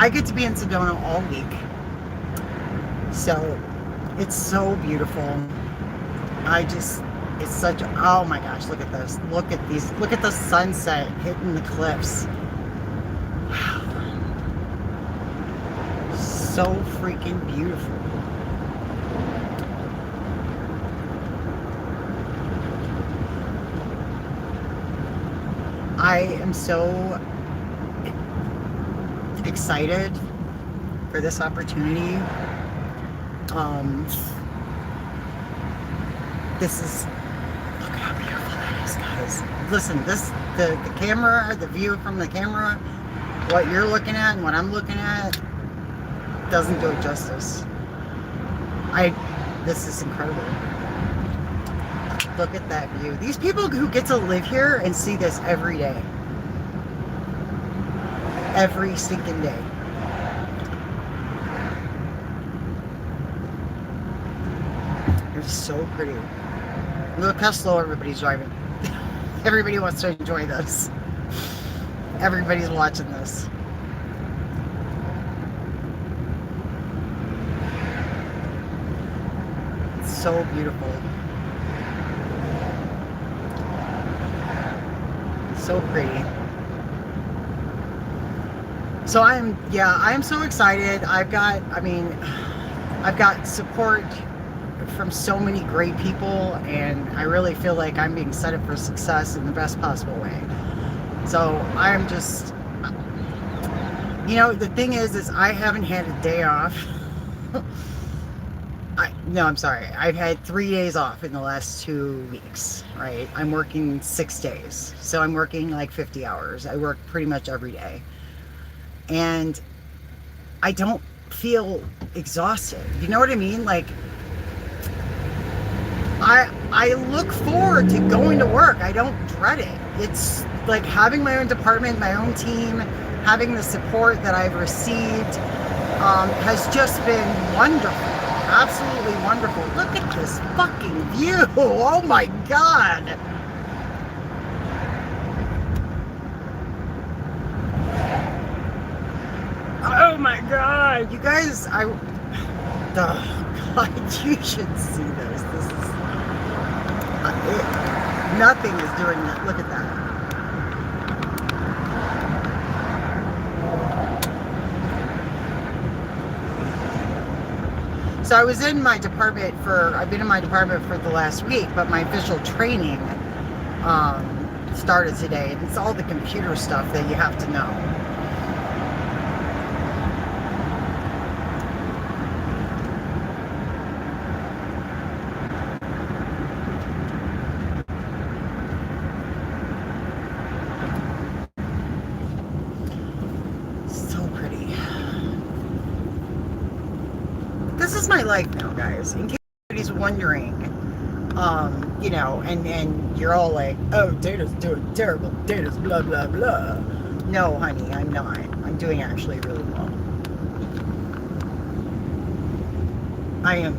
I get to be in Sedona all week. So it's so beautiful. It's such, oh my gosh, look at this. Look at these, look at the sunset hitting the cliffs. Wow. So freaking beautiful. I am so excited for this opportunity. This is, look how beautiful that is, guys. Listen, the camera, the view from the camera, what you're looking at and what I'm looking at doesn't do it justice. This is incredible. Look at that view. These people who get to live here and see this every day. Every stinking day. It's so pretty. Look how slow everybody's driving. Everybody wants to enjoy this. Everybody's watching this. It's so beautiful. So pretty. So I'm so excited. I've got support from so many great people, and I really feel like I'm being set up for success in the best possible way. So I'm just, the thing is I haven't had a day off. I'm sorry. I've had 3 days off in the last 2 weeks, right? I'm working 6 days. So I'm working like 50 hours. I work pretty much every day. And I don't feel exhausted. You know what I mean? Like, I look forward to going to work. I don't dread it. It's like having my own department, my own team, having the support that I've received has just been wonderful. Absolutely wonderful. Look at this fucking view. Oh my God. Oh my God. You guys, oh God, you should see this. This is, nothing is doing that. Look at that. So I was in my department I've been in my department for the last week, but my official training started today. And it's all the computer stuff that you have to know. This is my life now, guys. In case anybody's wondering, and you're all like, oh, Dana's doing terrible. Dana's blah, blah, blah. No, honey, I'm not. I'm doing actually really well. I'm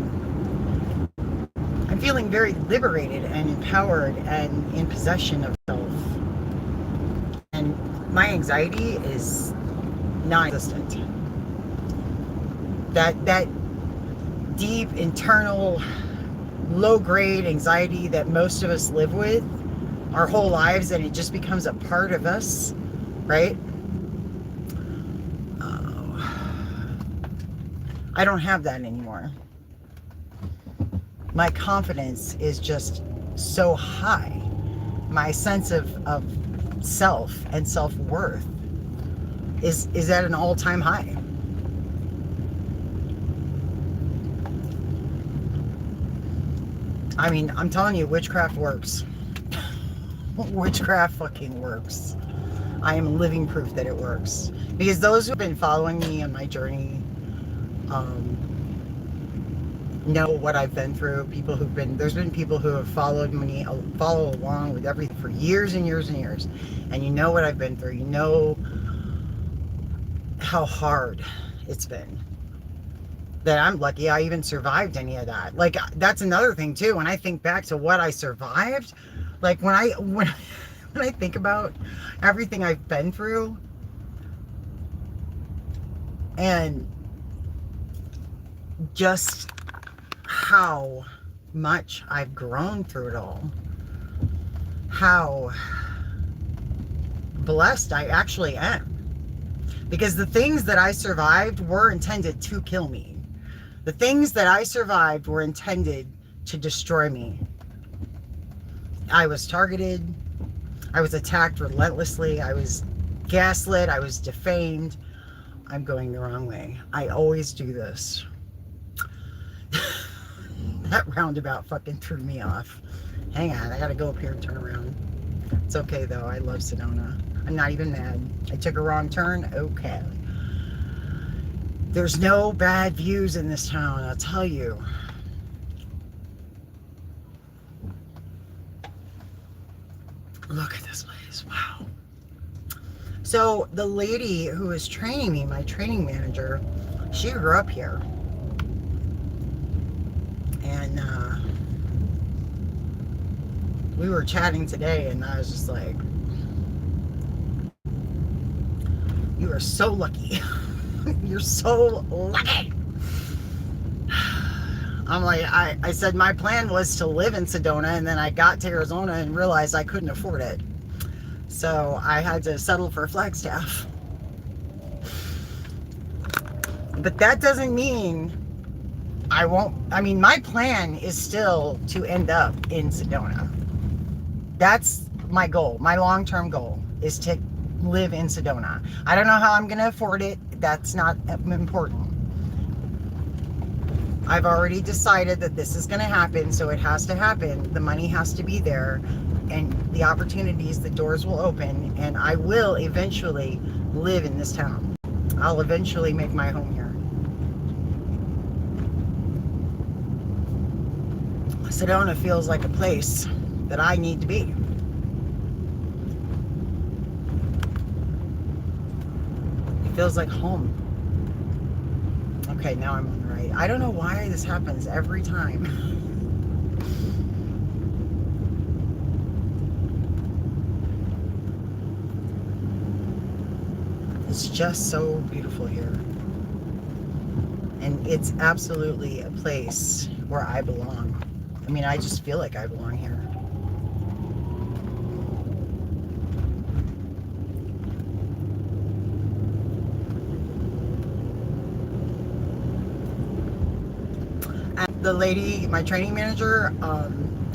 feeling very liberated and empowered and in possession of self. And my anxiety is non-existent. That deep internal low-grade anxiety that most of us live with our whole lives, and it just becomes a part of us, right? I don't have that anymore. My confidence is just so high. My sense of self and self-worth is at an all-time high. I mean, I'm telling you, witchcraft works. Witchcraft fucking works. I am living proof that it works. Because those who have been following me on my journey know what I've been through. There's been people who have followed me, follow along with everything for years and years and years. And you know what I've been through. You know how hard it's been. That I'm lucky I even survived any of that. Like, that's another thing too. When I think back to what I survived, like when I think about everything I've been through, And just how much I've grown through it all. How blessed I actually am. Because the things that I survived were intended to kill me. The things that I survived were intended to destroy me. I was targeted. I was attacked relentlessly. I was gaslit. I was defamed. I'm going the wrong way. I always do this. That roundabout fucking threw me off. Hang on, I gotta go up here and turn around. It's okay though, I love Sedona. I'm not even mad. I took a wrong turn, okay. There's no bad views in this town, I'll tell you. Look at this place, wow. So the lady who was training me, my training manager, she grew up here. And we were chatting today and I was just like, you are so lucky. You're so lucky. I'm like, I said my plan was to live in Sedona, and then I got to Arizona and realized I couldn't afford it. So I had to settle for Flagstaff. But that doesn't mean I won't. I mean, my plan is still to end up in Sedona. That's my goal. My long-term goal is to live in Sedona. I don't know how I'm going to afford it. That's not important. I've already decided that this is going to happen, so it has to happen. The money has to be there, and the opportunities, the doors will open, and I will eventually live in this town. I'll eventually make my home here. Sedona feels like a place that I need to be. It feels like home. Okay, now I'm on the right. I don't know why this happens every time. It's just so beautiful here. And it's absolutely a place where I belong. I mean, I just feel like I belong here. The lady, my training manager,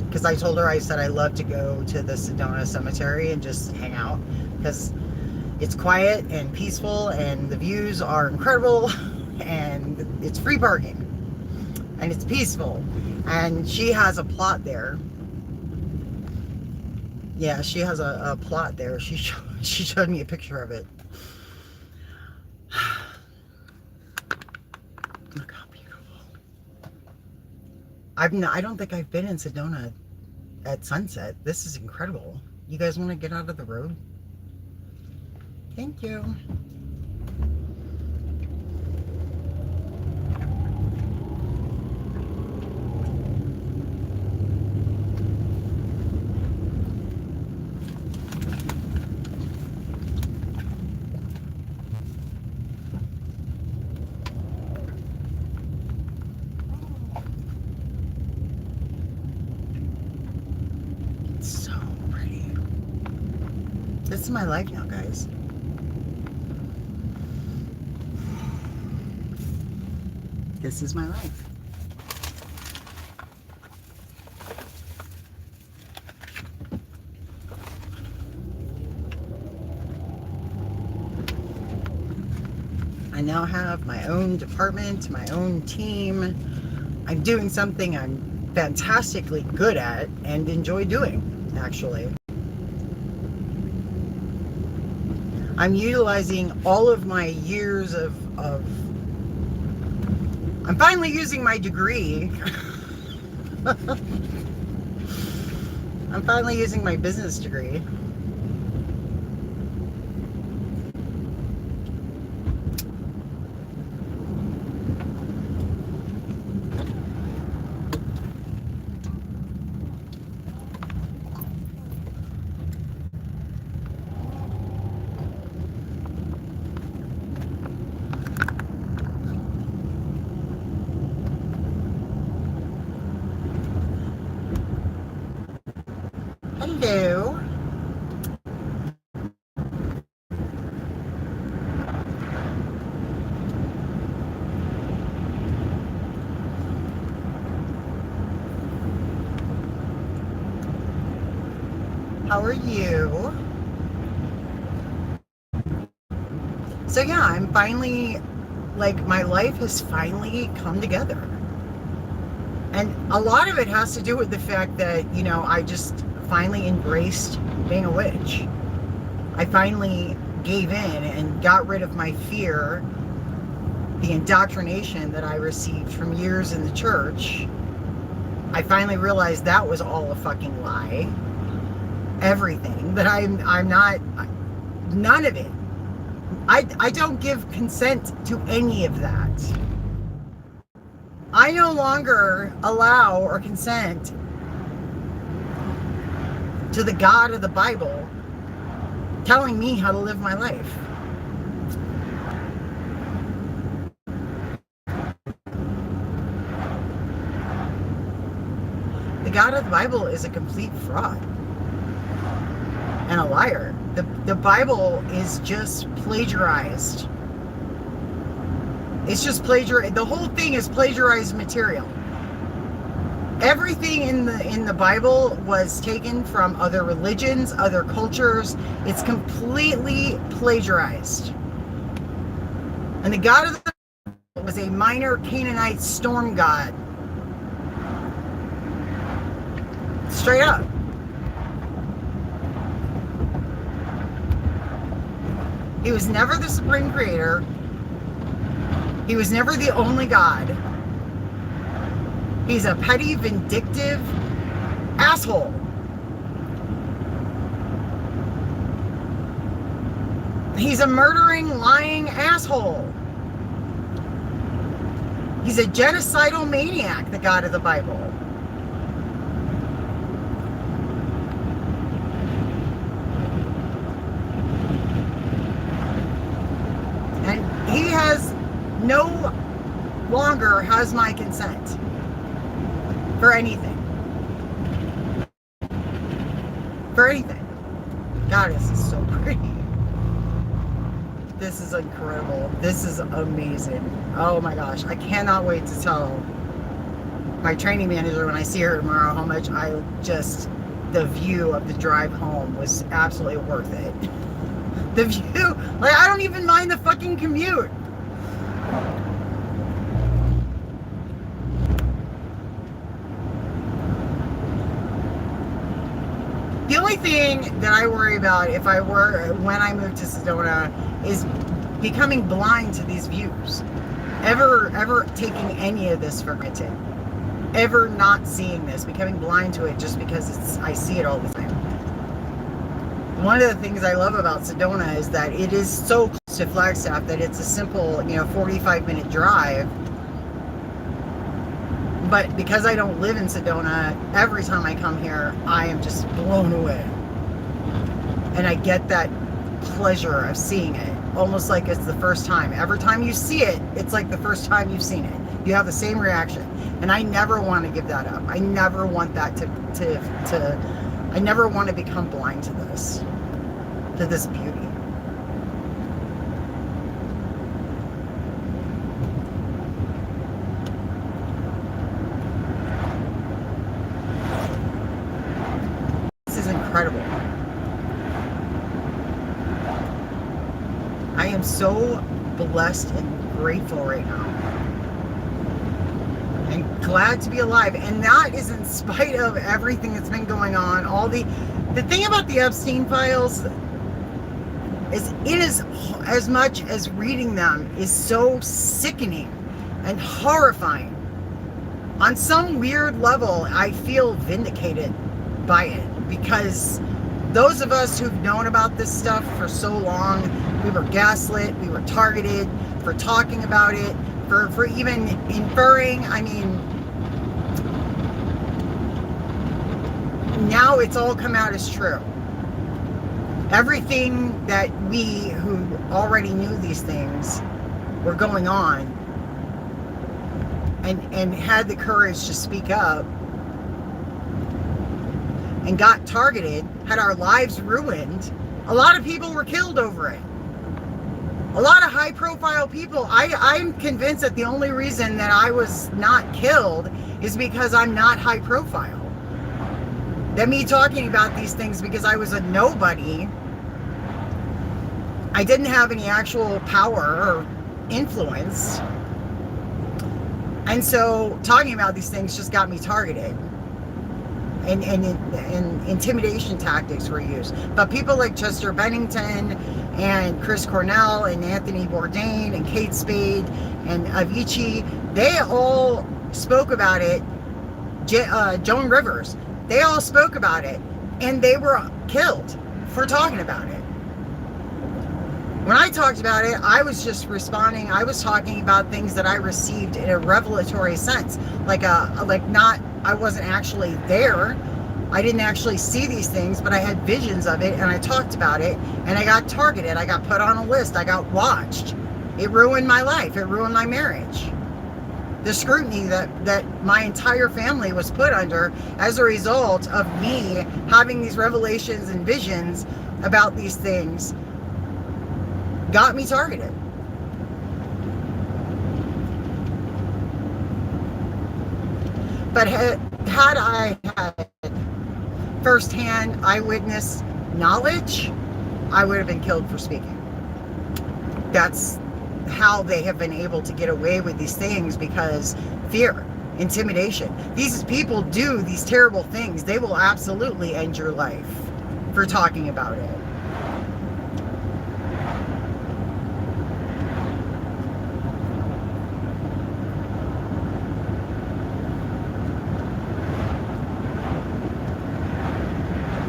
because I told her, I said I love to go to the Sedona Cemetery and just hang out because it's quiet and peaceful and the views are incredible and it's free parking and it's peaceful, and she has a plot there. Yeah, she has a plot there. She showed me a picture of it. Look how beautiful. I don't think I've been in Sedona at sunset. This is incredible. You guys want to get out of the road? Thank you. This is my life now, guys. This is my life. I now have my own department, my own team. I'm doing something I'm fantastically good at and enjoy doing, actually. I'm utilizing all of my years of I'm finally using my degree. I'm finally using my business degree. How are you? So yeah, I'm finally, like, my life has finally come together. And a lot of it has to do with the fact that, I just finally embraced being a witch. I finally gave in and got rid of my fear, the indoctrination that I received from years in the church. I finally realized that was all a fucking lie. Everything. That I'm not, none of it. I don't give consent to any of that. I no longer allow or consent to the God of the Bible telling me how to live my life. The God of the Bible is a complete fraud and a liar. The Bible is just plagiarized. It's just plagiarized. The whole thing is plagiarized material. Everything in the Bible was taken from other religions, other cultures. It's completely plagiarized. And the God of the Bible was a minor Canaanite storm god. Straight up. He was never the supreme creator. He was never the only God. He's a petty, vindictive asshole. He's a murdering, lying asshole. He's a genocidal maniac, the God of the Bible. And he has no longer has my consent for anything. For anything. God, this is so pretty. This is incredible. This is amazing. Oh my gosh. I cannot wait to tell my training manager when I see her tomorrow how much the view of the drive home was absolutely worth it. The view, like, I don't even mind the fucking commute. The only thing that I worry about when I move to Sedona is becoming blind to these views. Ever taking any of this for granted. Ever not seeing this, becoming blind to it just because I see it all the time. One of the things I love about Sedona is that it is so close to Flagstaff that it's a simple, 45-minute drive. But because I don't live in Sedona, every time I come here, I am just blown away. And I get that pleasure of seeing it, almost like it's the first time. Every time you see it, it's like the first time you've seen it. You have the same reaction. And I never want to give that up. I never want that I never want to become blind to this beauty. This is incredible. I am so blessed and grateful right now. And glad to be alive. And that is in spite of everything that's been going on. The thing about the Epstein files is it is, as much as reading them is so sickening and horrifying. On some weird level, I feel vindicated by it, because those of us who've known about this stuff for so long, we were gaslit, we were targeted for talking about it, for even inferring. I mean, now it's all come out as true. Everything that we who already knew these things were going on and had the courage to speak up and got targeted, had our lives ruined. A lot of people were killed over it. A lot of high-profile people. I'm convinced that the only reason that I was not killed is because I'm not high-profile. That me talking about these things because I was a nobody, I didn't have any actual power or influence. And so talking about these things just got me targeted. And intimidation tactics were used. But people like Chester Bennington and Chris Cornell and Anthony Bourdain and Kate Spade and Avicii, they all spoke about it. Joan Rivers, they all spoke about it, and they were killed for talking about it. When I talked about it, I was just responding. I was talking about things that I received in a revelatory sense, I wasn't actually there. I didn't actually see these things, but I had visions of it, and I talked about it, and I got targeted. I got put on a list. I got watched. It ruined my life. It ruined my marriage. The scrutiny that my entire family was put under as a result of me having these revelations and visions about these things got me targeted. But had I had firsthand eyewitness knowledge, I would have been killed for speaking. That's how they have been able to get away with these things, because fear, intimidation. These people do these terrible things. They will absolutely end your life for talking about it.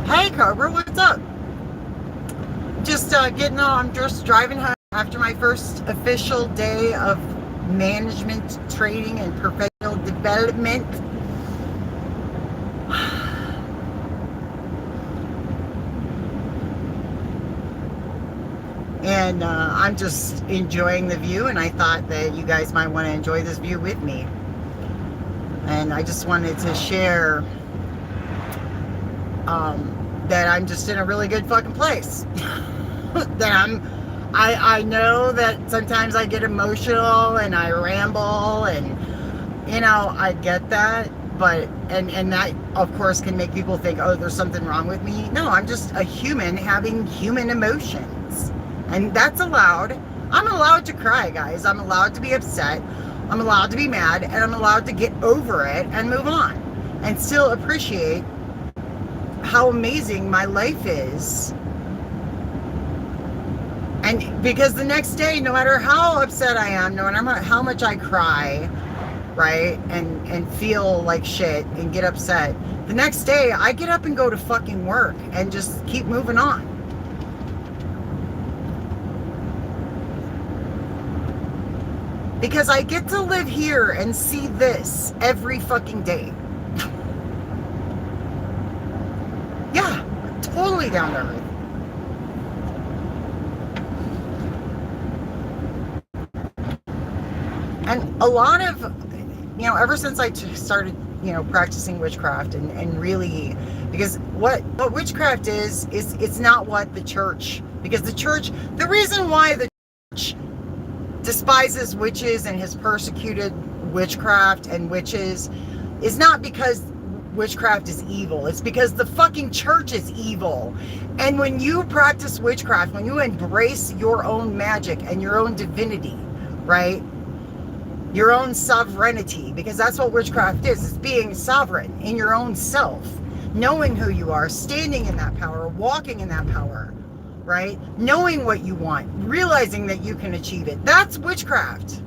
Hey Cobra, what's up? Just I'm just driving home after my first official day of management training and professional development. And I'm just enjoying the view, and I thought that you guys might want to enjoy this view with me. And I just wanted to share that I'm just in a really good fucking place. That I know that sometimes I get emotional and I ramble, and I get that, but and that of course can make people think, oh, there's something wrong with me. No, I'm just a human having human emotions, and that's allowed. I'm allowed to cry, guys. I'm allowed to be upset. I'm allowed to be mad, and I'm allowed to get over it and move on and still appreciate how amazing my life is. And because the next day, no matter how upset I am, no matter how much I cry, right, and feel like shit and get upset, the next day I get up and go to fucking work and just keep moving on. Because I get to live here and see this every fucking day. Yeah, totally down to earth. And a lot of, ever since I started, practicing witchcraft and really, because what witchcraft is it's not what the church, because the reason why the church despises witches and has persecuted witchcraft and witches is not because witchcraft is evil. It's because the fucking church is evil. And when you practice witchcraft, when you embrace your own magic and your own divinity, right? Your own sovereignty, because that's what witchcraft is. It's being sovereign in your own self, knowing who you are, standing in that power, walking in that power, right? Knowing what you want, realizing that you can achieve it. That's witchcraft.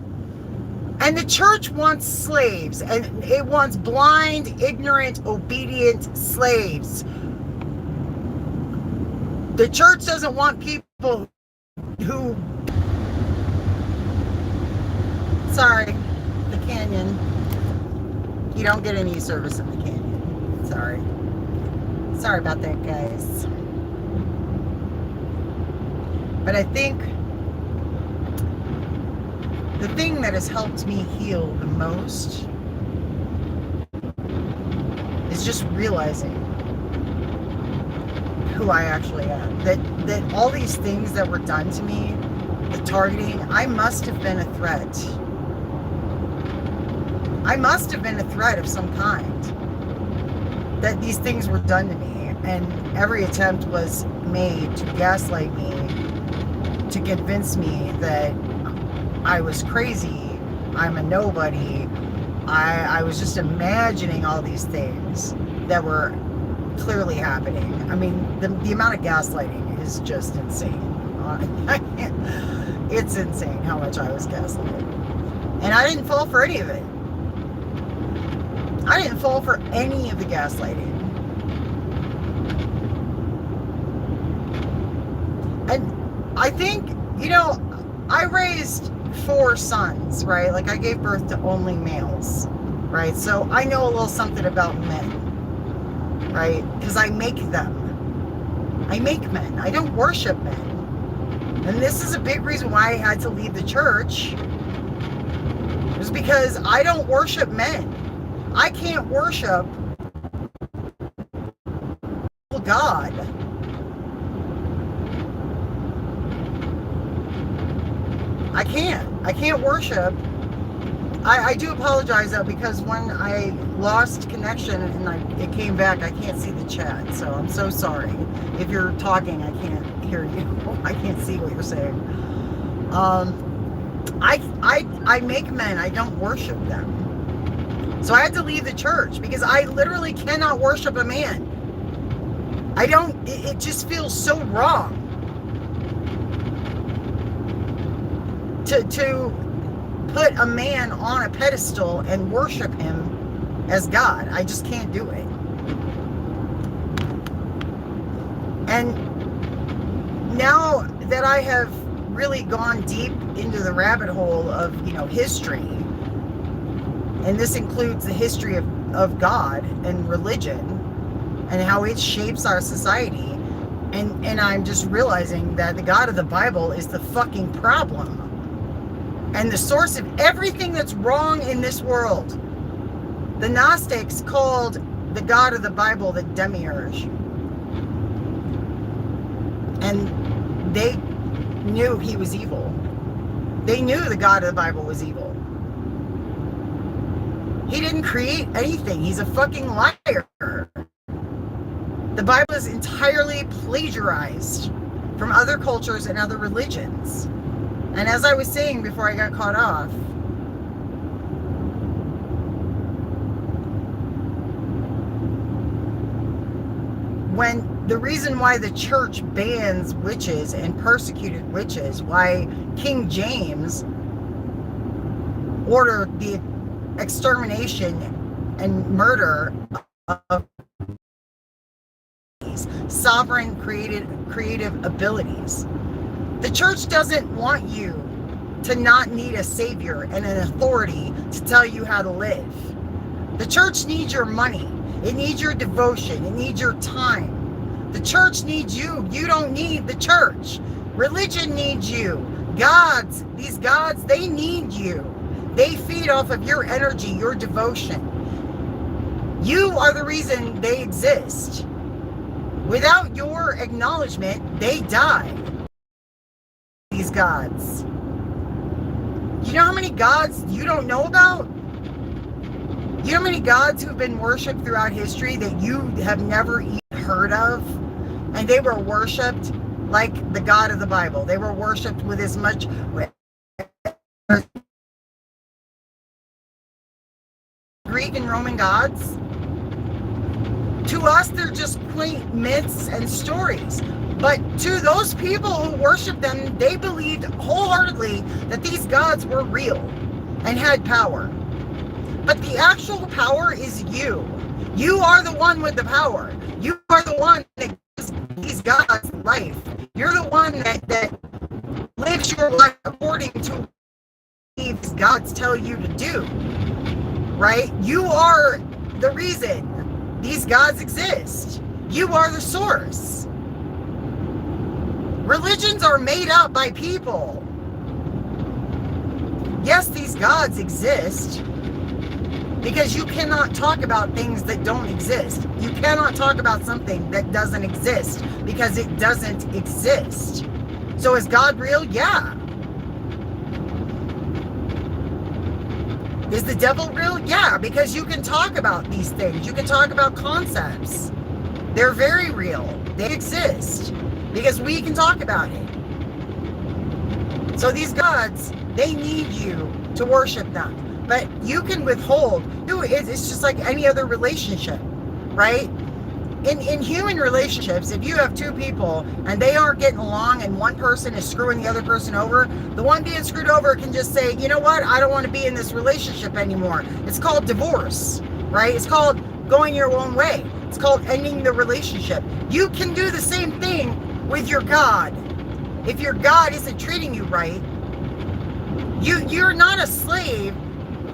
And the church wants slaves, and it wants blind, ignorant, obedient slaves. The church doesn't want people who... Sorry, the canyon. You don't get any service in the canyon. Sorry about that, guys. But I think the thing that has helped me heal the most is just realizing who I actually am. That all these things that were done to me, the targeting, I must have been a threat. I must have been a threat of some kind. that these things were done to me, and every attempt was made to gaslight me, to convince me that I was crazy, I'm a nobody. I was just imagining all these things that were clearly happening. I mean, the amount of gaslighting is just insane. It's insane how much I was gaslighted. And I didn't fall for any of it. I didn't fall for any of the gaslighting. And I think, I raised 4 sons, right? Like, I gave birth to only males, right? So I know a little something about men, right? Because I make them. I make men. I don't worship men. And this is a big reason why I had to leave the church. It was because I don't worship men. I can't worship God. I can't worship. I do apologize though, because when I lost connection and it came back, I can't see the chat. So I'm so sorry. If you're talking, I can't hear you. I can't see what you're saying. I make men. I don't worship them. So I had to leave the church because I literally cannot worship a man. I don't, it just feels so wrong to put a man on a pedestal and worship him as God. I just can't do it. And now that I have really gone deep into the rabbit hole of, history, and this includes the history of God and religion and how it shapes our society, and I'm just realizing that the God of the Bible is the fucking problem. And the source of everything that's wrong in this world. The Gnostics called the God of the Bible the Demiurge. And they knew he was evil. They knew the God of the Bible was evil. He didn't create anything. He's a fucking liar. The Bible is entirely plagiarized from other cultures and other religions. And as I was saying before I got caught off, when the reason why the church bans witches and persecuted witches, why King James ordered the extermination and murder of sovereign creative abilities. The church doesn't want you to not need a savior and an authority to tell you how to live. The church needs your money. It needs your devotion. It needs your time. The church needs you. You don't need the church. Religion needs you. These gods, they need you. They feed off of your energy, your devotion. You are the reason they exist. Without your acknowledgement, they die. These gods. You know how many gods you don't know about? You know how many gods who've been worshipped throughout history that you have never even heard of? And they were worshipped like the God of the Bible. They were worshipped with as much Greek and Roman gods. To us, they're just quaint myths and stories. But to those people who worship them, they believed wholeheartedly that these gods were real and had power. But the actual power is you. You are the one with the power. You are the one that gives these gods life. You're the one that lives your life according to what these gods tell you to do. Right? You are the reason these gods exist. You are the source. Religions are made up by people. Yes, these gods exist because you cannot talk about things that don't exist. You cannot talk about something that doesn't exist because it doesn't exist. So is God real? Yeah. Is Is the devil real? Yeah, because you can talk about these things. You can talk about concepts. They're very real. They exist because we can talk about it. So these gods, they need you to worship them. But you can withhold. It's just like any other relationship, right? In human relationships, if you have two people and they aren't getting along and one person is screwing the other person over, the one being screwed over can just say, you know what, I don't want to be in this relationship anymore. It's called divorce, right? It's called going your own way. It's called ending the relationship. You can do the same thing with your God. If your God isn't treating you right, you're not a slave.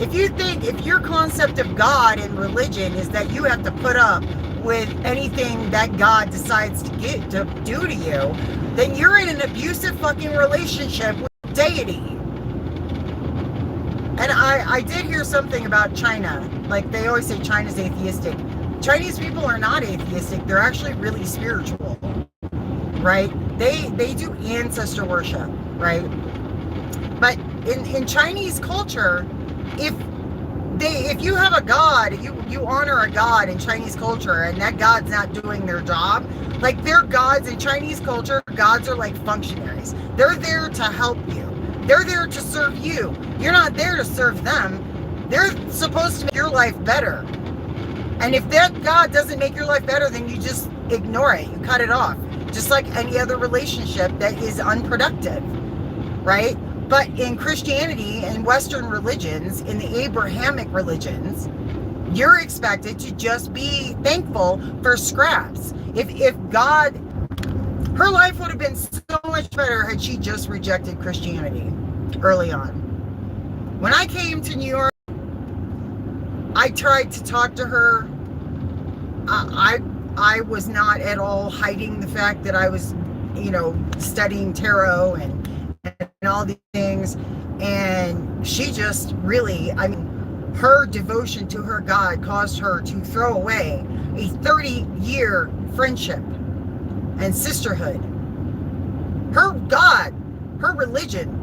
If your concept of God and religion is that you have to put up with anything that God decides to do to you, then you're in an abusive fucking relationship with deity. And I did hear something about China. Like, they always say China's atheistic. Chinese people are not atheistic. They're actually really spiritual, right? They do ancestor worship, right? But in Chinese culture, if you have a god, you honor a god in Chinese culture, and that god's not doing their job, like, their gods in Chinese culture, gods are like functionaries. They're there to help you. They're there to serve you. You're not there to serve them. They're supposed to make your life better. And if that god doesn't make your life better, then you just ignore it. You cut it off. Just like any other relationship that is unproductive, right? But in Christianity and Western religions, in the Abrahamic religions, you're expected to just be thankful for scraps. If God, her life would have been so much better had she just rejected Christianity early on. When I came to New York, I tried to talk to her. I was not at all hiding the fact that I was, studying tarot and all these things, and she just really, her devotion to her God caused her to throw away a 30-year friendship and sisterhood. Her God, her religion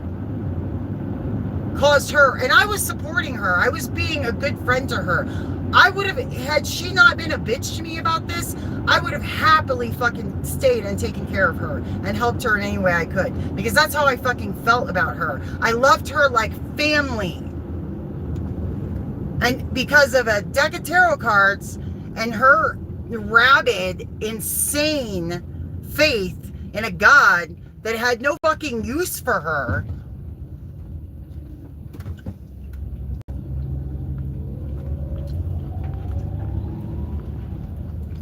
caused her, and I was supporting her. I was being a good friend to her. I would have, had she not been a bitch to me about this, I would have happily fucking stayed and taken care of her and helped her in any way I could, because that's how I fucking felt about her. I loved her like family. And because of a deck of tarot cards and her rabid, insane faith in a God that had no fucking use for her,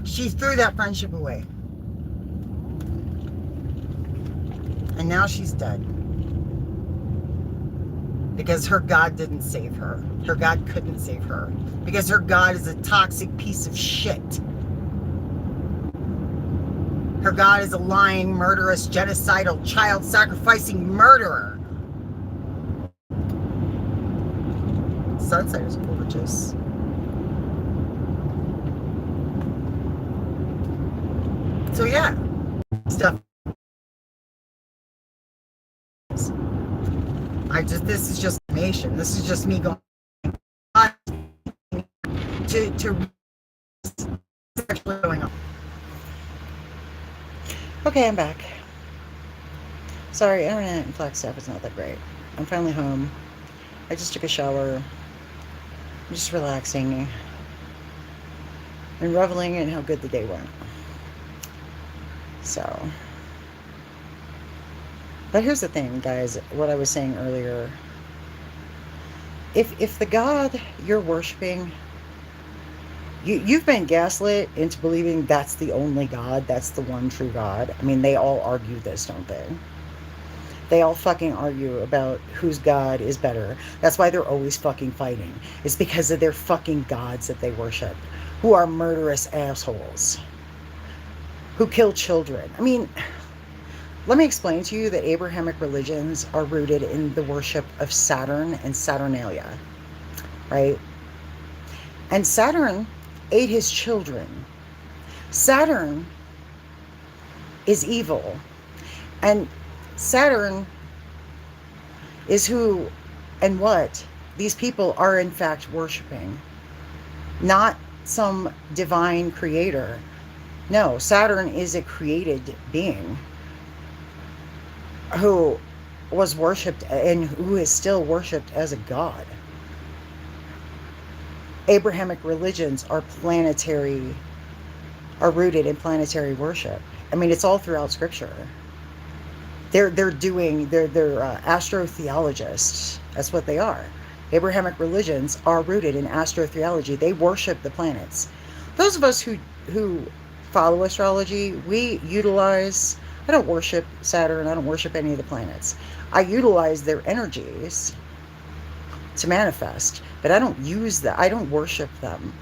she threw that friendship away. And now she's dead. Because her God didn't save her. Her God couldn't save her. Because her God is a toxic piece of shit. Her God is a lying, murderous, genocidal, child-sacrificing murderer. Sunset is gorgeous. So yeah, stuff. This is just information. This is just me going to actually going on. Okay, I'm back. Sorry, internet and Flex stuff is not that great. I'm finally home. I just took a shower. I'm just relaxing and reveling in how good the day went. So, but here's the thing, guys, what I was saying earlier. If the God you're worshiping, you've been gaslit into believing that's the only God, that's the one true God. I mean, they all argue this, don't they? They all fucking argue about whose God is better. That's why they're always fucking fighting. It's because of their fucking gods that they worship, who are murderous assholes, who kill children. I mean, let me explain to you that Abrahamic religions are rooted in the worship of Saturn and Saturnalia, right? And Saturn ate his children. Saturn is evil. And Saturn is who and what these people are in fact worshiping, not some divine creator. No, Saturn is a created being who was worshipped and who is still worshipped as a god. Abrahamic religions are planetary, are rooted in planetary worship. I mean, it's all throughout Scripture. They're astrotheologists. That's what they are. Abrahamic religions are rooted in astrotheology. They worship the planets. Those of us who follow astrology, we utilize. I don't worship Saturn. I don't worship any of the planets. I utilize their energies to manifest, but I don't use that. I don't worship them.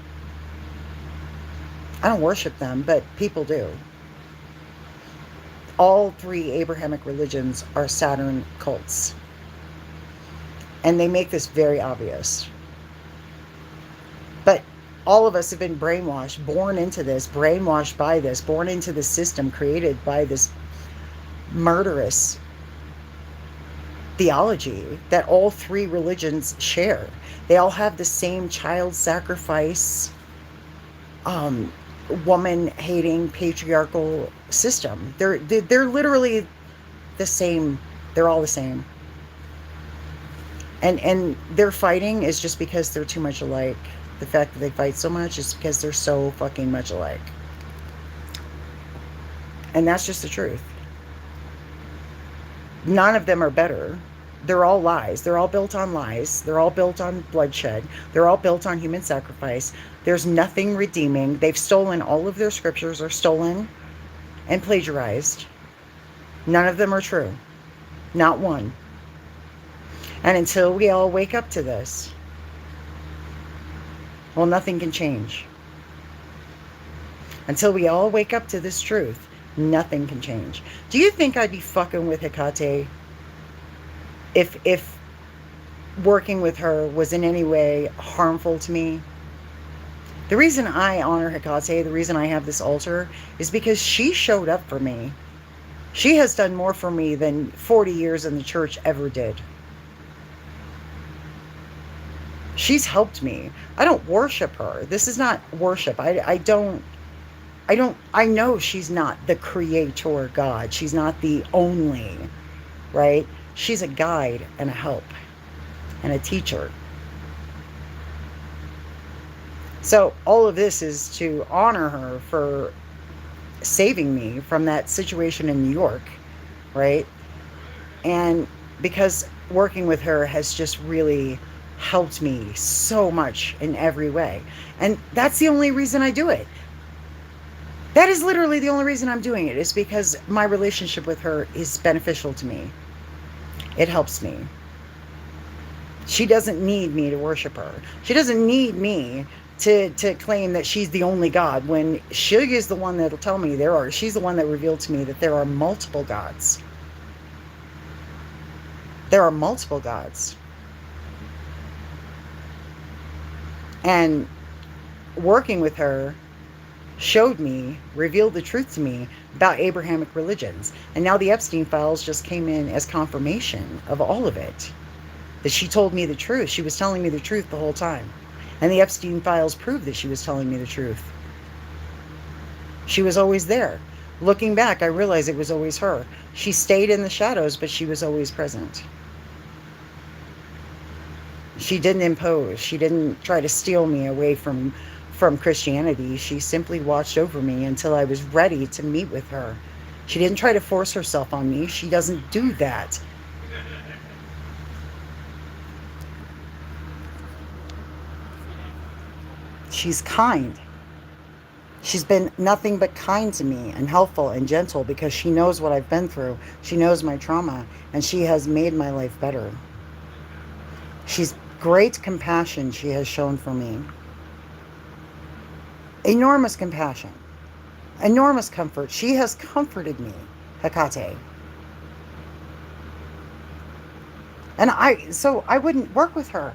I don't worship them, but people do. All three Abrahamic religions are Saturn cults. And they make this very obvious. But all of us have been brainwashed, born into this, brainwashed by this, born into the system created by this murderous theology that all three religions share. They all have the same child sacrifice, woman-hating, patriarchal system. They're literally the same. They're all the same. And their fighting is just because they're too much alike. The fact that they fight so much is because they're so fucking much alike. And that's just the truth. None of them are better. They're all lies. They're all built on lies. They're all built on bloodshed. They're all built on human sacrifice. There's nothing redeeming. They've stolen all of their scriptures, are stolen and plagiarized. None of them are true. Not one. And until we all wake up to this, well, nothing can change. Until we all wake up to this truth, nothing can change. Do you think I'd be fucking with Hecate if working with her was in any way harmful to me? The reason I honor Hecate, the reason I have this altar, is because she showed up for me. She has done more for me than 40 years in the church ever did. She's helped me. I don't worship her. This is not worship. I know she's not the creator God. She's not the only, right? She's a guide and a help and a teacher. So all of this is to honor her for saving me from that situation in New York, right? And because working with her has just really helped me so much in every way. And that's the only reason I do it. That is literally the only reason I'm doing it, is because my relationship with her is beneficial to me. It helps me. She doesn't need me to worship her. She doesn't need me to claim that she's the only God, when she is the one that'll tell me she's the one that revealed to me that there are multiple gods. There are multiple gods. And working with her showed me, revealed the truth to me about Abrahamic religions. And now the Epstein files just came in as confirmation of all of it. That she told me the truth. She was telling me the truth the whole time. And the Epstein files prove that she was telling me the truth. She was always there. Looking back, I realize it was always her. She stayed in the shadows, but she was always present. She didn't impose. She didn't try to steal me away from Christianity. She simply watched over me until I was ready to meet with her. She didn't try to force herself on me. She doesn't do that. She's kind. She's been nothing but kind to me and helpful and gentle because she knows what I've been through. She knows my trauma, and she has made my life better. She's great compassion she has shown for me. Enormous compassion. Enormous comfort. She has comforted me, Hecate. And I wouldn't work with her.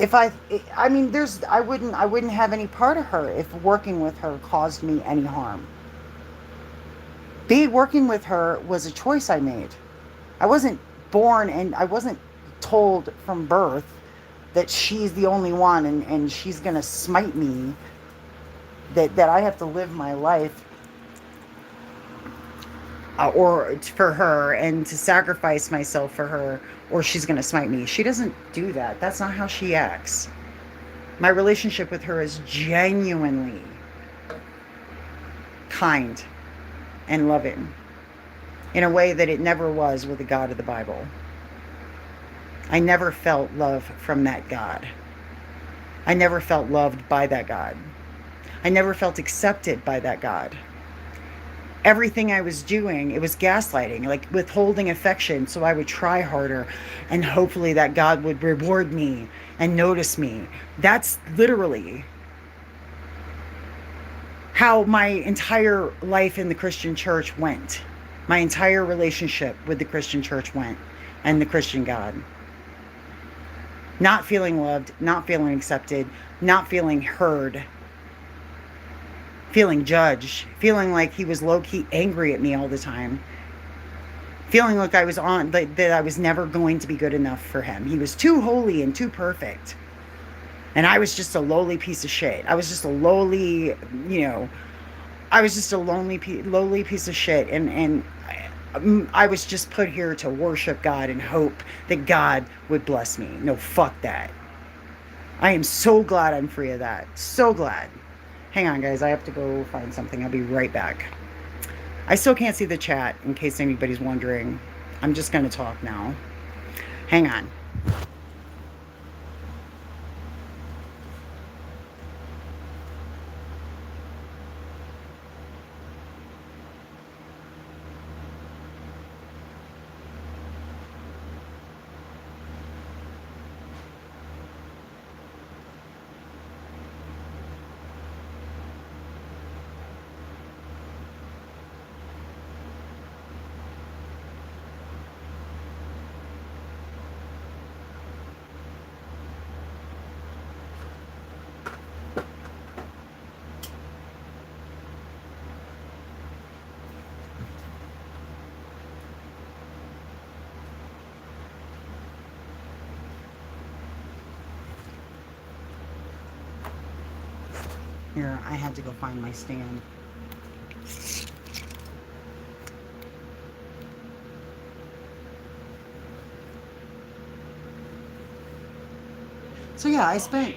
I wouldn't have any part of her if working with her caused me any harm. Working with her was a choice I made. I wasn't born and I wasn't told from birth that she's the only one, and she's going to smite me, that I have to live my life or for her, and to sacrifice myself for her, or she's going to smite me. She doesn't do that. That's not how she acts. My relationship with her is genuinely kind and loving in a way that it never was with the God of the Bible. I never felt love from that God. I never felt loved by that God. I never felt accepted by that God. Everything I was doing, it was gaslighting, like withholding affection, so I would try harder, and hopefully that God would reward me and notice me. That's literally how my entire life in the Christian church went. My entire relationship with the Christian church went, and the Christian God. Not feeling loved, not feeling accepted, not feeling heard, feeling judged, feeling like he was low-key angry at me all the time, feeling like I was that I was never going to be good enough for him. He was too holy and too perfect, and I was just a lowly piece of shit. I was just a lowly, I was just a lowly piece of shit, and I was just put here to worship God and hope that God would bless me. No, fuck that. I am so glad I'm free of that. So glad. Hang on, guys. I have to go find something. I'll be right back. I still can't see the chat, in case anybody's wondering. I'm just going to talk now. Hang on. Here, I had to go find my stand. So yeah, I spent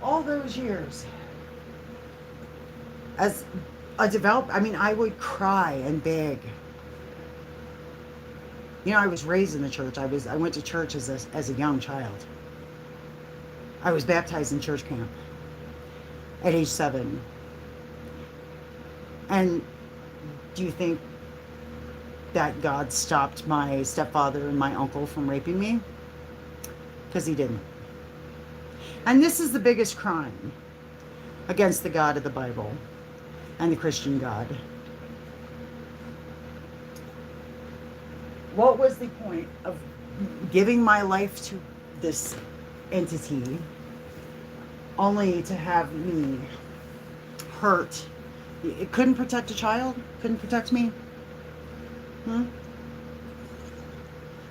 all those years as a developer. I mean, I would cry and beg. I was raised in the church. I went to church as a young child. I was baptized in church camp at age 7. And do you think that God stopped my stepfather and my uncle from raping me? Because he didn't. And this is the biggest crime against the God of the Bible and the Christian God. What was the point of giving my life to this entity only to have me hurt? It couldn't protect a child? Couldn't protect me?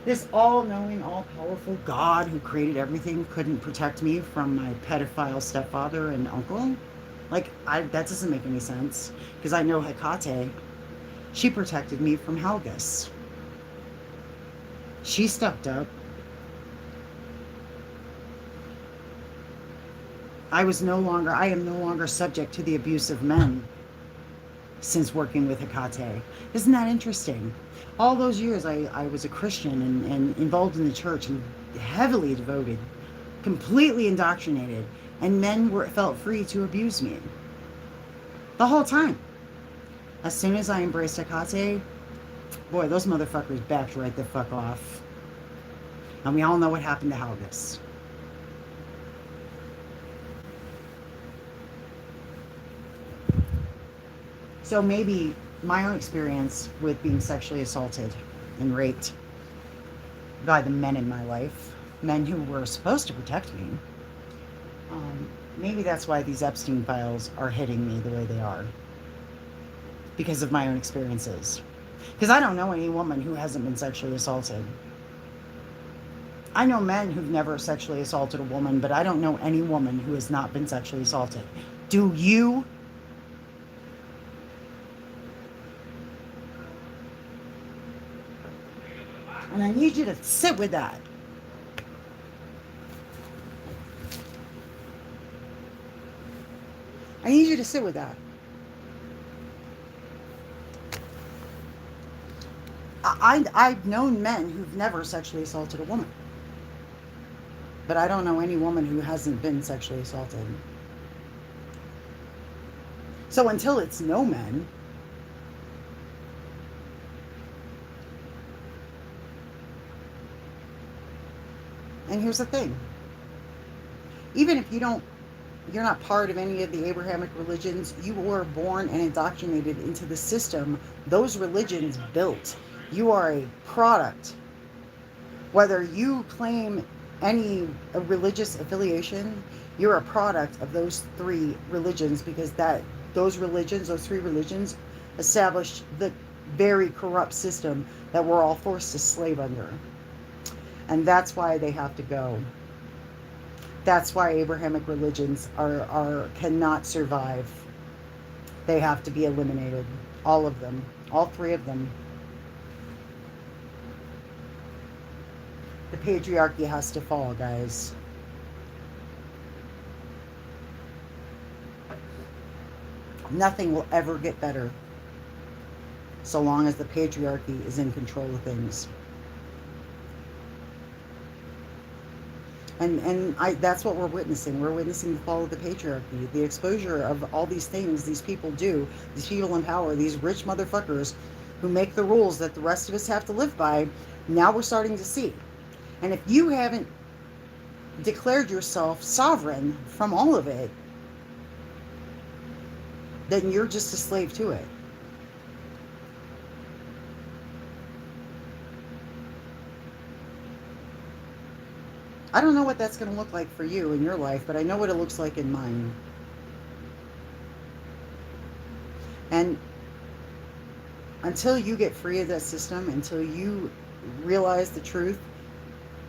This all-knowing, all-powerful God who created everything couldn't protect me from my pedophile stepfather and uncle? That doesn't make any sense. Because I know Hecate, she protected me from Helgas. She stepped up. I am no longer subject to the abuse of men since working with Hecate. Isn't that interesting? All those years I was a Christian and involved in the church and heavily devoted, completely indoctrinated, and men felt free to abuse me. The whole time. As soon as I embraced Hecate, boy, those motherfuckers backed right the fuck off. And we all know what happened to Helgas. So maybe my own experience with being sexually assaulted and raped by the men in my life, men who were supposed to protect me, maybe that's why these Epstein files are hitting me the way they are. Because of my own experiences. Because I don't know any woman who hasn't been sexually assaulted. I know men who've never sexually assaulted a woman, but I don't know any woman who has not been sexually assaulted. Do you? And I need you to sit with that. I need you to sit with that. I've known men who've never sexually assaulted a woman. But I don't know any woman who hasn't been sexually assaulted. So until it's no men, and here's the thing, even if you're not part of any of the Abrahamic religions, you were born and indoctrinated into the system those religions built. You are a product. Whether you claim any religious affiliation, you're a product of those three religions, because those three religions established the very corrupt system that we're all forced to slave under. And that's why they have to go. That's why Abrahamic religions cannot survive. They have to be eliminated. All of them. All three of them. The patriarchy has to fall, guys. Nothing will ever get better so long as the patriarchy is in control of things. And that's what we're witnessing. We're witnessing the fall of the patriarchy, the exposure of all these things these people do, these people in power, these rich motherfuckers who make the rules that the rest of us have to live by. Now we're starting to see. And if you haven't declared yourself sovereign from all of it, then you're just a slave to it. I don't know what that's going to look like for you in your life, but I know what it looks like in mine. And until you get free of that system, until you realize the truth,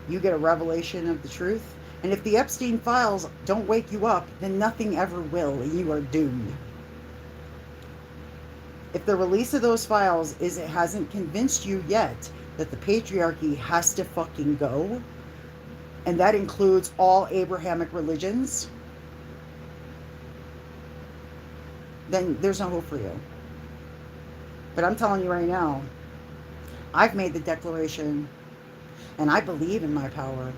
you get a revelation of the truth. And if the Epstein files don't wake you up, then nothing ever will, and you are doomed. If the release of those files hasn't convinced you yet that the patriarchy has to fucking go, and that includes all Abrahamic religions, then there's no hope for you. But I'm telling you right now, I've made the declaration, and I believe in my power.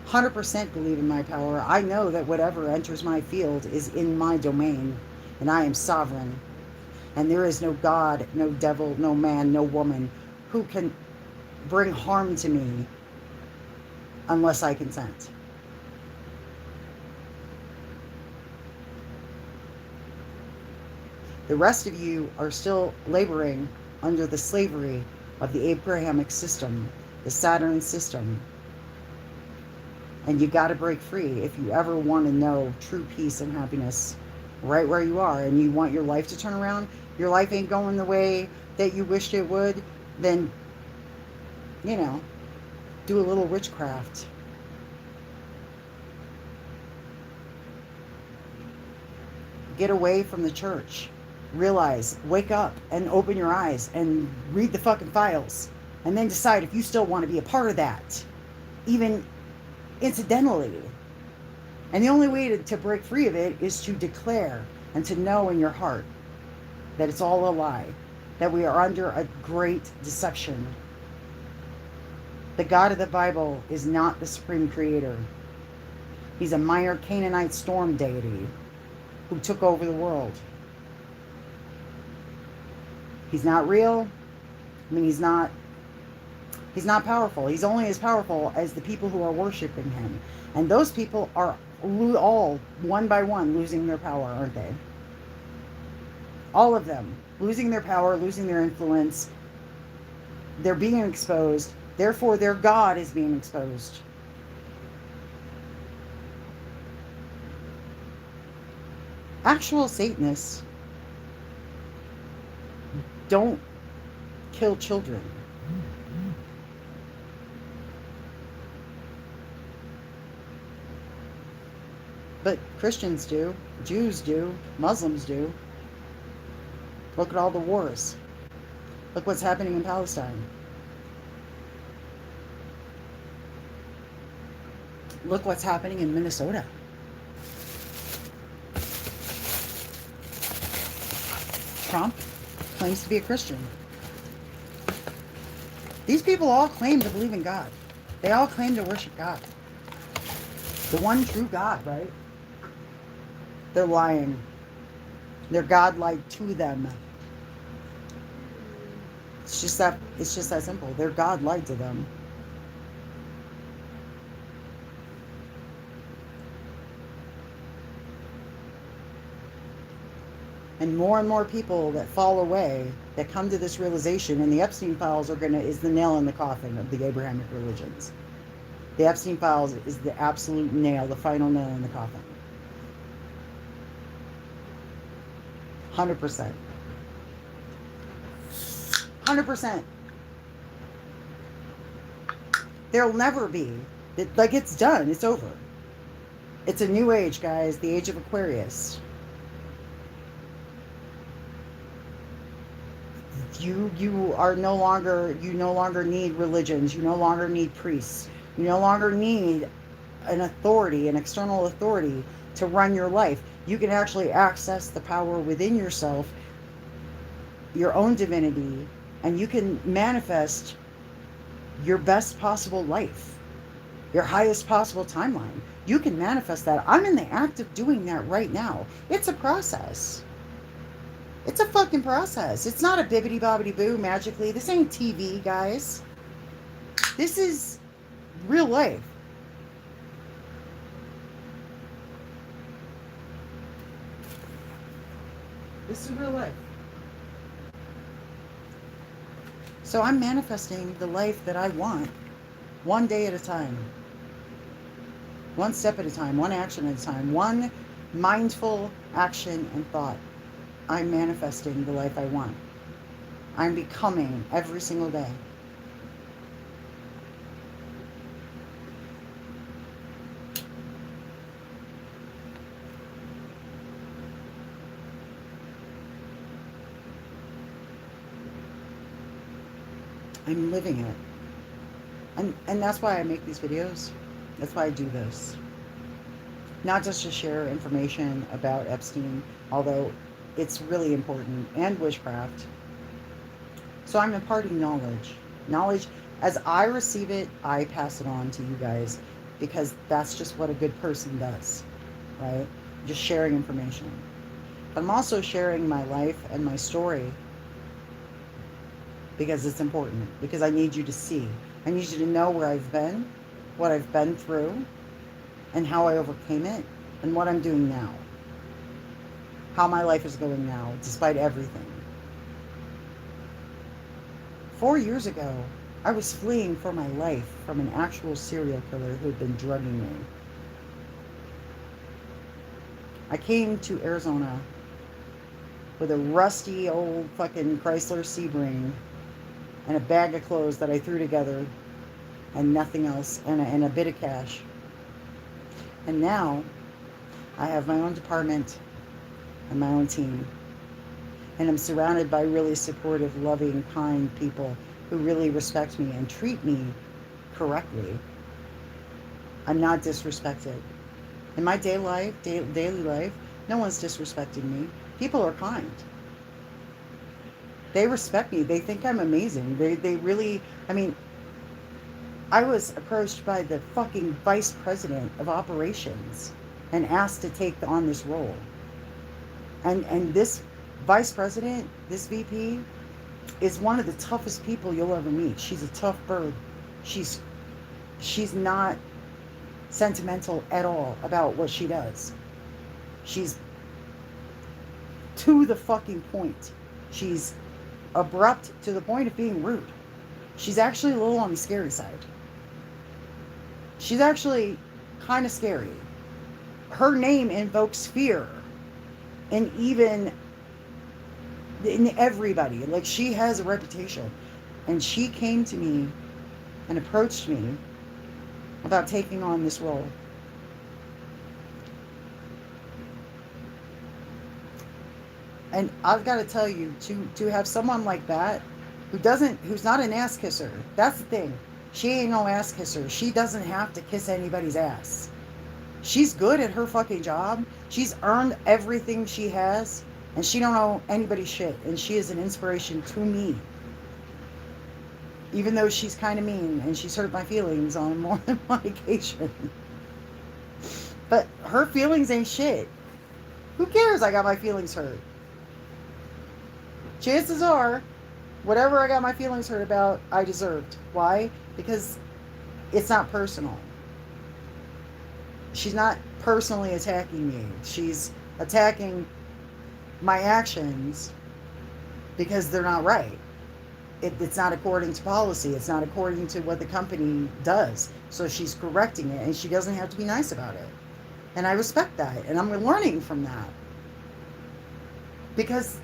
100% believe in my power. I know that whatever enters my field is in my domain, and I am sovereign. And there is no God, no devil, no man, no woman who can bring harm to me unless I consent. The rest of you are still laboring under the slavery of the Abrahamic system, the Saturn system. And you got to break free if you ever want to know true peace and happiness right where you are, and you want your life to turn around. Your life ain't going the way that you wished it would, then, do a little witchcraft. Get away from the church. Realize, wake up and open your eyes and read the fucking files. And then decide if you still want to be a part of that, even incidentally. And the only way to break free of it is to declare and to know in your heart that it's all a lie, that we are under a great deception. The God of the Bible is not the supreme creator. He's a minor Canaanite storm deity who took over the world. He's not real. He's not powerful. He's only as powerful as the people who are worshiping him. And those people are all, one by one, losing their power, aren't they? All of them. Losing their power, losing their influence. They're being exposed. Therefore, their God is being exposed. Actual Satanists don't kill children. But Christians do, Jews do, Muslims do. Look at all the wars. Look what's happening in Palestine. Look what's happening in Minnesota. Trump claims to be a Christian. These people all claim to believe in God. They all claim to worship God. The one true God, right? They're lying. Their God lied to them. It's just that simple. Their God lied to them. And more people that fall away, that come to this realization, and the Epstein Files is the nail in the coffin of the Abrahamic religions. The Epstein Files is the absolute nail, the final nail in the coffin. 100%. 100%. There'll never be, like, it's done, it's over. It's a new age, guys, the age of Aquarius. You no longer need religions. You no longer need priests. You no longer need an authority, an external authority to run your life. You can actually access the power within yourself, your own divinity, and you can manifest your best possible life, your highest possible timeline. You can manifest that. I'm in the act of doing that right now. It's a process. It's a fucking process. It's not a bibbity bobbity boo magically. This ain't TV, guys. This is real life. This is real life. So I'm manifesting the life that I want, one day at a time. One step at a time, one action at a time, one mindful action and thought. I'm manifesting the life I want. I'm becoming every single day. I'm living it. And that's why I make these videos. That's why I do this. Not just to share information about Epstein, although it's really important, and witchcraft. So I'm imparting knowledge. Knowledge, as I receive it, I pass it on to you guys, because that's just what a good person does, right? Just sharing information. But I'm also sharing my life and my story because it's important, because I need you to see. I need you to know where I've been, what I've been through, and how I overcame it, and what I'm doing now. How my life is going now, despite everything. 4 years ago, I was fleeing for my life from an actual serial killer who had been drugging me. I came to Arizona with a rusty old fucking Chrysler Sebring and a bag of clothes that I threw together and nothing else, and a bit of cash. And now I have my own department and my own team. And I'm surrounded by really supportive, loving, kind people who really respect me and treat me correctly. I'm not disrespected. In my daily life, no one's disrespecting me. People are kind. They respect me. They think I'm amazing. They really, I mean, I was approached by the fucking vice president of operations and asked to take on this role. And this vice president, this VP, is one of the toughest people you'll ever meet. She's a tough bird. She's not sentimental at all about what she does. She's to the fucking point. She's abrupt to the point of being rude. She's actually a little on the scary side. She's actually kind of scary. Her name invokes fear. And even in everybody, like, she has a reputation. And she came to me and approached me about taking on this role. And I've got to tell you, to have someone like that who's not an ass kisser. That's the thing. She ain't no ass kisser. She doesn't have to kiss anybody's ass. She's good at her fucking job. She's earned everything she has, and she don't know anybody's shit. And she is an inspiration to me. Even though she's kind of mean and she's hurt my feelings on more than one occasion. But her feelings ain't shit. Who cares I got my feelings hurt? Chances are, whatever I got my feelings hurt about, I deserved. Why? Because it's not personal. She's not personally attacking me. She's attacking my actions because they're not right. It's not according to policy. It's not according to what the company does. So she's correcting it, and she doesn't have to be nice about it. And I respect that, and I'm learning from that. Because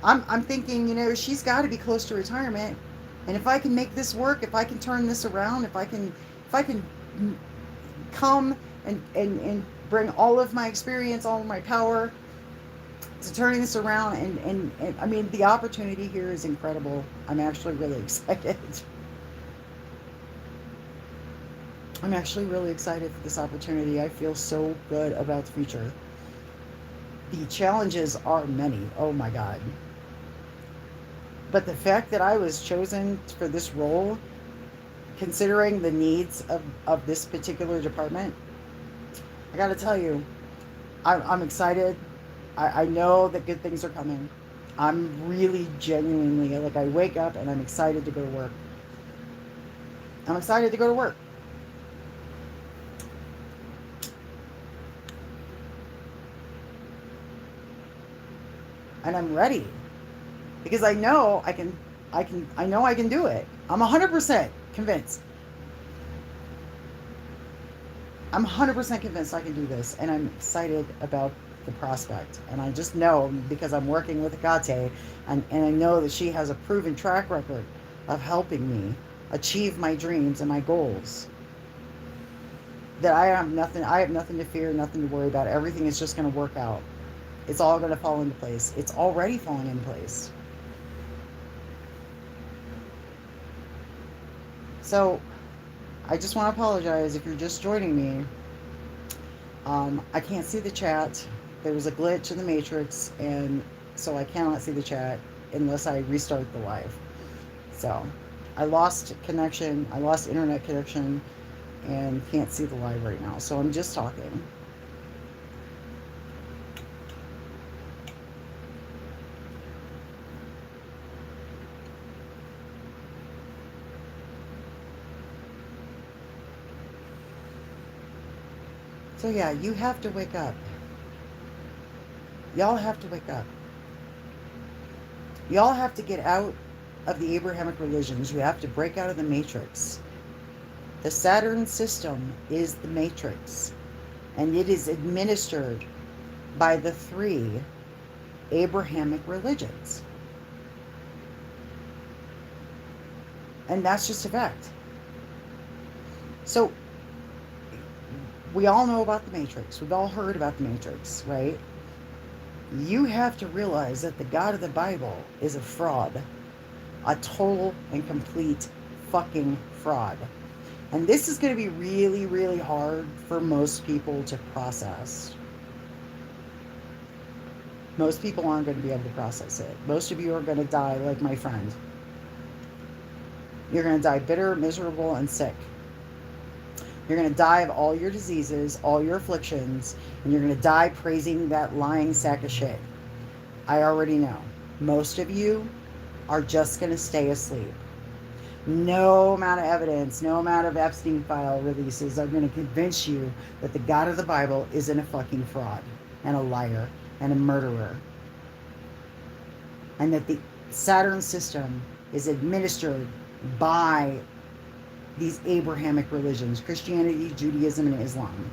I'm thinking, she's got to be close to retirement, and if I can make this work, if I can turn this around, if I can come and bring all of my experience, all of my power to turning this around, and I mean, the opportunity here is incredible. I'm actually really excited. I'm actually really excited for this opportunity. I feel so good about the future. The challenges are many. Oh my God. But the fact that I was chosen for this role, considering the needs of this particular department, I got to tell you, I'm excited. I know that good things are coming. I'm really genuinely, like, I wake up and I'm excited to go to work. I'm excited to go to work. And I'm ready because I know I can do it. I'm 100% convinced. I'm 100% convinced I can do this, and I'm excited about the prospect. And I just know, because I'm working with Agate, and I know that she has a proven track record of helping me achieve my dreams and my goals, that I have nothing to fear, nothing to worry about. Everything is just going to work out. It's all going to fall into place. It's already falling into place. So, I just want to apologize if you're just joining me. I can't see the chat. There was a glitch in the matrix, and so I cannot see the chat unless I restart the live. So, I lost connection. I lost internet connection, and can't see the live right now. So I'm just talking. So yeah, you have to wake up. Y'all have to wake up. Y'all have to get out of the Abrahamic religions. You have to break out of the matrix. The Saturn system is the matrix, and it is administered by the 3 Abrahamic religions. And that's just a fact. So, we all know about the Matrix. We've all heard about the Matrix, right? You have to realize that the God of the Bible is a fraud. A total and complete fucking fraud. And this is going to be really, really hard for most people to process. Most people aren't going to be able to process it. Most of you are going to die like my friend. You're going to die bitter, miserable, and sick. You're going to die of all your diseases, all your afflictions, and you're going to die praising that lying sack of shit. I already know. Most of you are just going to stay asleep. No amount of evidence, no amount of Epstein file releases are going to convince you that the God of the Bible isn't a fucking fraud and a liar and a murderer. And that the Saturn system is administered by these Abrahamic religions, Christianity, Judaism, and Islam.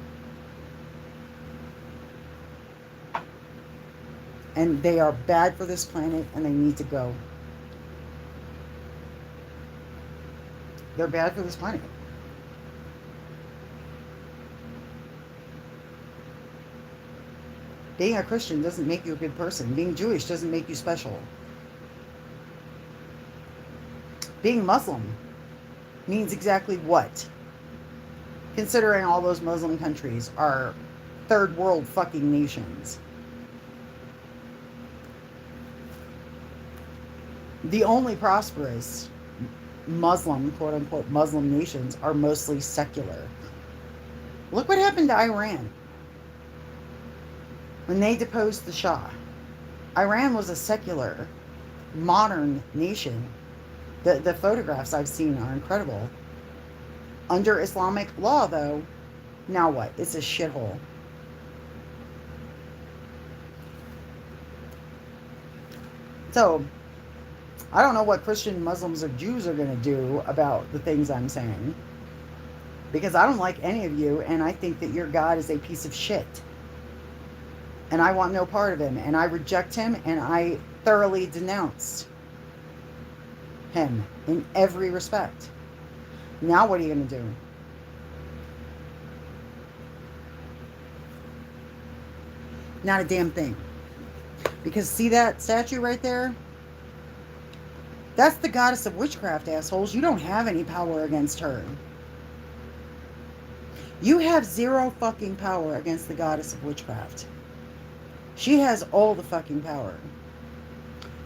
And they are bad for this planet, and they need to go. They're bad for this planet. Being a Christian doesn't make you a good person. Being Jewish doesn't make you special. Being Muslim means exactly what? Considering all those Muslim countries are third world fucking nations. The only prosperous Muslim, quote unquote, Muslim nations are mostly secular. Look what happened to Iran when they deposed the Shah. Iran was a secular, modern nation. The photographs I've seen are incredible. Under Islamic law, though, now what? It's a shithole. So, I don't know what Christian, Muslims, or Jews are going to do about the things I'm saying. Because I don't like any of you, and I think that your God is a piece of shit. And I want no part of him, and I reject him, and I thoroughly denounce him in every respect. Now what are you going to do? Not a damn thing. Because see that statue right there? That's the goddess of witchcraft, assholes. You don't have any power against her. You have zero fucking power against the goddess of witchcraft. She has all the fucking power.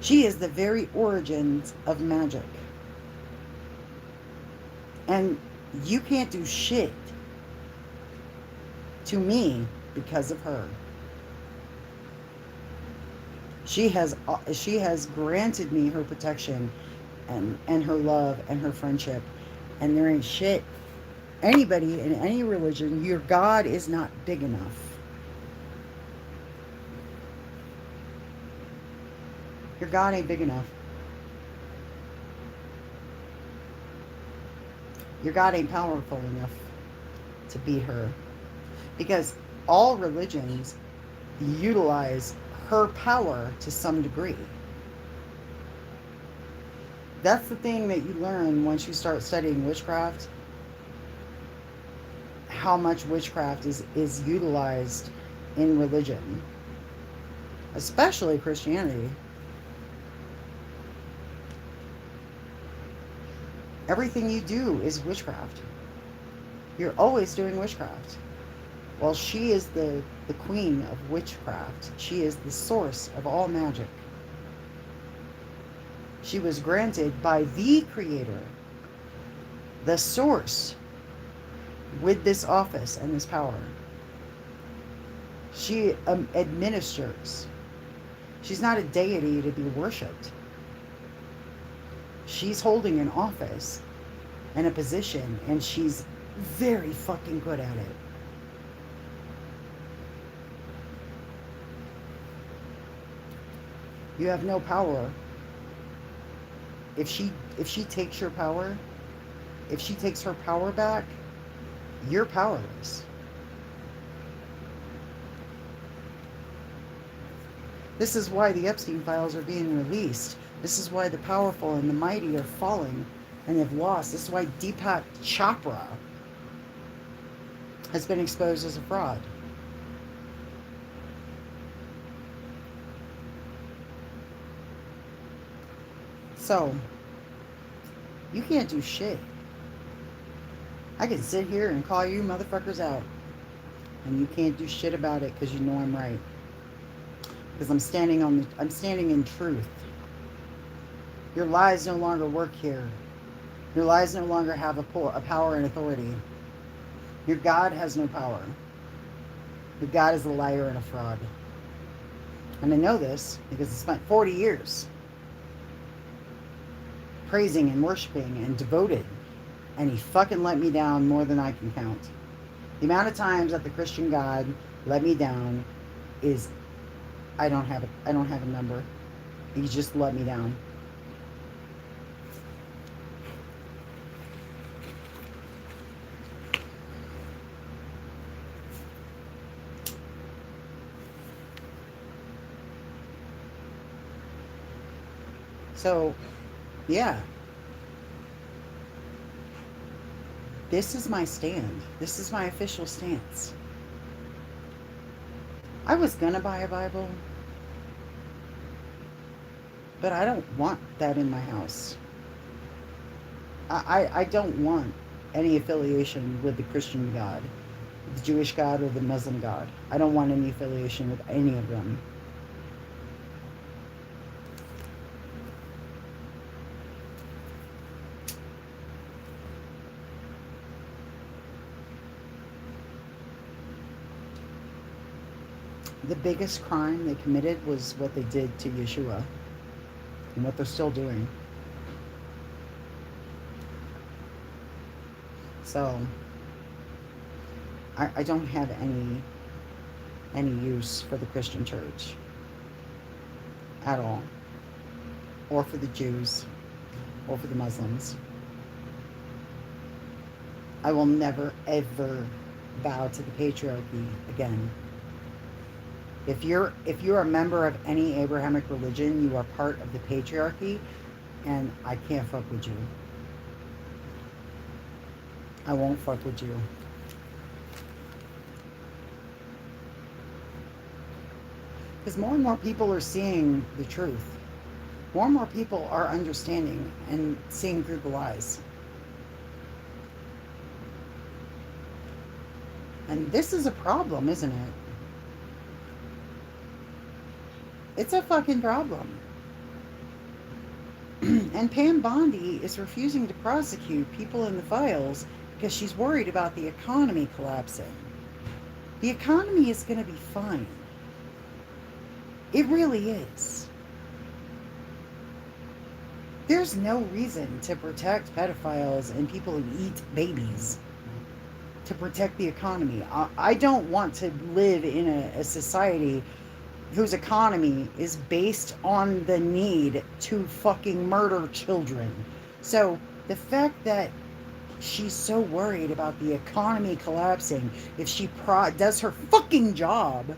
She is the very origins of magic. And you can't do shit to me because of her. She has granted me her protection and her love and her friendship. And there ain't shit. Anybody in any religion, your God is not big enough. Your God ain't big enough. Your God ain't powerful enough to beat her. Because all religions utilize her power to some degree. That's the thing that you learn once you start studying witchcraft. How much witchcraft is utilized in religion. Especially Christianity. Everything you do is witchcraft. You're always doing witchcraft. Well, she is the queen of witchcraft. She is the source of all magic. She was granted by the Creator, the source, with this office and this power. She administers. She's not a deity to be worshipped. She's holding an office and a position, and she's very fucking good at it. You have no power. If she takes your power, if she takes her power back, you're powerless. This is why the Epstein files are being released. This is why the powerful and the mighty are falling and have lost. This is why Deepak Chopra has been exposed as a fraud. So, you can't do shit. I can sit here and call you motherfuckers out, and you can't do shit about it because you know I'm right. Because I'm standing in truth. Your lies no longer work here. Your lies no longer have a power and authority. Your God has no power. Your God is a liar and a fraud. And I know this because I spent 40 years praising and worshiping and devoted, and he fucking let me down more than I can count. The amount of times that the Christian God let me down is I don't have a number. He just let me down. So, yeah. This is my stand. This is my official stance. I was gonna buy a Bible, but I don't want that in my house. I don't want any affiliation with the Christian God, the Jewish God, or the Muslim God. I don't want any affiliation with any of them. The biggest crime they committed was what they did to Yeshua and what they're still doing. So I don't have any use for the Christian church at all, or for the Jews, or for the Muslims. I will never ever bow to the patriarchy again. If you're a member of any Abrahamic religion, you are part of the patriarchy, and I can't fuck with you. I won't fuck with you. Because more and more people are seeing the truth. More and more people are understanding and seeing through the lies. And this is a problem, isn't it? It's a fucking problem. And Pam Bondi is refusing to prosecute people in the files because she's worried about the economy collapsing. The economy is going to be fine. It really is. There's no reason to protect pedophiles and people who eat babies to protect the economy. I don't want to live in a society whose economy is based on the need to fucking murder children. So the fact that she's so worried about the economy collapsing, if she does her fucking job,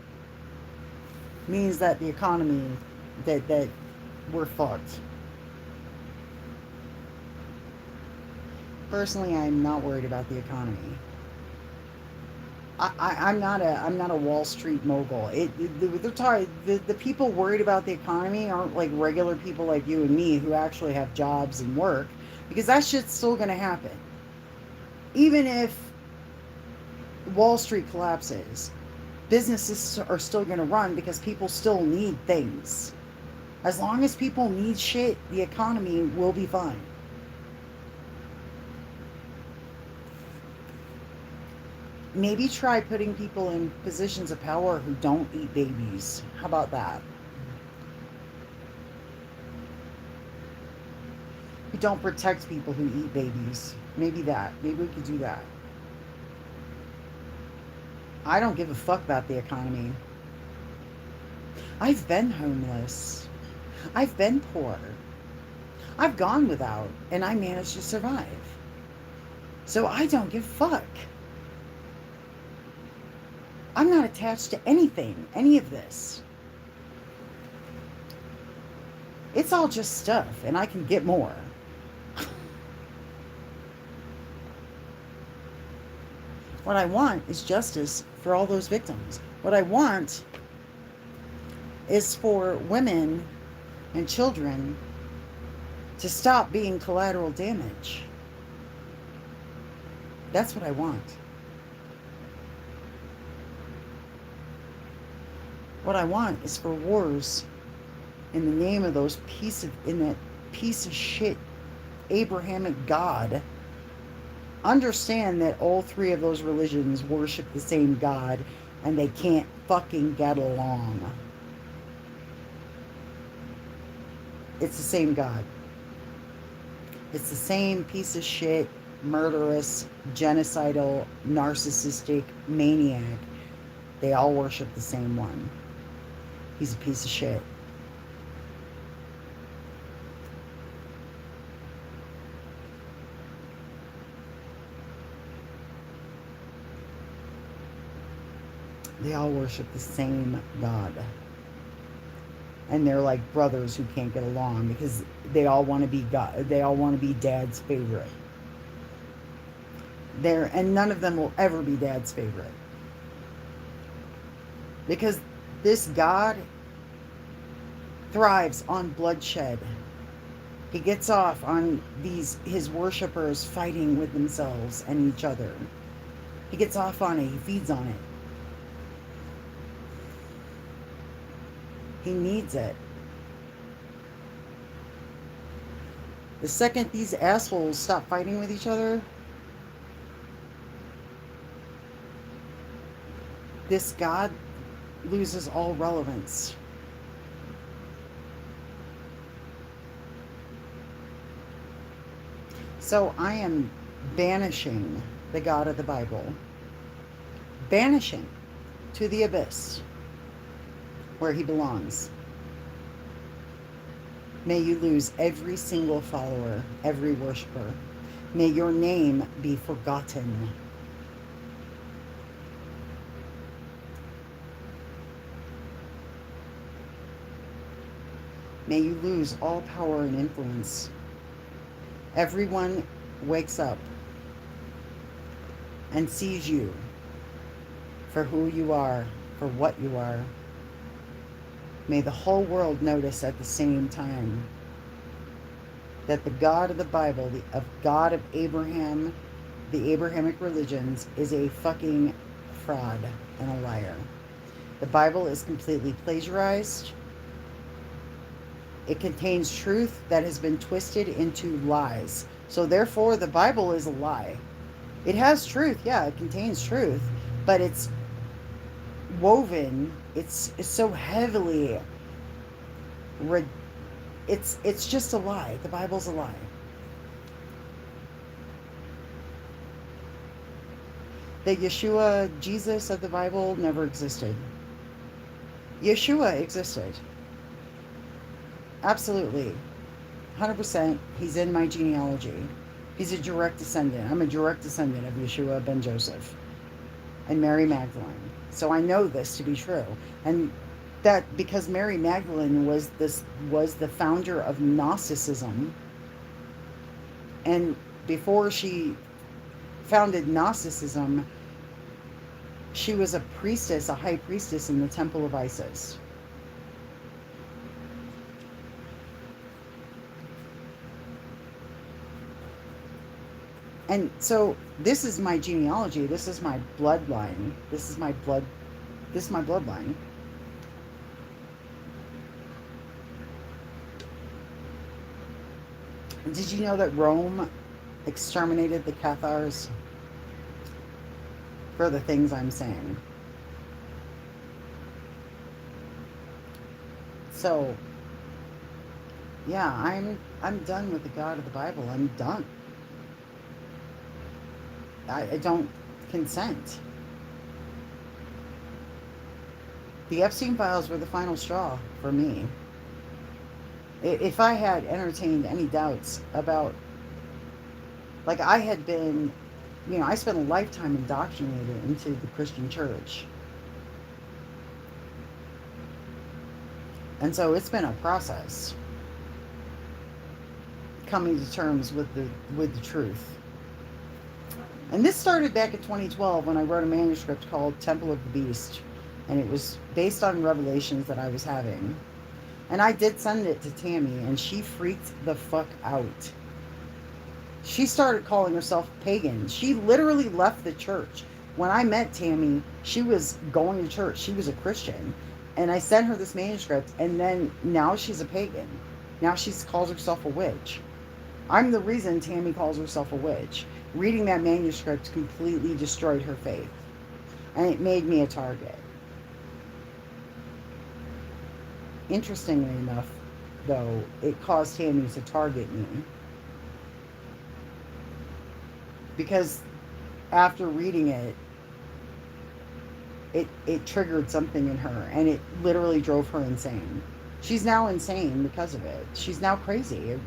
means that the economy, that we're fucked. Personally, I'm not worried about the economy. I'm not a Wall Street mogul. The people worried about the economy aren't like regular people like you and me who actually have jobs and work, because that shit's still going to happen. Even if Wall Street collapses, businesses are still going to run because people still need things. As long as people need shit, the economy will be fine. Maybe try putting people in positions of power who don't eat babies. How about that? Who don't protect people who eat babies. Maybe that. Maybe we could do that. I don't give a fuck about the economy. I've been homeless. I've been poor. I've gone without, and I managed to survive. So I don't give a fuck. I'm not attached to anything, any of this. It's all just stuff, and I can get more. What I want is justice for all those victims. What I want is for women and children to stop being collateral damage. That's what I want. What I want is for wars in the name of that piece of shit Abrahamic God. Understand that all three of those religions worship the same God and they can't fucking get along. It's the same God. It's the same piece of shit, murderous, genocidal, narcissistic maniac. They all worship the same one. He's a piece of shit. They all worship the same God. And they're like brothers who can't get along because they all want to be God. They all want to be Dad's favorite. And none of them will ever be Dad's favorite. Because This God thrives on bloodshed. He gets off on his worshippers fighting with themselves and each other. He gets off on it. He feeds on it. He needs it. The second these assholes stop fighting with each other, this God loses all relevance. So I am banishing the God of the Bible, banishing to the abyss where he belongs. May you lose every single follower, every worshiper. May your name be forgotten. May you lose all power and influence. Everyone wakes up and sees you for who you are, for what you are. May the whole world notice at the same time that the God of the Bible, the God of Abraham, the Abrahamic religions, is a fucking fraud and a liar. The Bible is completely plagiarized. It contains truth that has been twisted into lies. So therefore, the Bible is a lie. It has truth, yeah, it contains truth, but it's woven, it's so heavily, it's just a lie. The Bible's a lie. The Yeshua, Jesus of the Bible never existed. Yeshua existed. Absolutely. 100%. He's in my genealogy. He's a direct descendant. I'm a direct descendant of Yeshua ben Joseph and Mary Magdalene. So I know this to be true. And that because Mary Magdalene was the founder of Gnosticism, and before she founded Gnosticism, she was a priestess, a high priestess in the temple of Isis. And so this is my genealogy. This is my bloodline. This is my bloodline. Did you know that Rome exterminated the Cathars for the things I'm saying? So, yeah, I'm done with the God of the Bible. I'm done. I don't consent. The Epstein files were the final straw for me. If I had entertained any doubts about, like, I had been, I spent a lifetime indoctrinated into the Christian church. And so it's been a process coming to terms with the truth. And this started back in 2012 when I wrote a manuscript called Temple of the Beast. And it was based on revelations that I was having. And I did send it to Tammy, and she freaked the fuck out. She started calling herself pagan. She literally left the church. When I met Tammy, she was going to church. She was a Christian. And I sent her this manuscript, and then now she's a pagan. Now she calls herself a witch. I'm the reason Tammy calls herself a witch. Reading that manuscript completely destroyed her faith. And it made me a target. Interestingly enough, though, it caused Tammy to target me. Because after reading it, it triggered something in her, and it literally drove her insane. She's now insane because of it. She's now crazy.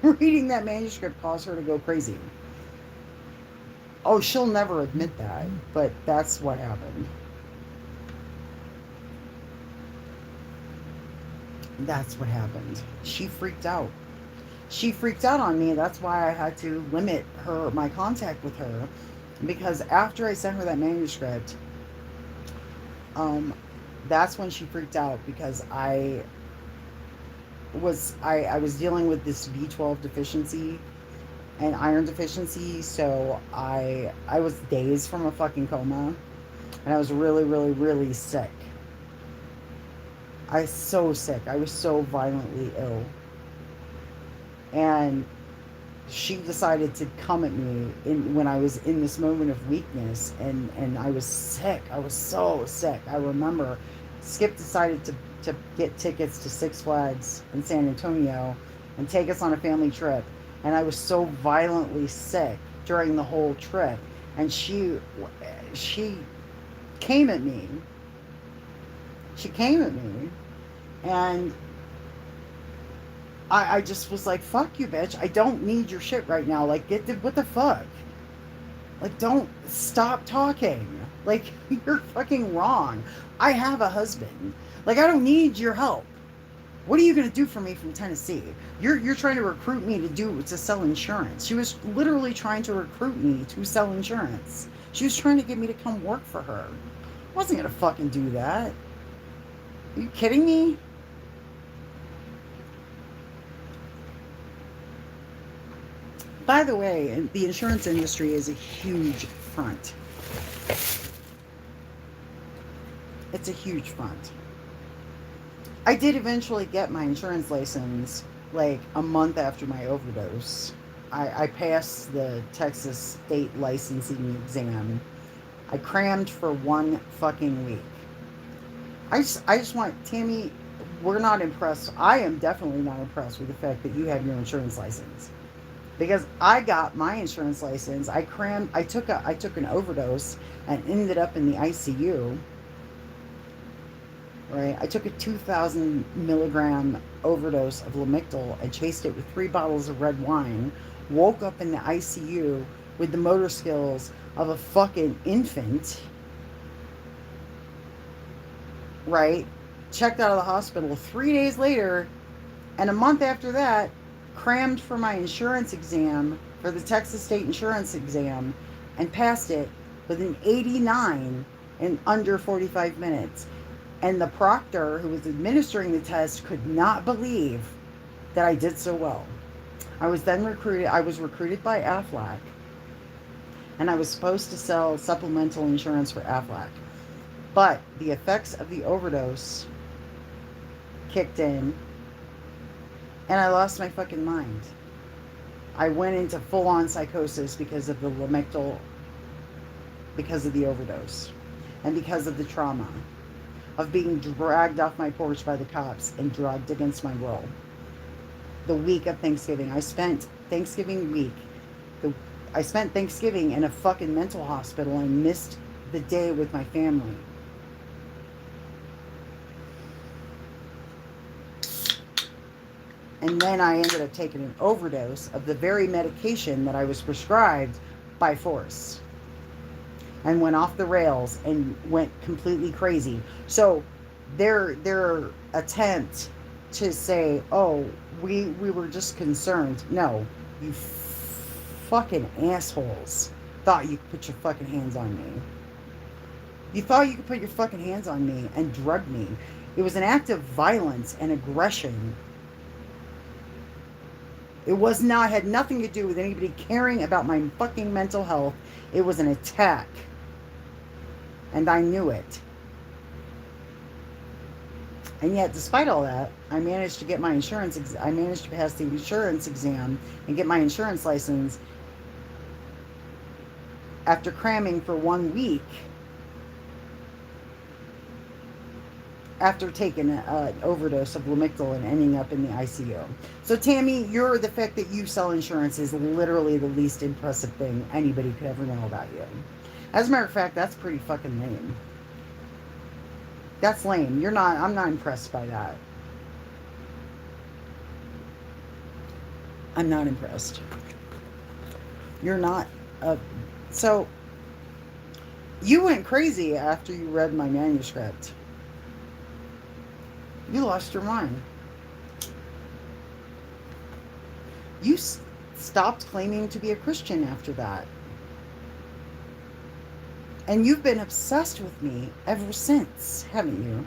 Reading that manuscript caused her to go crazy. Oh, she'll never admit that, but that's what happened. That's what happened. She freaked out. She freaked out on me. That's why I had to limit my contact with her, because after I sent her that manuscript, that's when she freaked out because I was dealing with this B12 deficiency and iron deficiency, so I was days from a fucking coma, and I was really, really, really sick. I was so sick. I was so violently ill. And she decided to come at me when I was in this moment of weakness, and I was sick. I was so sick. I remember Skip decided to get tickets to Six Flags in San Antonio and take us on a family trip. And I was so violently sick during the whole trip. And she came at me. She came at me, and I just was like, fuck you, bitch. I don't need your shit right now. Like, what the fuck? Like, don't stop talking. Like, you're fucking wrong. I have a husband. Like, I don't need your help. What are you going to do for me from Tennessee? You're trying to recruit me to sell insurance. She was literally trying to recruit me to sell insurance. She was trying to get me to come work for her. I wasn't going to fucking do that. Are you kidding me? By the way, the insurance industry is a huge front. It's a huge front. I did eventually get my insurance license like a month after my overdose. I passed the Texas state licensing exam. I crammed for 1 fucking week. I just want, Tammy, we're not impressed. I am definitely not impressed with the fact that you have your insurance license. Because I got my insurance license. I took an overdose and ended up in the ICU. Right? I took a 2,000 milligram overdose of Lamictal and chased it with 3 bottles of red wine. Woke up in the ICU with the motor skills of a fucking infant. Right? Checked out of the hospital 3 days later, and a month after that, crammed for my insurance exam, for the Texas State Insurance exam, and passed it with an 89 in under 45 minutes. And the proctor who was administering the test could not believe that I did so well. I was recruited by Aflac, and I was supposed to sell supplemental insurance for Aflac. But the effects of the overdose kicked in, and I lost my fucking mind. I went into full-on psychosis because of the Lamictal, because of the overdose, and because of the trauma of being dragged off my porch by the cops and drugged against my will. The week of Thanksgiving. I spent Thanksgiving in a fucking mental hospital and missed the day with my family. And then I ended up taking an overdose of the very medication that I was prescribed by force. And went off the rails and went completely crazy. So their attempt to say, oh, we were just concerned. No, you fucking assholes thought you could put your fucking hands on me. You thought you could put your fucking hands on me and drug me. It was an act of violence and aggression. It had nothing to do with anybody caring about my fucking mental health. It was an attack. And I knew it. And yet, despite all that, I managed to get my I managed to pass the insurance exam and get my insurance license after cramming for 1 week after taking an overdose of Lamictal and ending up in the ICU. So, Tammy, the fact that you sell insurance is literally the least impressive thing anybody could ever know about you. As a matter of fact, that's pretty fucking lame. That's lame. I'm not impressed by that. I'm not impressed. You're not. So, you went crazy after you read my manuscript. You lost your mind. You stopped claiming to be a Christian after that. And you've been obsessed with me ever since, haven't you?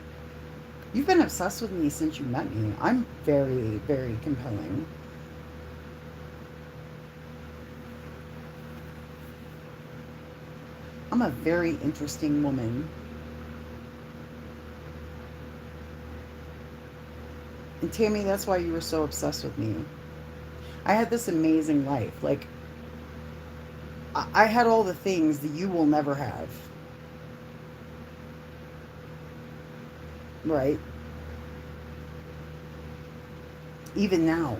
You've been obsessed with me since you met me. I'm very, very compelling. I'm a very interesting woman. And Tammy, that's why you were so obsessed with me. I had this amazing life. Like, I had all the things that you will never have. Right? Even now,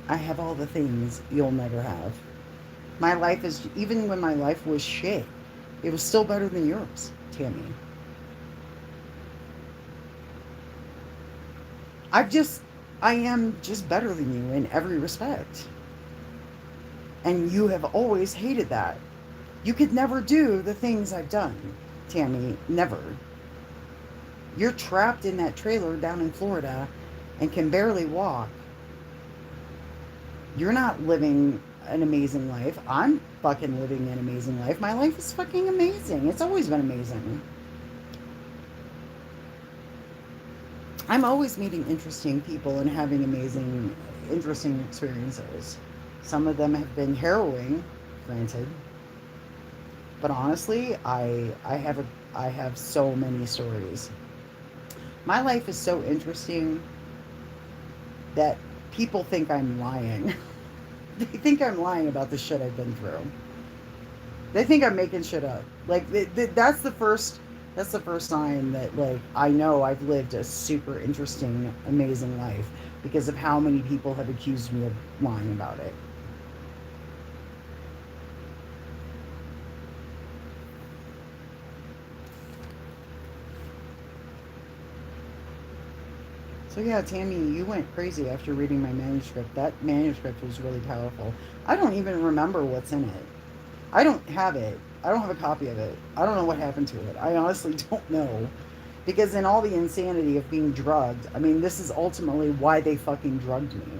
I have all the things you'll never have. My life is, even when my life was shit, it was still better than yours, Tammy. I've just, I am just better than you in every respect. And you have always hated that. You could never do the things I've done, Tammy. Never. You're trapped in that trailer down in Florida and can barely walk. You're not living an amazing life. I'm fucking living an amazing life. My life is fucking amazing. It's always been amazing. I'm always meeting interesting people and having amazing, interesting experiences. Some of them have been harrowing, granted, but honestly, I have so many stories. My life is so interesting that people think I'm lying. They think I'm lying about the shit I've been through. They think I'm making shit up. Like that's the first sign that like I know I've lived a super interesting, amazing life because of how many people have accused me of lying about it. So yeah, Tammy, you went crazy after reading my manuscript. That manuscript was really powerful. I don't even remember what's in it. I don't have it. I don't have a copy of it. I don't know what happened to it. I honestly don't know. Because in all the insanity of being drugged, I mean, this is ultimately why they fucking drugged me.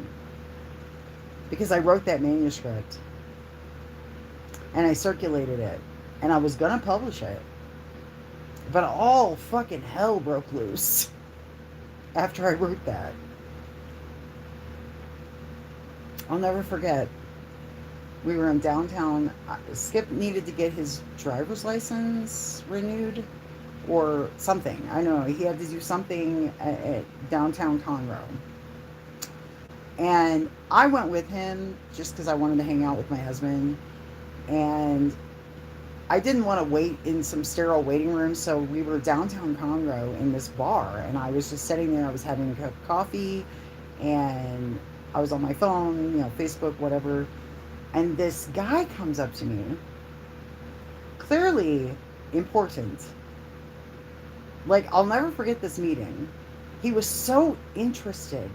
Because I wrote that manuscript and I circulated it and I was gonna publish it. But all fucking hell broke loose after I wrote that. I'll never forget. We were in downtown. Skip needed to get his driver's license renewed or something. I don't know. He had to do something at downtown Conroe. And I went with him just because I wanted to hang out with my husband. And I didn't want to wait in some sterile waiting room. So we were downtown Conroe in this bar. And I was just sitting there. I was having a cup of coffee. And I was on my phone, Facebook, whatever. And this guy comes up to me, clearly important. Like, I'll never forget this meeting. He was so interested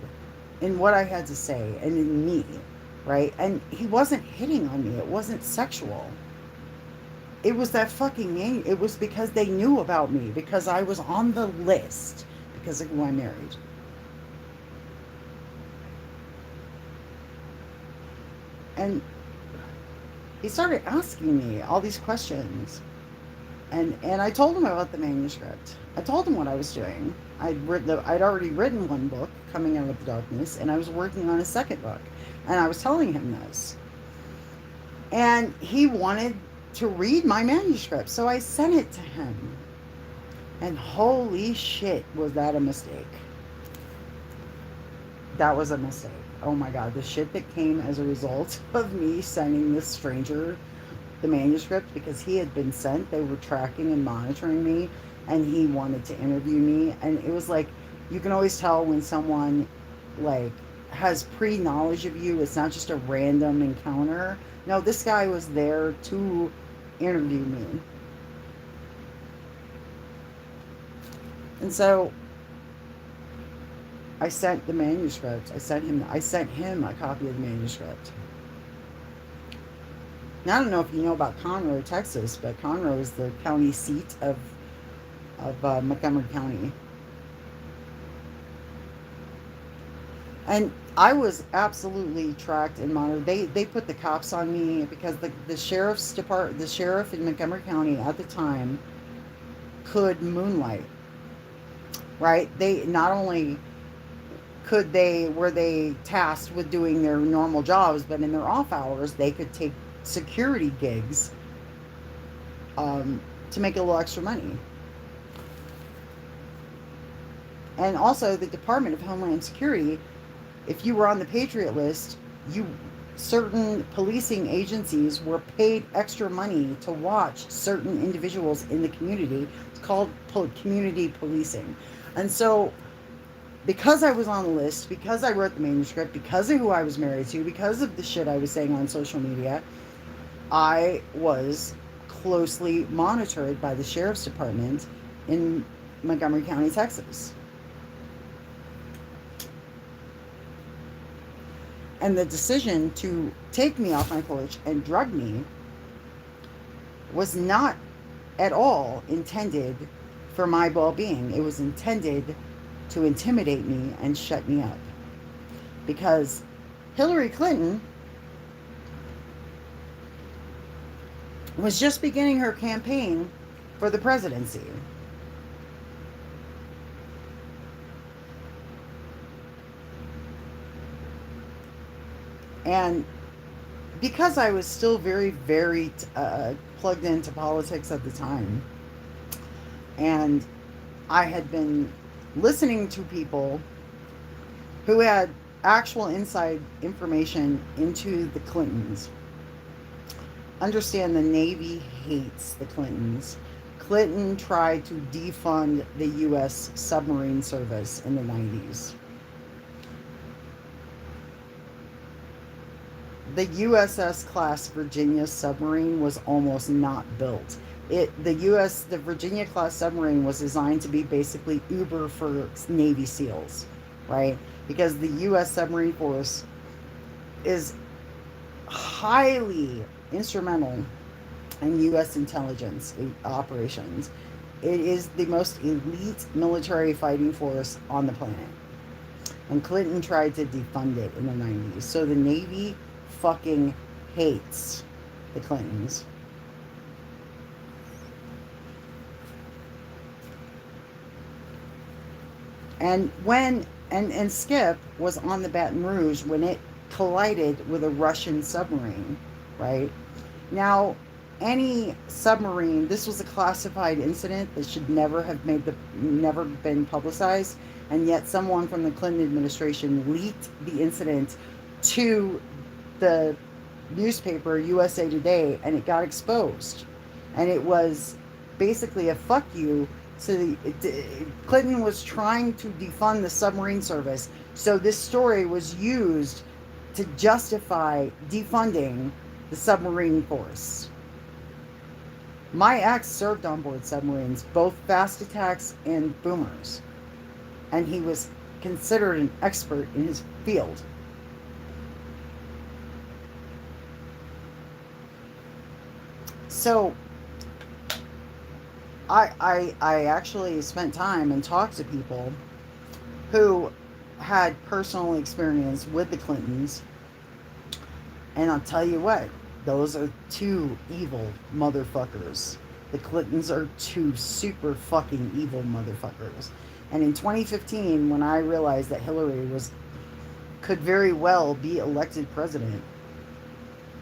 in what I had to say and in me, right? And he wasn't hitting on me. It wasn't sexual. It was that fucking, it was because they knew about me, because I was on the list, because of who I married. And he started asking me all these questions. And I told him about the manuscript. I told him what I was doing. I'd already written one book, Coming Out of the Darkness, and I was working on a second book. And I was telling him this. And he wanted to read my manuscript, so I sent it to him. And holy shit, was that a mistake. That was a mistake. Oh my god, the shit that came as a result of me sending this stranger the manuscript, because he had been sent, they were tracking and monitoring me, and he wanted to interview me. And it was like, you can always tell when someone like has pre-knowledge of you. It's not just a random encounter. No, this guy was there to interview me. And so I sent the manuscript. I sent him a copy of the manuscript. Now, I don't know if you know about Conroe, Texas, but Conroe is the county seat of Montgomery County. And I was absolutely tracked and monitored. They put the cops on me because the sheriff in Montgomery County at the time could moonlight, right? They not only were they tasked with doing their normal jobs, but in their off hours they could take security gigs to make a little extra money. And also the Department of Homeland Security, if you were on the Patriot list, you certain policing agencies were paid extra money to watch certain individuals in the community. It's called community policing. And so because I was on the list, because I wrote the manuscript, because of who I was married to, because of the shit I was saying on social media, I was closely monitored by the sheriff's department in Montgomery County, Texas. And the decision to take me off my porch and drug me was not at all intended for my well-being. It was intended to intimidate me and shut me up. Because Hillary Clinton was just beginning her campaign for the presidency. And because I was still very, very plugged into politics at the time, and I had been listening to people who had actual inside information into the Clintons. Understand, the Navy hates the Clintons. Clinton tried to defund the U.S. submarine service in the 90s. The USS class Virginia submarine was almost not built. The Virginia class submarine was designed to be basically Uber for Navy SEALs, right? Because the U.S. submarine force is highly instrumental in U.S. intelligence operations. It is the most elite military fighting force on the planet. And Clinton tried to defund it in the 90s. So the Navy fucking hates the Clintons. And Skip was on the Baton Rouge when it collided with a Russian submarine, right? Now, any submarine, this was a classified incident that should never been publicized, and yet someone from the Clinton administration leaked the incident to the newspaper USA Today, and it got exposed. And it was basically a fuck you. So Clinton was trying to defund the submarine service. So this story was used to justify defunding the submarine force. My ex served on board submarines, both fast attacks and boomers. And he was considered an expert in his field. So I actually spent time and talked to people who had personal experience with the Clintons. And I'll tell you what, those are two evil motherfuckers. The Clintons are two super fucking evil motherfuckers. And in 2015, when I realized that Hillary could very well be elected president,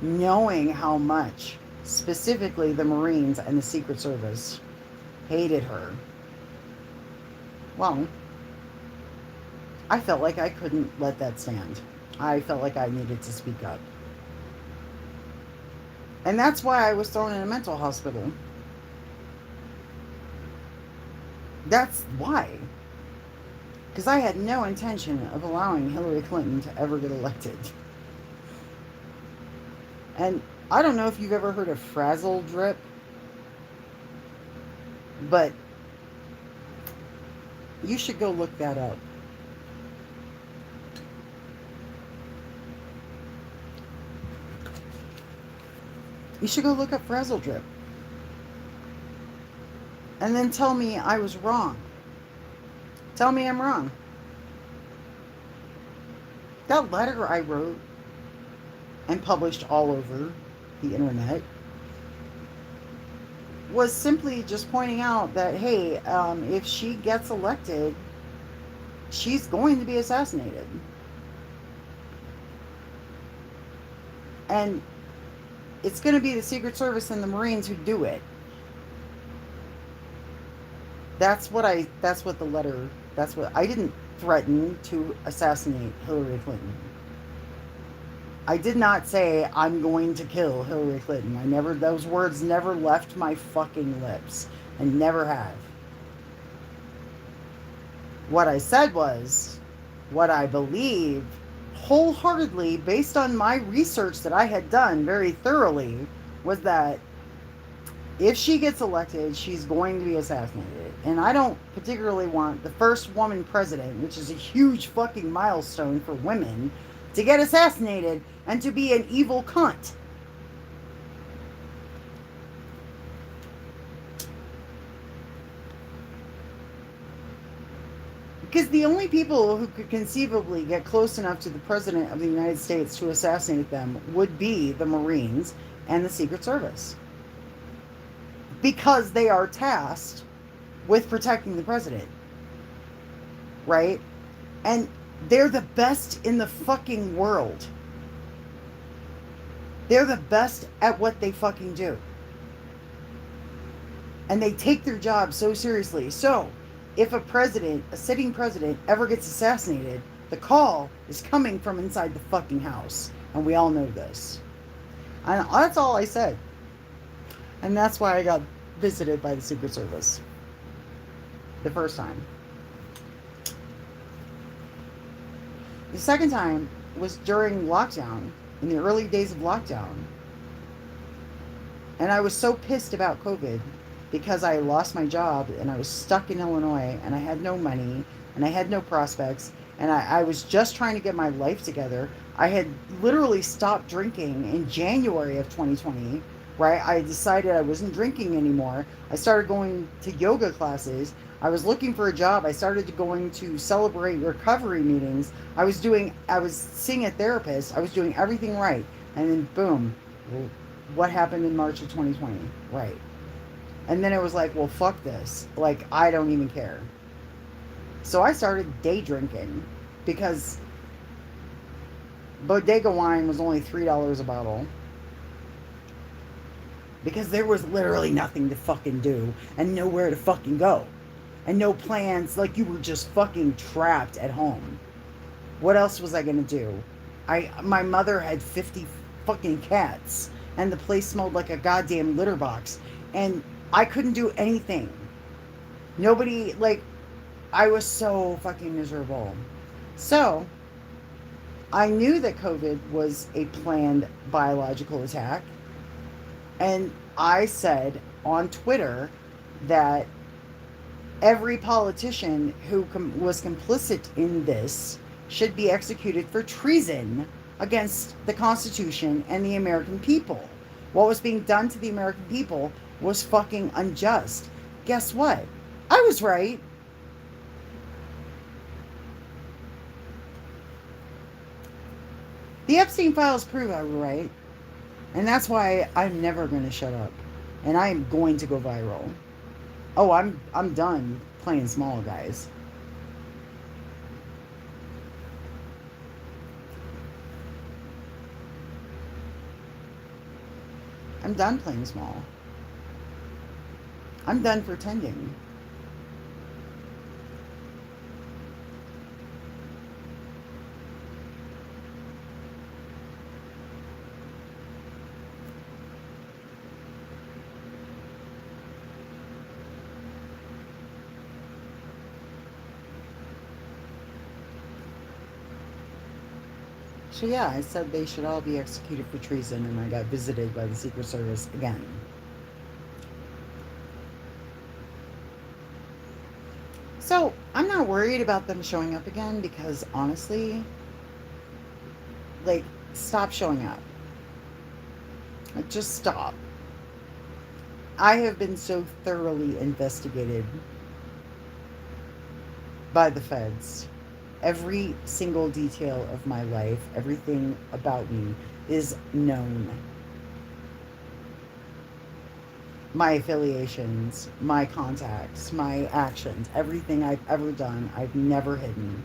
knowing how much specifically the Marines and the Secret Service hated her, well, I felt like I couldn't let that stand. I felt like I needed to speak up. And that's why I was thrown in a mental hospital. That's why. Because I had no intention of allowing Hillary Clinton to ever get elected. And I don't know if you've ever heard of frazzle drip, but you should go look that up. You should go look up frazzle drip. And then tell me I was wrong. Tell me I'm wrong. That letter I wrote and published all over the internet was simply just pointing out that, hey, if she gets elected, she's going to be assassinated. And it's going to be the Secret Service and the Marines who do it. That's what the letter, I didn't threaten to assassinate Hillary Clinton. I did not say I'm going to kill Hillary Clinton. Those words never left my fucking lips and never have. What I said was, what I believe wholeheartedly, based on my research that I had done very thoroughly, was that if she gets elected, she's going to be assassinated. And I don't particularly want the first woman president, which is a huge fucking milestone for women, to get assassinated and to be an evil cunt. Because the only people who could conceivably get close enough to the President of the United States to assassinate them would be the Marines and the Secret Service. Because they are tasked with protecting the President. Right? And they're the best in the fucking world. They're the best at what they fucking do. And they take their job so seriously. So, if a sitting president, ever gets assassinated, the call is coming from inside the fucking house. And we all know this. And that's all I said. And that's why I got visited by the Secret Service. The first time. The second time was during lockdown, in the early days of lockdown. And I was so pissed about COVID because I lost my job and I was stuck in Illinois and I had no money and I had no prospects and I was just trying to get my life together. I had literally stopped drinking in January of 2020, right? I decided I wasn't drinking anymore. I started going to yoga classes. I was looking for a job. I started going to Celebrate recovery meetings. I was seeing a therapist. I was doing everything right. And then boom, what happened in March of 2020? Right. And then it was like, well, fuck this. Like, I don't even care. So I started day drinking because bodega wine was only $3 a bottle. Because there was literally nothing to fucking do and nowhere to fucking go. And no plans. Like, you were just fucking trapped at home. What else was I gonna do? My mother had 50 fucking cats. And the place smelled like a goddamn litter box. And I couldn't do anything. Nobody, like, I was so fucking miserable. So, I knew that COVID was a planned biological attack. And I said on Twitter that every politician who was complicit in this should be executed for treason against the Constitution and the American people. What was being done to the American people was fucking unjust. Guess what? I was right. The Epstein files prove I was right. And that's why I'm never going to shut up. And I'm going to go viral. Oh, I'm done playing small, guys. I'm done playing small. I'm done pretending. So yeah, I said they should all be executed for treason, and I got visited by the Secret Service again. So I'm not worried about them showing up again because honestly, like, stop showing up. Like, just stop. I have been so thoroughly investigated by the feds Every single detail of my life, everything about me is known. My affiliations, my contacts, my actions, everything I've ever done, I've never hidden.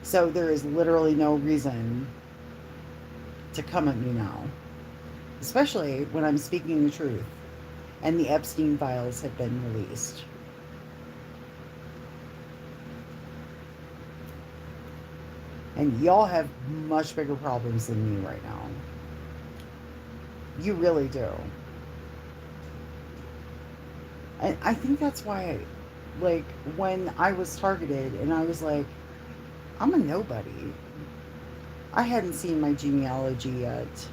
So there is literally no reason to come at me now, especially when I'm speaking the truth and the Epstein files have been released. And y'all have much bigger problems than me right now. You really do. And I think that's why, like, when I was targeted and I was like, I'm a nobody. I hadn't seen my genealogy yet.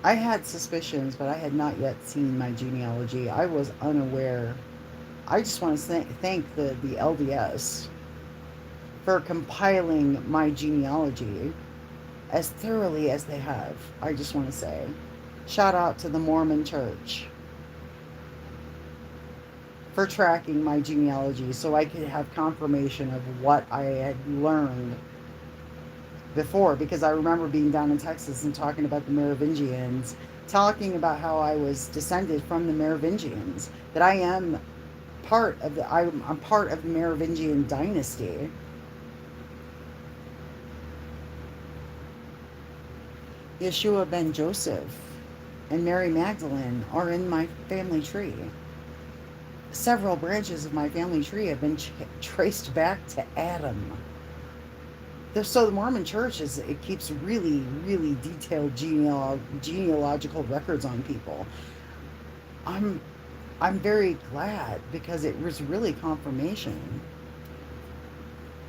I had suspicions, but I had not yet seen my genealogy. I was unaware. I just want to thank the LDS for compiling my genealogy as thoroughly as they have. I just want to say, shout out to the Mormon Church for tracking my genealogy so I could have confirmation of what I had learned before. Because I remember being down in Texas and talking about the Merovingians, talking about how I was descended from the Merovingians, that I am I'm part of the Merovingian dynasty. Yeshua ben Joseph and Mary Magdalene are in my family tree. Several branches of my family tree have been traced back to Adam. So the Mormon Church it keeps really, really detailed genealogical records on people. I'm very glad because it was really confirmation.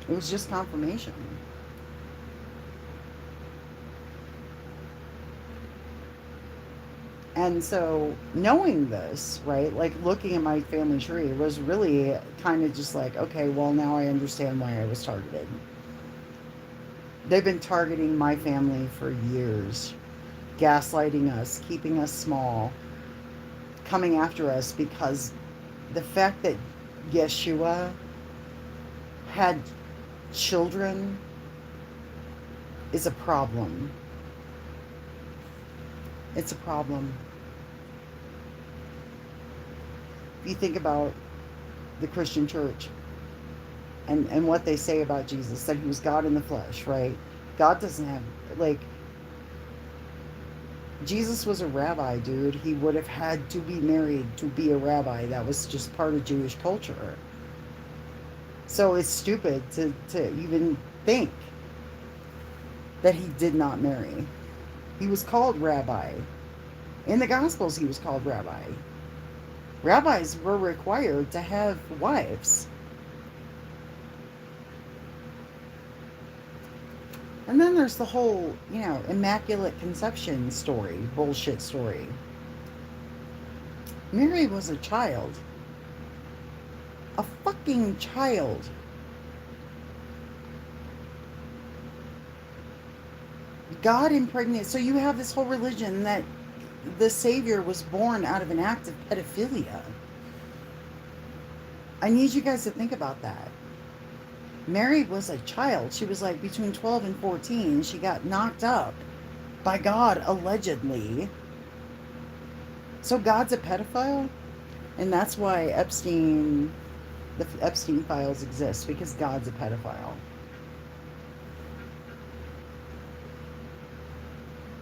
It was just confirmation. And so knowing this, right, like looking at my family tree was really kind of just like, okay, well, now I understand why I was targeted. They've been targeting my family for years, gaslighting us, keeping us small, coming after us because the fact that Yeshua had children is a problem. It's a problem. If you think about the Christian church and what they say about Jesus, that he was God in the flesh, right? God doesn't have, like, Jesus was a rabbi, dude. He would have had to be married to be a rabbi. That was just part of Jewish culture. So it's stupid to even think that he did not marry. He was called rabbi. In the Gospels, he was called rabbi. Rabbis were required to have wives. And then there's the whole, Immaculate Conception story, bullshit story. Mary was a child. A fucking child. God impregnated. So you have this whole religion that the Savior was born out of an act of pedophilia. I need you guys to think about that. Mary was a child. She was like between 12 and 14. She got knocked up by God, allegedly. So God's a pedophile? And that's why the Epstein files exist, because God's a pedophile.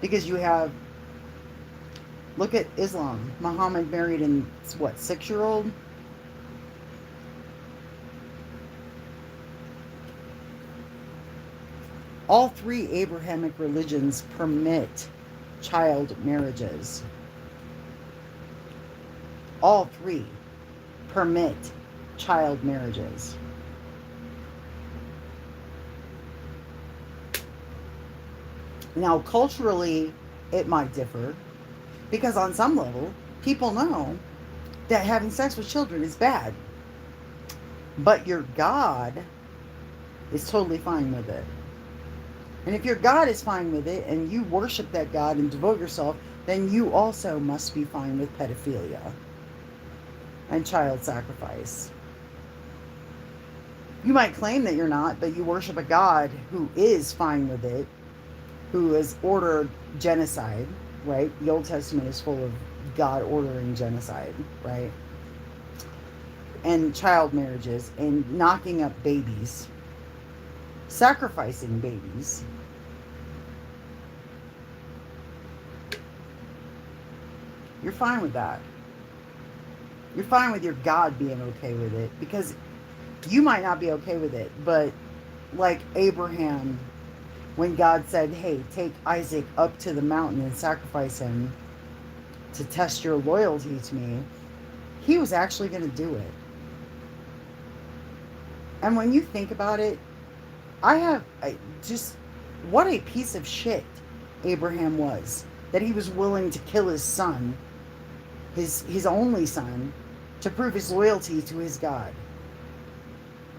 Because you have, look at Islam. Muhammad married a 6-year-old? All 3 Abrahamic religions permit child marriages. All 3 permit child marriages. Now, culturally, it might differ, because on some level, people know that having sex with children is bad. But your God is totally fine with it. And if your God is fine with it, and you worship that God and devote yourself, then you also must be fine with pedophilia and child sacrifice. You might claim that you're not, but you worship a God who is fine with it, who has ordered genocide, right? The Old Testament is full of God ordering genocide, right? And child marriages and knocking up babies, sacrificing babies. You're fine with that. You're fine with your God being okay with it, because you might not be okay with it, but like Abraham, when God said, hey, take Isaac up to the mountain and sacrifice him to test your loyalty to me, he was actually going to do it. And when you think about it, just what a piece of shit Abraham was, that he was willing to kill his son, his only son, to prove his loyalty to his God.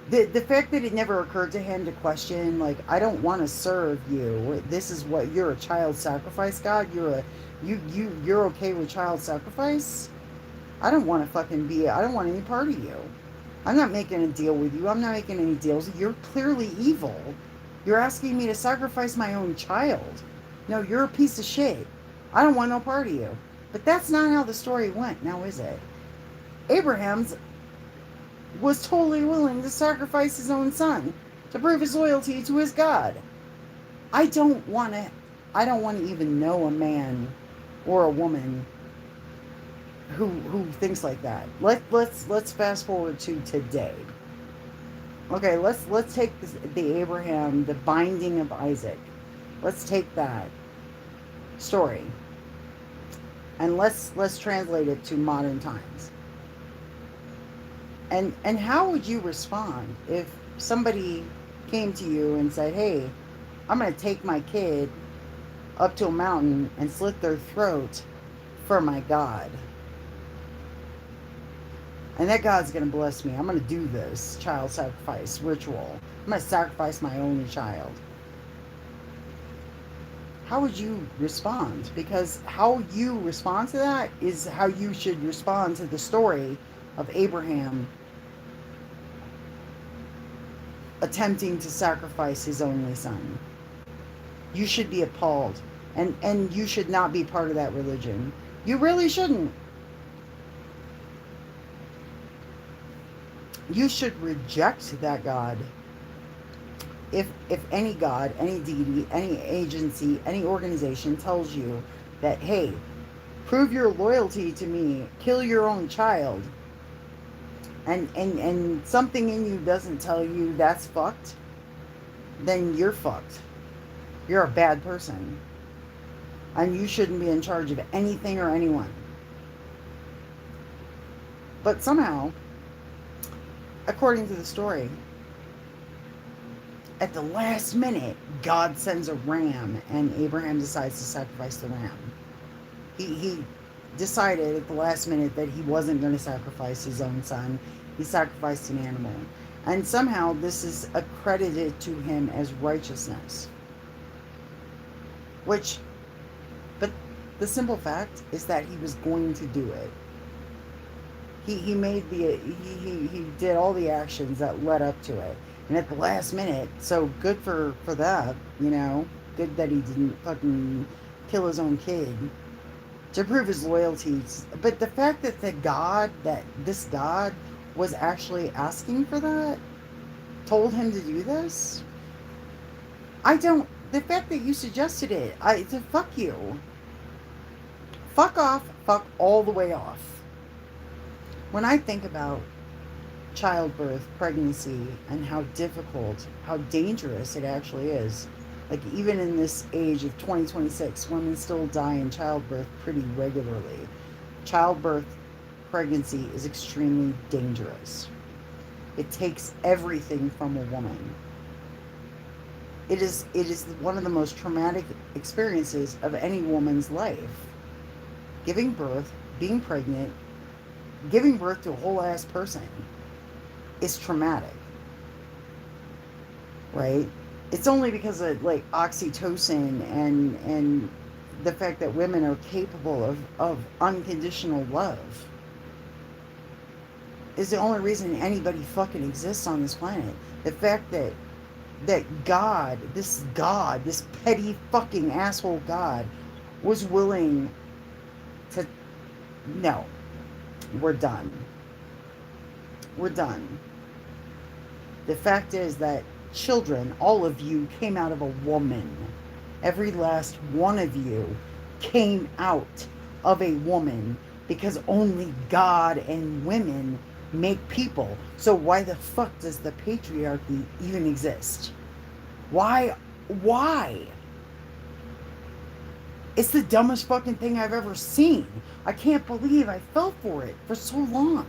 The fact that it never occurred to him to question, like, I don't want to serve you. This is what you're, a child sacrifice God. You're okay with child sacrifice? I don't want any part of you. I'm not making a deal with you. I'm not making any deals. You're clearly evil. You're asking me to sacrifice my own child. No, you're a piece of shit. I don't want no part of you. But that's not how the story went, now is it? Abraham was totally willing to sacrifice his own son to prove his loyalty to his God. I don't want to even know a man or a woman who thinks like that. Let's fast forward to today. Okay, let's take the Abraham, the binding of Isaac. Let's take that story and let's translate it to modern times. And how would you respond if somebody came to you and said, hey, I'm going to take my kid up to a mountain and slit their throat for my God? And that God's going to bless me. I'm going to do this child sacrifice ritual. I'm going to sacrifice my only child. How would you respond? Because how you respond to that is how you should respond to the story of Abraham attempting to sacrifice his only son. You should be appalled. And you should not be part of that religion. You really shouldn't. You should reject that God. If any God, any deity, any agency, any organization tells you that, hey, prove your loyalty to me, kill your own child, and something in you doesn't tell you that's fucked, then you're fucked. You're a bad person. And you shouldn't be in charge of anything or anyone. But somehow, according to the story, at the last minute, God sends a ram, and Abraham decides to sacrifice the ram. He decided at the last minute that he wasn't going to sacrifice his own son. He sacrificed an animal. And somehow this is accredited to him as righteousness. But the simple fact is that he was going to do it. He did all the actions that led up to it. And at the last minute, so good for that, good that he didn't fucking kill his own kid to prove his loyalties. But the fact that this God was actually asking for that, told him to do this, the fact that you suggested it, fuck you. Fuck off, fuck all the way off. When I think about childbirth, pregnancy, and how difficult, how dangerous it actually is, like even in this age of 2026, women still die in childbirth pretty regularly. Childbirth, pregnancy is extremely dangerous. It takes everything from a woman. It is one of the most traumatic experiences of any woman's life. Giving birth, being pregnant, giving birth to a whole ass person is traumatic, right? It's only because of like oxytocin and the fact that women are capable of unconditional love. is the only reason anybody fucking exists on this planet. The fact that God, this petty fucking asshole God, was willing to, no, we're done. We're done. The fact is that children, all of you, came out of a woman. Every last one of you came out of a woman, because only God and women make people. So why the fuck does the patriarchy even exist? Why? Why? It's the dumbest fucking thing I've ever seen. I can't believe I fell for it for so long.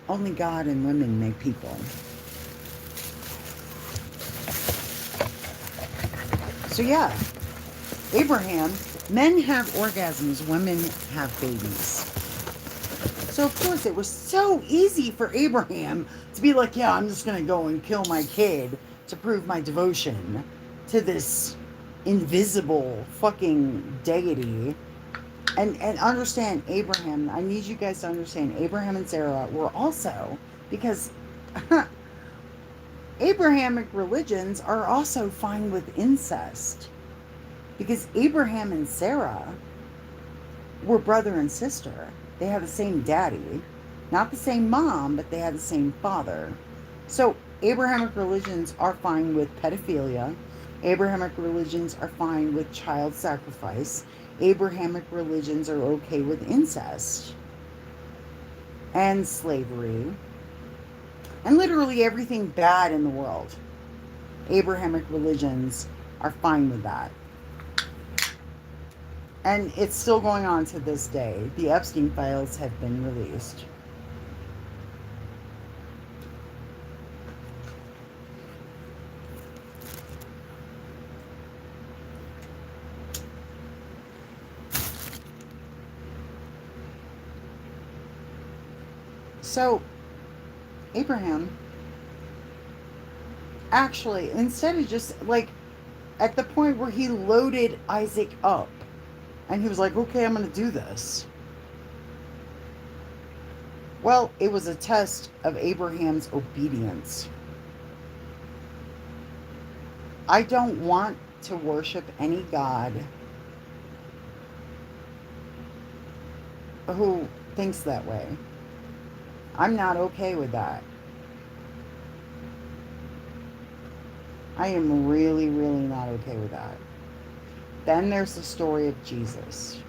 Only God and women make people. So yeah, Abraham, men have orgasms, women have babies. So of course it was so easy for Abraham to be like, yeah, I'm just going to go and kill my kid to prove my devotion to this invisible fucking deity. And understand, Abraham, I need you guys to understand, Abraham and Sarah were also, because Abrahamic religions are also fine with incest. Because Abraham and Sarah were brother and sister. They had the same daddy. Not the same mom, but they had the same father. So Abrahamic religions are fine with pedophilia. Abrahamic religions are fine with child sacrifice. Abrahamic religions are okay with incest and slavery and literally everything bad in the world. Abrahamic religions are fine with that. And it's still going on to this day. The Epstein files have been released. So, Abraham, actually, instead of just, like, at the point where he loaded Isaac up, and he was like, okay, I'm going to do this. Well, it was a test of Abraham's obedience. I don't want to worship any God who thinks that way. I'm not okay with that. I am really, really not okay with that. Then there's the story of Jesus.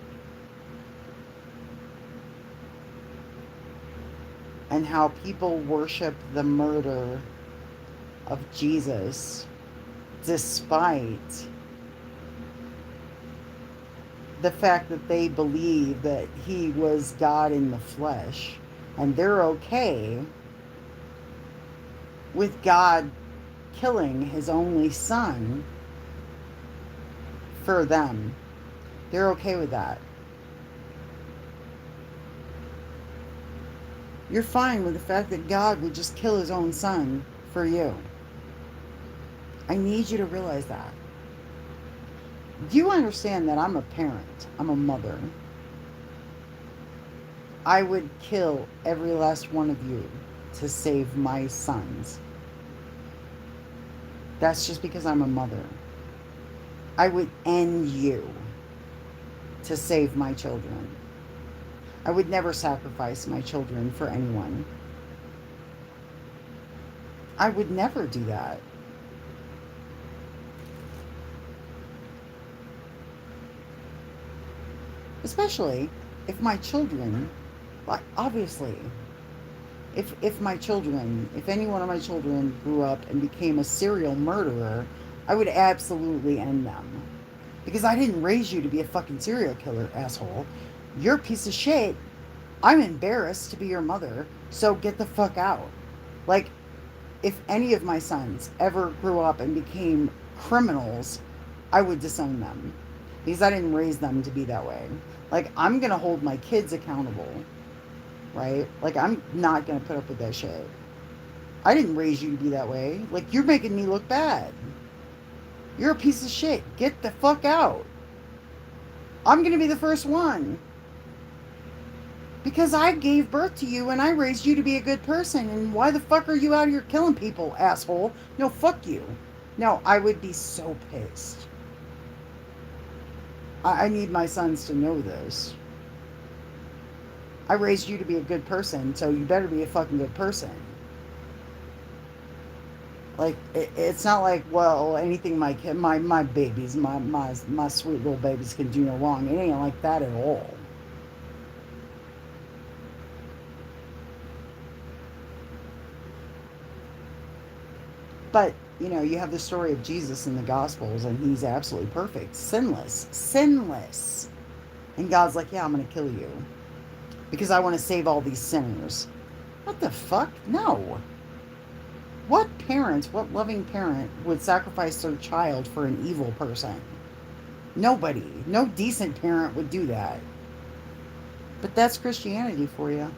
And how people worship the murder of Jesus despite the fact that they believe that he was God in the flesh. And they're okay with God killing his only son for them. They're okay with that. You're fine with the fact that God would just kill his own son for you. I need you to realize that. Do you understand that I'm a parent? I'm a mother. I would kill every last one of you to save my sons. That's just because I'm a mother. I would end you to save my children. I would never sacrifice my children for anyone. I would never do that. Especially if my children, like, obviously, if my children, if any one of my children grew up and became a serial murderer, I would absolutely end them. Because I didn't raise you to be a fucking serial killer, asshole. You're a piece of shit. I'm embarrassed to be your mother, so get the fuck out. Like, if any of my sons ever grew up and became criminals, I would disown them. Because I didn't raise them to be that way. Like, I'm going to hold my kids accountable. Right? Like, I'm not going to put up with that shit. I didn't raise you to be that way. Like, you're making me look bad. You're a piece of shit. Get the fuck out. I'm going to be the first one. Because I gave birth to you and I raised you to be a good person. And why the fuck are you out here killing people, asshole? No, fuck you. No, I would be so pissed. I need my sons to know this. I raised you to be a good person, so you better be a fucking good person. Like, it's not like, well, anything my kid, my babies, my sweet little babies can do no wrong. It ain't like that at all. But, you have the story of Jesus in the Gospels, and he's absolutely perfect, sinless, sinless. And God's like, yeah, I'm going to kill you because I want to save all these sinners. What the fuck? No. What parent, what loving parent would sacrifice their child for an evil person? Nobody. No decent parent would do that. But that's Christianity for you.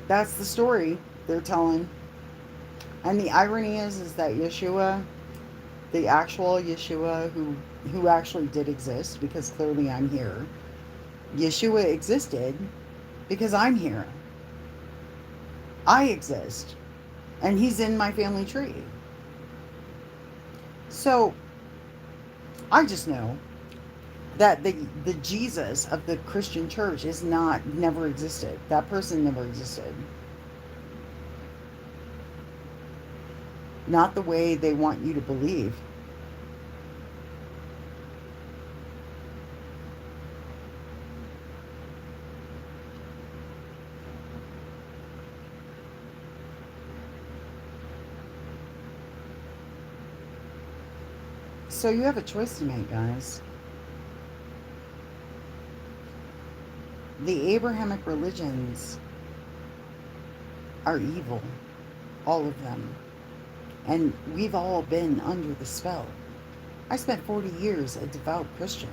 That's the story they're telling. And the irony is that Yeshua, the actual Yeshua who actually did exist, because clearly I'm here, Yeshua existed because I'm here. I exist. And he's in my family tree. So I just know that the Jesus of the Christian church is never existed. That person never existed. Not the way they want you to believe. So you have a choice to make, guys. The Abrahamic religions are evil, all of them. And we've all been under the spell. I spent 40 years a devout Christian.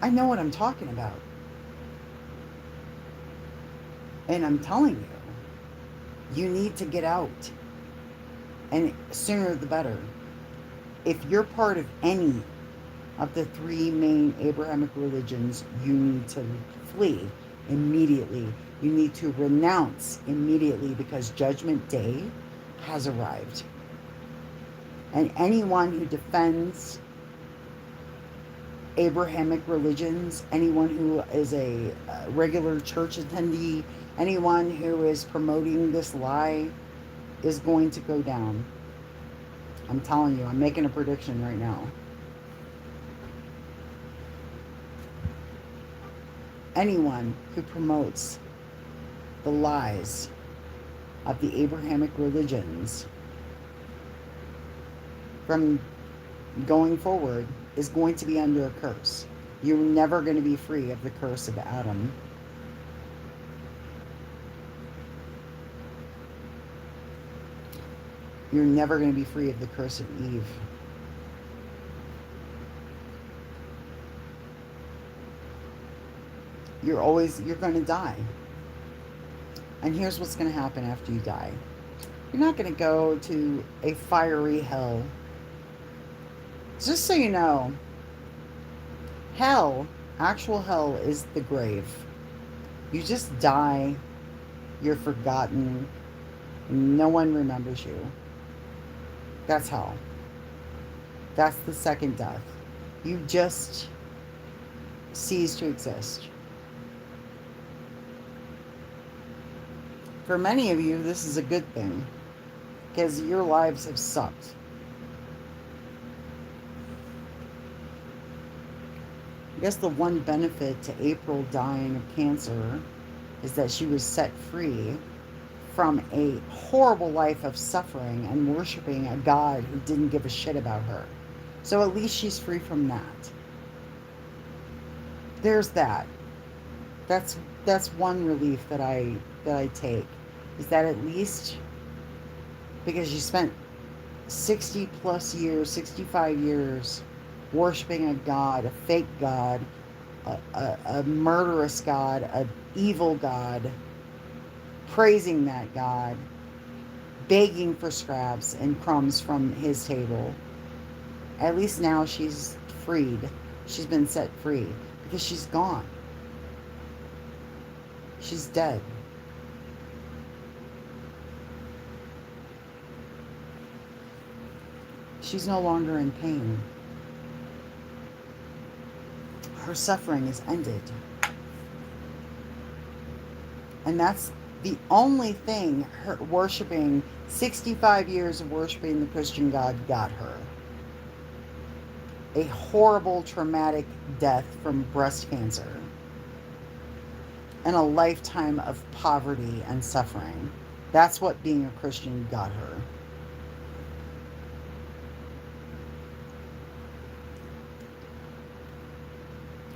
I know what I'm talking about. And I'm telling you, you need to get out. And sooner the better. If you're part of any of the three main Abrahamic religions, you need to flee immediately. You need to renounce immediately because Judgment Day has arrived. And anyone who defends Abrahamic religions, anyone who is a regular church attendee, anyone who is promoting this lie is going to go down. I'm telling you, I'm making a prediction right now. Anyone who promotes the lies of the Abrahamic religions from going forward is going to be under a curse. You're never going to be free of the curse of Adam. You're never going to be free of the curse of Eve. You're going to die. And here's what's going to happen after you die. You're not going to go to a fiery hell. Just so you know, hell, actual hell, is the grave. You just die, you're forgotten, no one remembers you. That's hell. That's the second death. You just cease to exist. For many of you, this is a good thing because your lives have sucked. I guess the one benefit to April dying of cancer is that she was set free from a horrible life of suffering and worshiping a God who didn't give a shit about her. So at least she's free from that. There's that. That's one relief that I take, is that at least, because you spent 60 plus years, 65 years worshiping a God, a fake God, a murderous God, an evil God, praising that God, begging for scraps and crumbs from his table. At least now she's freed. She's been set free because she's gone. She's dead. She's no longer in pain. Her suffering is ended. And that's the only thing her worshiping, 65 years of worshiping the Christian God got her. A horrible, traumatic death from breast cancer. And a lifetime of poverty and suffering. That's what being a Christian got her.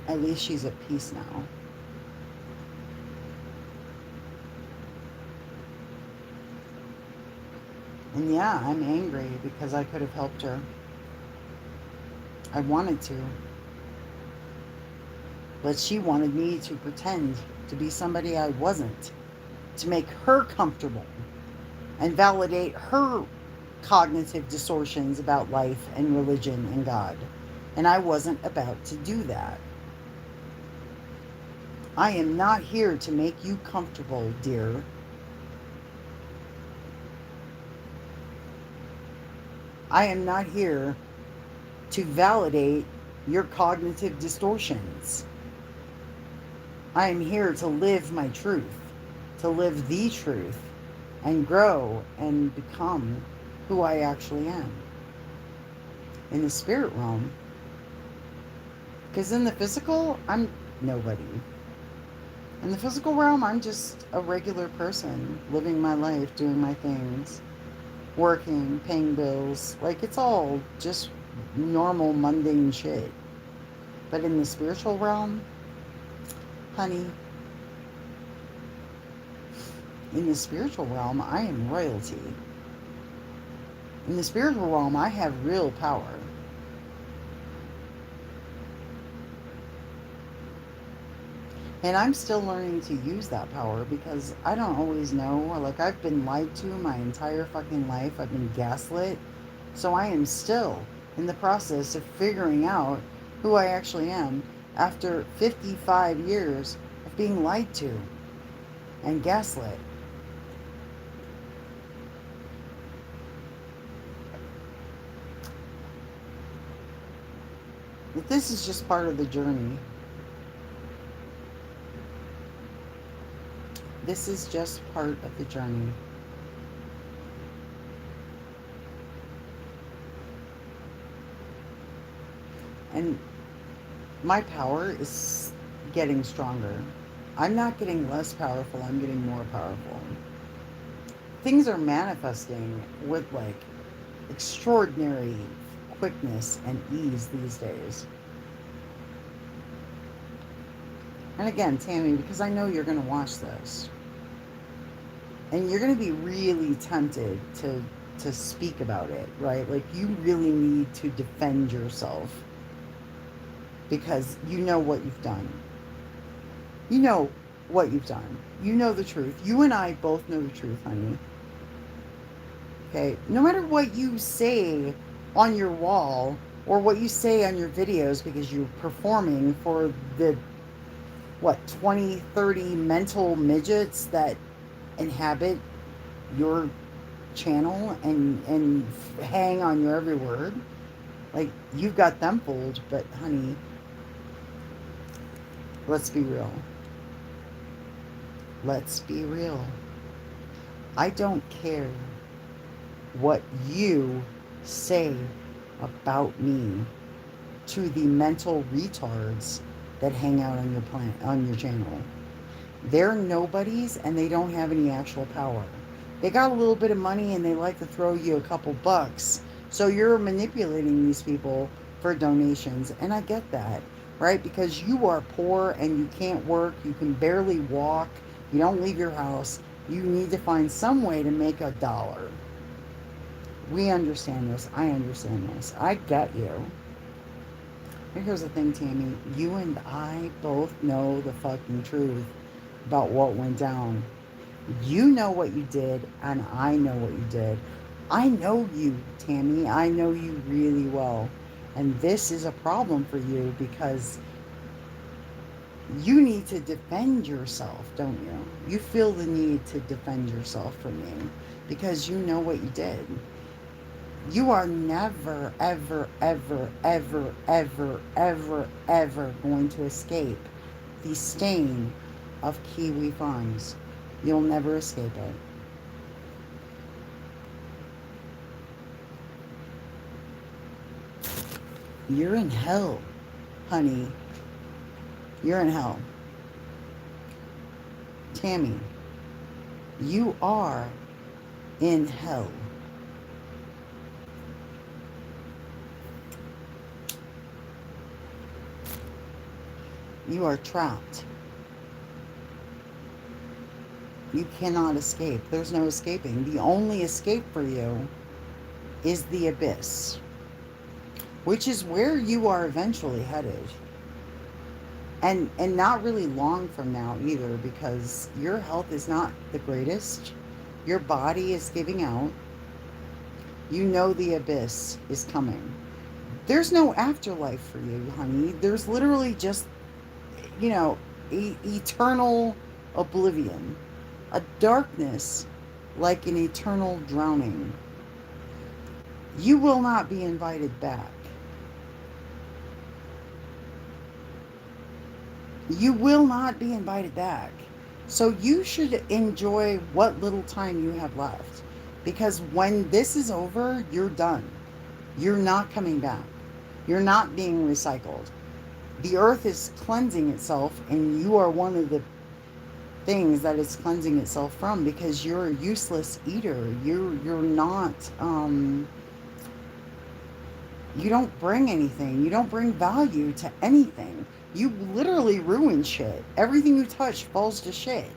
At least she's at peace now. And yeah, I'm angry because I could have helped her. I wanted to. But she wanted me to pretend to be somebody I wasn't, to make her comfortable and validate her cognitive distortions about life and religion and God. And I wasn't about to do that. I am not here to make you comfortable, dear. I am not here to validate your cognitive distortions. I am here to live my truth, to live the truth, and grow and become who I actually am. In the spirit realm. Because in the physical, I'm nobody. In the physical realm, I'm just a regular person, living my life, doing my things, working, paying bills. Like, it's all just normal, mundane shit. But in the spiritual realm, honey, in the spiritual realm, I am royalty. In the spiritual realm, I have real power. And I'm still learning to use that power because I don't always know. Like, I've been lied to my entire fucking life. I've been gaslit. So I am still in the process of figuring out who I actually am after 55 years of being lied to and gaslit. But this is just part of the journey. This is just part of the journey. And my power is getting stronger. I'm not getting less powerful, I'm getting more powerful. Things are manifesting with like extraordinary quickness and ease these days. And again, Tammy, because I know you're going to watch this, and you're going to be really tempted to speak about it, right? Like, you really need to defend yourself because you know what you've done. You know what you've done. You know the truth. You and I both know the truth, honey. Okay? No matter what you say on your wall or what you say on your videos because you're performing for the 20, 30 mental midgets that inhabit your channel and hang on your every word. Like, you've got them fooled, but honey, let's be real. Let's be real. I don't care what you say about me to the mental retards that hang out on your channel. They're nobodies and they don't have any actual power. They got a little bit of money and they like to throw you a couple bucks. So you're manipulating these people for donations. And I get that, right? Because you are poor and you can't work. You can barely walk. You don't leave your house. You need to find some way to make $1. We understand this. I understand this. I get you. Here's the thing, Tammy. You and I both know the fucking truth about what went down. You know what you did, and I know what you did. I know you, Tammy. I know you really well. And this is a problem for you because you need to defend yourself, don't you? You feel the need to defend yourself from me because you know what you did. You are never, ever, ever, ever, ever, ever, ever going to escape the stain of Kiwi Farms. You'll never escape it. You're in hell, honey. You're in hell. Tammy, you are in hell. You are trapped. You cannot escape. There's no escaping. The only escape for you is the abyss, which is where you are eventually headed. And not really long from now either, because your health is not the greatest. Your body is giving out. You know the abyss is coming. There's no afterlife for you, honey. There's literally just, you know, eternal oblivion, a darkness like an eternal drowning. You will not be invited back. You will not be invited back. So you should enjoy what little time you have left. Because when this is over, you're done. You're not coming back. You're not being recycled. The earth is cleansing itself, and you are one of the things that it's cleansing itself from because you're a useless eater. You're not you don't bring anything. You don't bring value to anything. You literally ruin shit. Everything you touch falls to shit.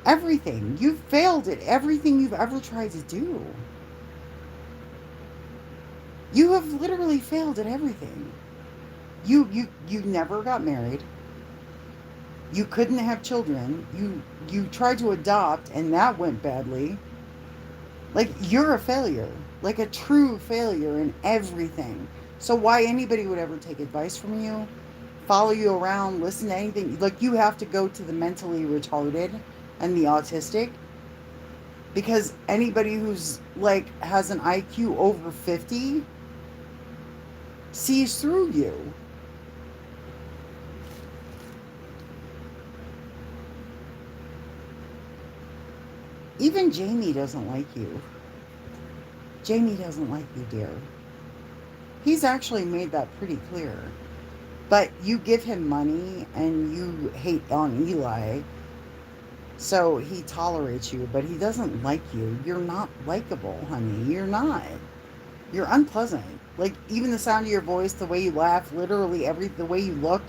Everything. You've failed at everything you've ever tried to do. You have literally failed at everything. You never got married. You couldn't have children. You tried to adopt and that went badly. Like you're a failure. Like a true failure in everything. So why anybody would ever take advice from you, follow you around, listen to anything, like you have to go to the mentally retarded and the autistic because anybody who's like has an IQ over 50 sees through you. Even Jamie doesn't like you. Jamie doesn't like you, dear. He's actually made that pretty clear. But you give him money and you hate on Eli, so he tolerates you, but he doesn't like you. You're not likable, honey. You're not. You're unpleasant. Like even the sound of your voice, the way you laugh, literally the way you look,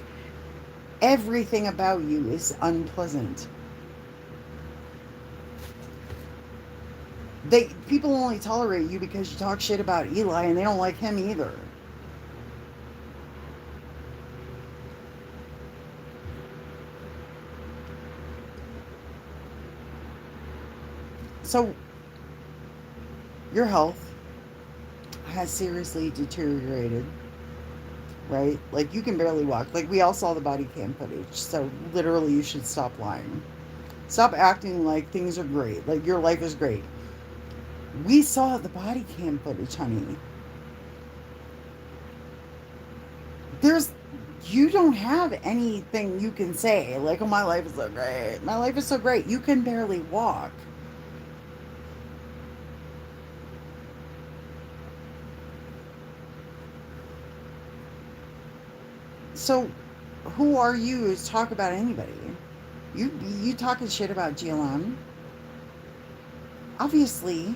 everything about you is unpleasant. People only tolerate you because you talk shit about Eli and they don't like him either. So your health has seriously deteriorated, right? Like you can barely walk. Like we all saw the body cam footage. So literally you should stop lying. Stop acting like things are great. Like your life is great. We saw the body cam footage, honey. You don't have anything you can say like, oh, my life is so great. My life is so great. You can barely walk. So who are you to talk about anybody? You talking shit about GLM? Obviously,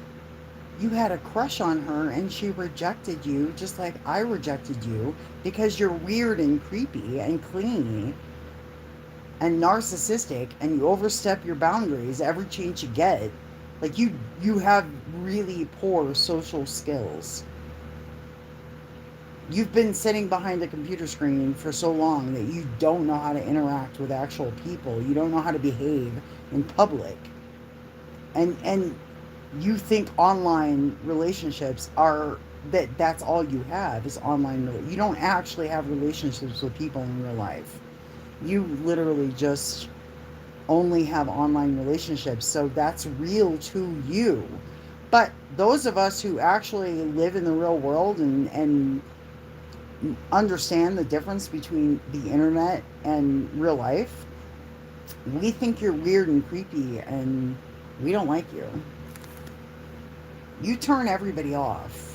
you had a crush on her and she rejected you just like I rejected you because you're weird and creepy and clingy and narcissistic and you overstep your boundaries every chance you get. Like you have really poor social skills. You've been sitting behind a computer screen for so long that you don't know how to interact with actual people. You don't know how to behave in public. And you think online relationships are that's all you have is online. You don't actually have relationships with people in real life. You literally just only have online relationships. So that's real to you. But those of us who actually live in the real world and understand the difference between the internet and real life, we think you're weird and creepy and we don't like you. You turn everybody off.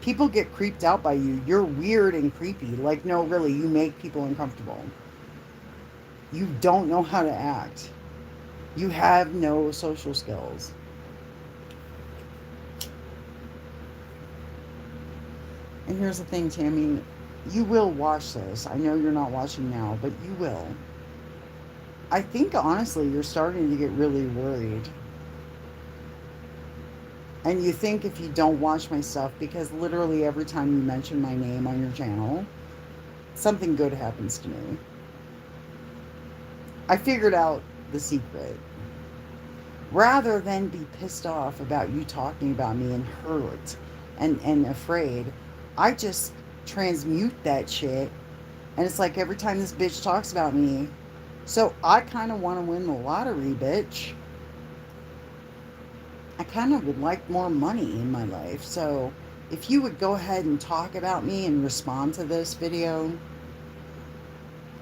People get creeped out by you. You're weird and creepy. Like, no, really, you make people uncomfortable. You don't know how to act. You have no social skills. And here's the thing, Tammy. You will watch this. I know you're not watching now, but you will. I think, honestly, you're starting to get really worried. And you think if you don't watch my stuff, because literally every time you mention my name on your channel, something good happens to me. I figured out the secret. Rather than be pissed off about you talking about me and hurt and afraid, I just transmute that shit. And it's like every time this bitch talks about me, so I kind of want to win the lottery, bitch. I kind of would like more money in my life. So if you would go ahead and talk about me and respond to this video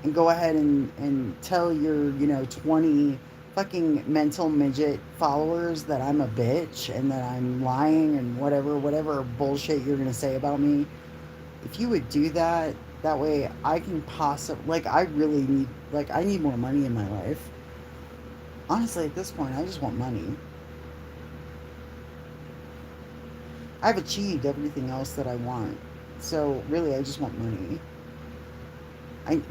and go ahead and tell your, 20 fucking mental midget followers that I'm a bitch and that I'm lying and whatever bullshit you're going to say about me. If you would do that, that way I can possibly, I really need, I need more money in my life. Honestly, at this point, I just want money. I've achieved everything else that I want. So really, I just want money.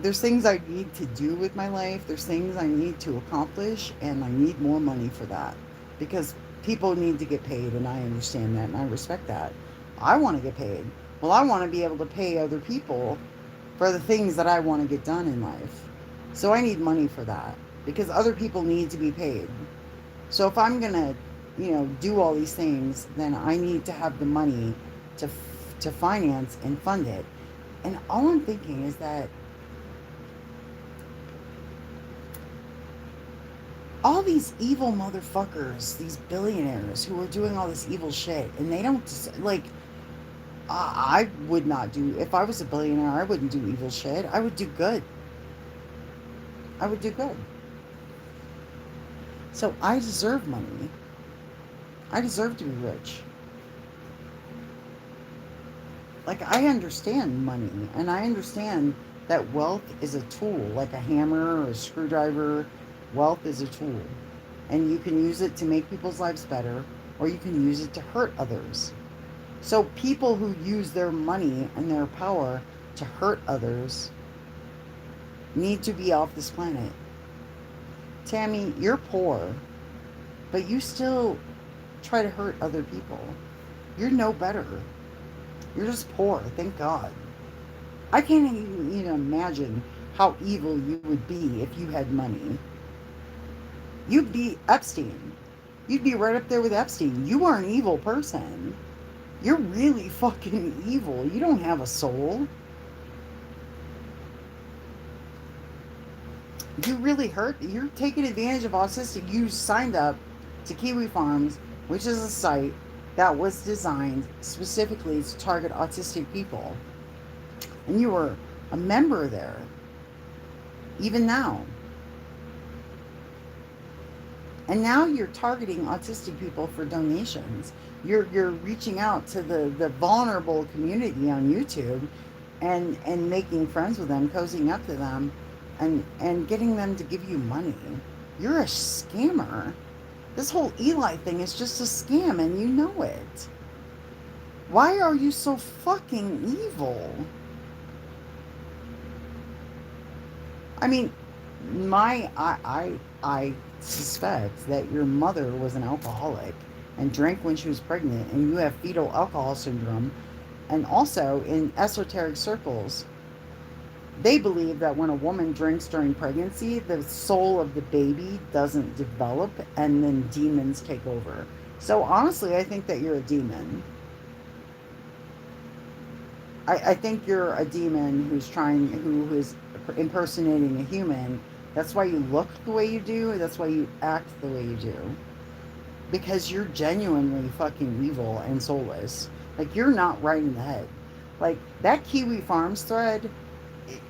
There's things I need to do with my life. There's things I need to accomplish, and I need more money for that. Because people need to get paid, and I understand that, and I respect that. I want to get paid. Well, I want to be able to pay other people for the things that I want to get done in life. So I need money for that. Because other people need to be paid. So if I'm going to, do all these things, then I need to have the money to finance and fund it. And all I'm thinking is that all these evil motherfuckers, these billionaires who are doing all this evil shit, and they don't, I would not do, if I was a billionaire, I wouldn't do evil shit. I would do good. I would do good. So I deserve money. I deserve to be rich. I understand money, and I understand that wealth is a tool, like a hammer or a screwdriver. Wealth is a tool, and you can use it to make people's lives better, or you can use it to hurt others. So people who use their money and their power to hurt others need to be off this planet. Tammy, you're poor, but you still try to hurt other people. You're no better. You're just poor, thank God. I can't even imagine how evil you would be if you had money. You'd be Epstein. You'd be right up there with Epstein. You are an evil person. You're really fucking evil. You don't have a soul. You really hurt. You're taking advantage of autistic. You signed up to Kiwi Farms, which is a site that was designed specifically to target autistic people. And you were a member there. Even now. And now you're targeting autistic people for donations. You're reaching out to the vulnerable community on YouTube and making friends with them, cozying up to them, and getting them to give you money. You're a scammer. This whole Eli thing is just a scam, and you know it. Why are you so fucking evil? I mean, I suspect that your mother was an alcoholic and drank when she was pregnant, and you have fetal alcohol syndrome, And also in esoteric circles, they believe that when a woman drinks during pregnancy, the soul of the baby doesn't develop and then demons take over. So honestly, I think that you're a demon. I think you're a demon who is impersonating a human. That's why you look the way you do. That's why you act the way you do. Because you're genuinely fucking evil and soulless. Like, you're not right in the head. Like, that Kiwi Farms thread,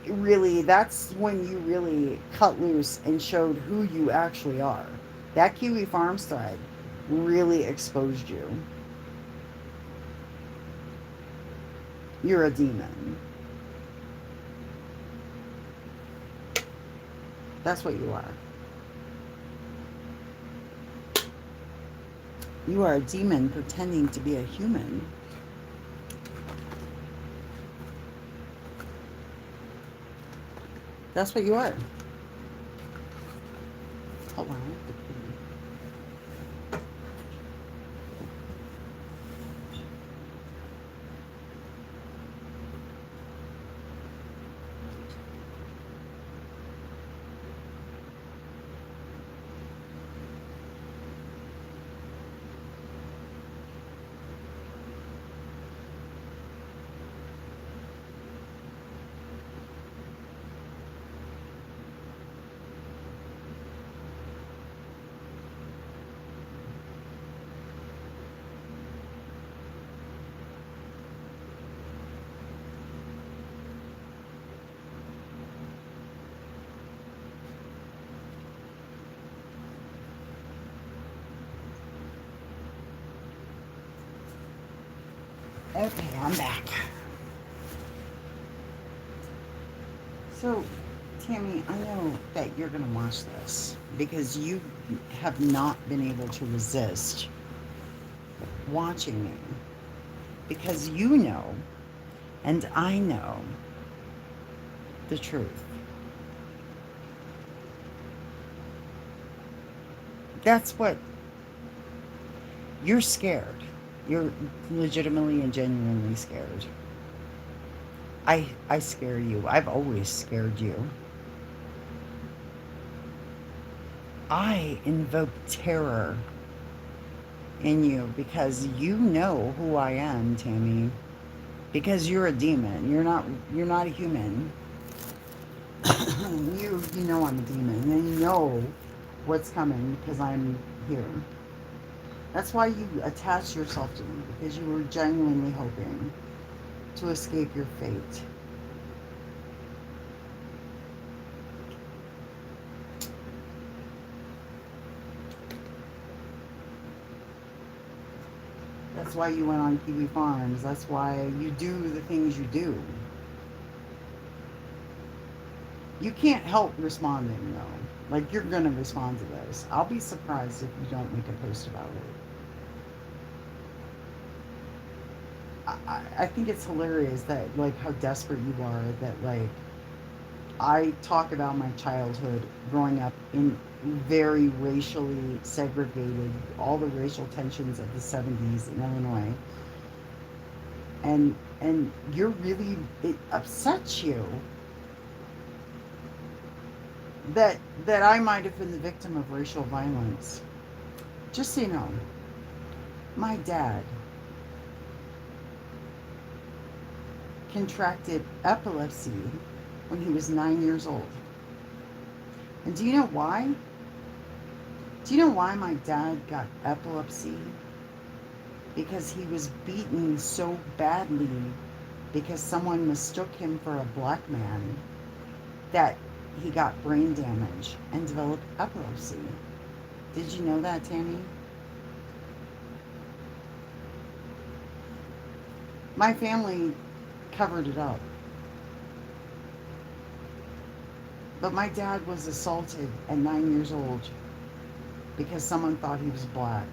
really, that's when you really cut loose and showed who you actually are. That Kiwi Farms thread really exposed you. You're a demon. That's what you are. You are a demon pretending to be a human. That's what you are. Hold on. Okay, I'm back. So, Tammy, I know that you're going to watch this because you have not been able to resist watching me. Because you know, and I know, the truth. That's what you're scared. You're legitimately and genuinely scared. I scare you. I've always scared you. I invoke terror in you because you know who I am, Tammy. Because you're a demon. You're not a human. You know I'm a demon. And you know what's coming because I'm here. That's why you attach yourself to me, because you were genuinely hoping to escape your fate. That's why you went on Kiwi Farms. That's why you do the things you do. You can't help responding, though. Like, you're going to respond to this. I'll be surprised if you don't make a post about it. I think it's hilarious that, like, how desperate you are, that, like, I talk about my childhood growing up in very racially segregated, all the racial tensions of the 70s in Illinois. And you're really, it upsets you that I might have been the victim of racial violence. Just so you know, my dad contracted epilepsy when he was 9 years old. And do you know why? Do you know why my dad got epilepsy? Because he was beaten so badly because someone mistook him for a black man that he got brain damage and developed epilepsy. Did you know that, Tammy? My family covered it up. But my dad was assaulted at 9 years old because someone thought he was black.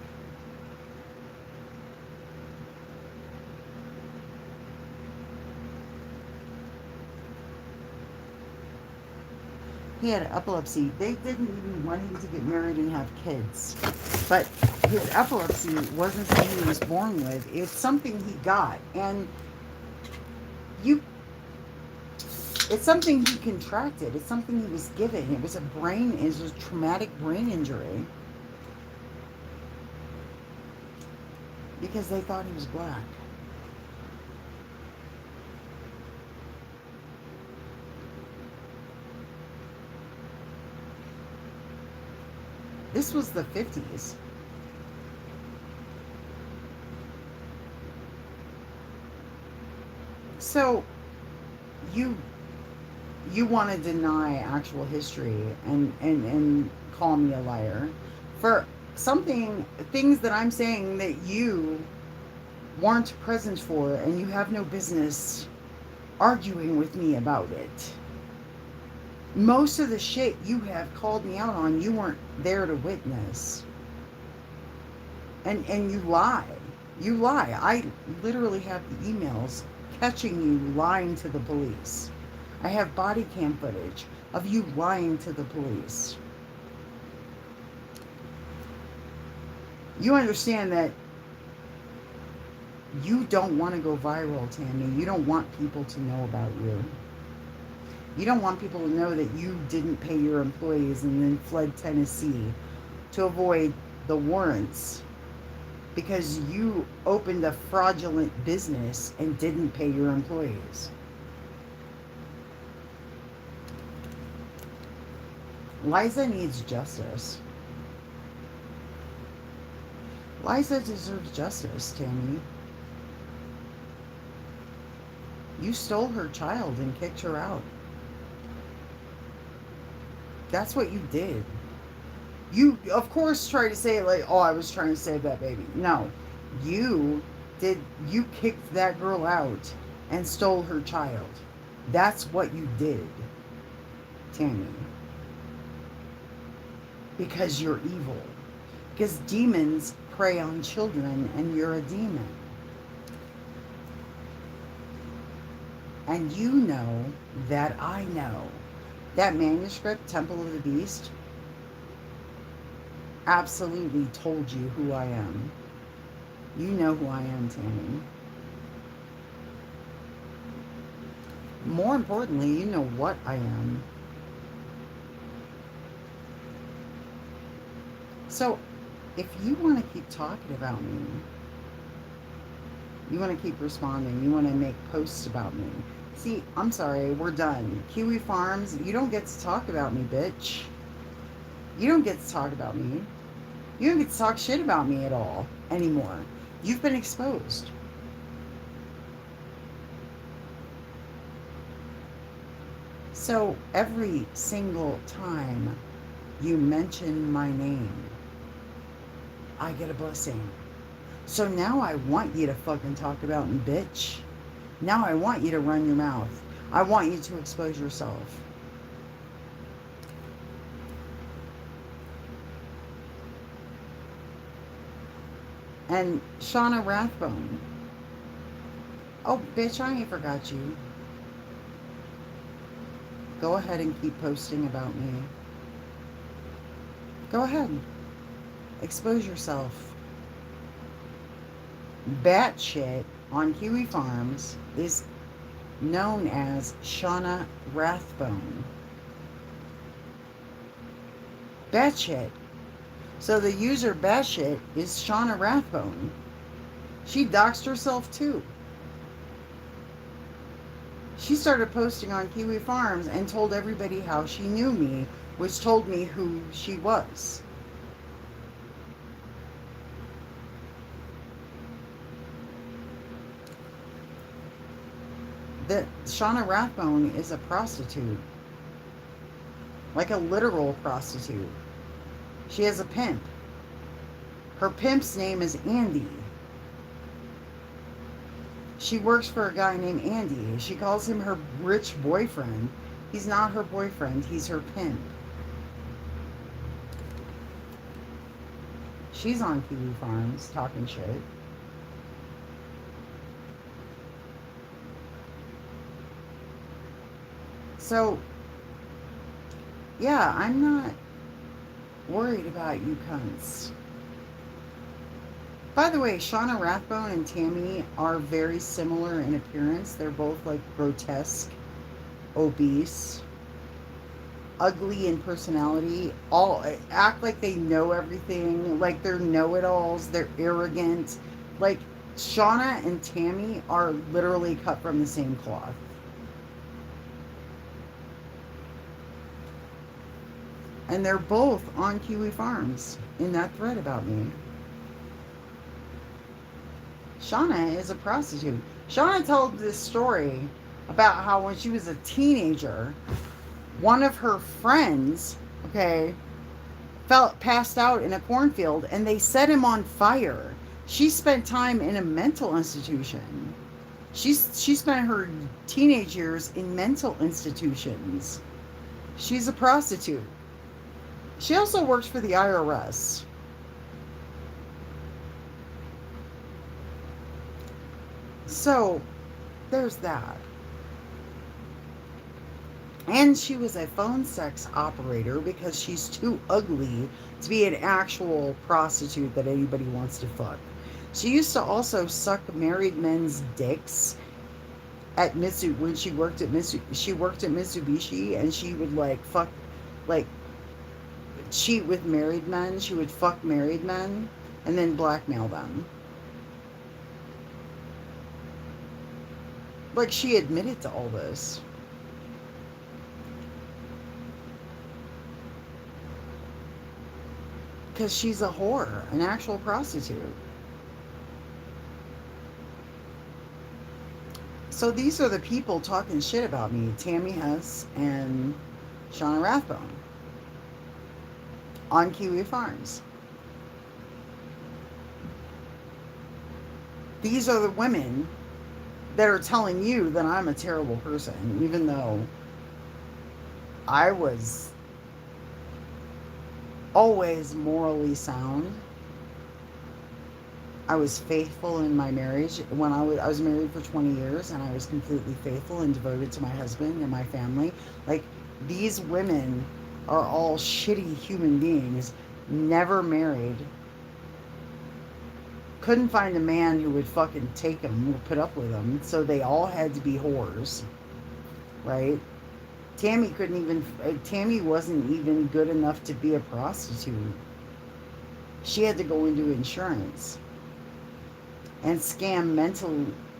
He had epilepsy. They didn't even want him to get married and have kids. But his epilepsy wasn't something he was born with. It's something he got. And You, it's something he contracted. It's something he was given. It was a traumatic brain injury because they thought he was black. This was the 50s. So you you want to deny actual history and call me a liar for something, things that I'm saying that you weren't present for, and you have no business arguing with me about it. Most of the shit you have called me out on, you weren't there to witness. And you lie. You lie. I literally have the emails catching you lying to the police. I have body cam footage of you lying to the police. You understand that you don't want to go viral, Tammy. You don't want people to know about you. You don't want people to know that you didn't pay your employees and then fled Tennessee to avoid the warrants because you opened a fraudulent business and didn't pay your employees. Liza needs justice. Liza deserves justice, Tammy. You stole her child and kicked her out. That's what you did. You, of course, try to say it like, oh, I was trying to save that baby. No. You did, you kicked that girl out and stole her child. That's what you did, Tammy. Because you're evil. Because demons prey on children and you're a demon. And you know that I know. That manuscript, Temple of the Beast, absolutely told you who I am. You know who I am, Tammy. More importantly, you know what I am. So, if you want to keep talking about me, you want to keep responding, you want to make posts about me. See, I'm sorry, we're done. Kiwi Farms, you don't get to talk about me, bitch. You don't get to talk about me. You don't get to talk shit about me at all anymore. You've been exposed. So every single time you mention my name, I get a blessing. So now I want you to fucking talk about me, bitch. Now I want you to run your mouth. I want you to expose yourself. And Shauna Rathbone. Oh, bitch, I ain't forgot you. Go ahead and keep posting about me. Go ahead. Expose yourself. Batshit on Kiwi Farms is known as Shauna Rathbone. Batshit. So the user Batshit is Shauna Rathbone. She doxed herself too. She started posting on Kiwi Farms and told everybody how she knew me, which told me who she was. That Shauna Rathbone is a prostitute. Like a literal prostitute. She has a pimp. Her pimp's name is Andy. She works for a guy named Andy. She calls him her rich boyfriend. He's not her boyfriend, he's her pimp. She's on Kiwi Farms talking shit. So, yeah, I'm not worried about you cunts. By the way, Shauna Rathbone and Tammy are very similar in appearance. They're both like grotesque, obese, ugly in personality. All act like they know everything, like they're know-it-alls. They're arrogant. Like Shauna and Tammy are literally cut from the same cloth. And they're both on Kiwi Farms in that thread about me. Shauna is a prostitute. Shauna told this story about how when she was a teenager, one of her friends, okay, felt passed out in a cornfield and they set him on fire. She spent time in a mental institution. She spent her teenage years in mental institutions. She's a prostitute. She also works for the IRS. So there's that. And she was a phone sex operator because she's too ugly to be an actual prostitute that anybody wants to fuck. She used to also suck married men's dicks at Mitsu when she worked at Mitsubishi, and she would like fuck, like cheat with married men. She would fuck married men and then blackmail them. Like she admitted to all this. Because she's a whore, an actual prostitute. So these are the people talking shit about me, Tammy Hess and Shauna Rathbone on Kiwi Farms. These are the women that are telling you that I'm a terrible person, even though I was always morally sound. I was faithful in my marriage. When I was married for 20 years, and I was completely faithful and devoted to my husband and my family. Like, these women are all shitty human beings, never married, couldn't find a man who would fucking take them or put up with them, so they all had to be whores, right? Tammy wasn't even good enough to be a prostitute. She had to go into insurance and scam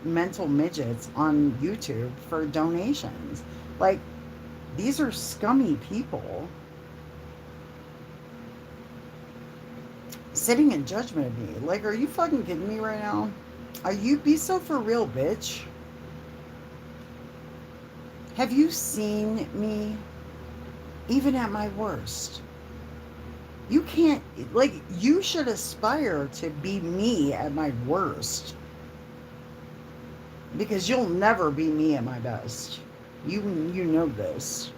mental midgets on YouTube for donations. Like, these are scummy people sitting in judgment of me. Like, are you fucking kidding me right now? Are you be so for real, bitch? Have you seen me even at my worst? You can't, like, you should aspire to be me at my worst. Because you'll never be me at my best. You know this.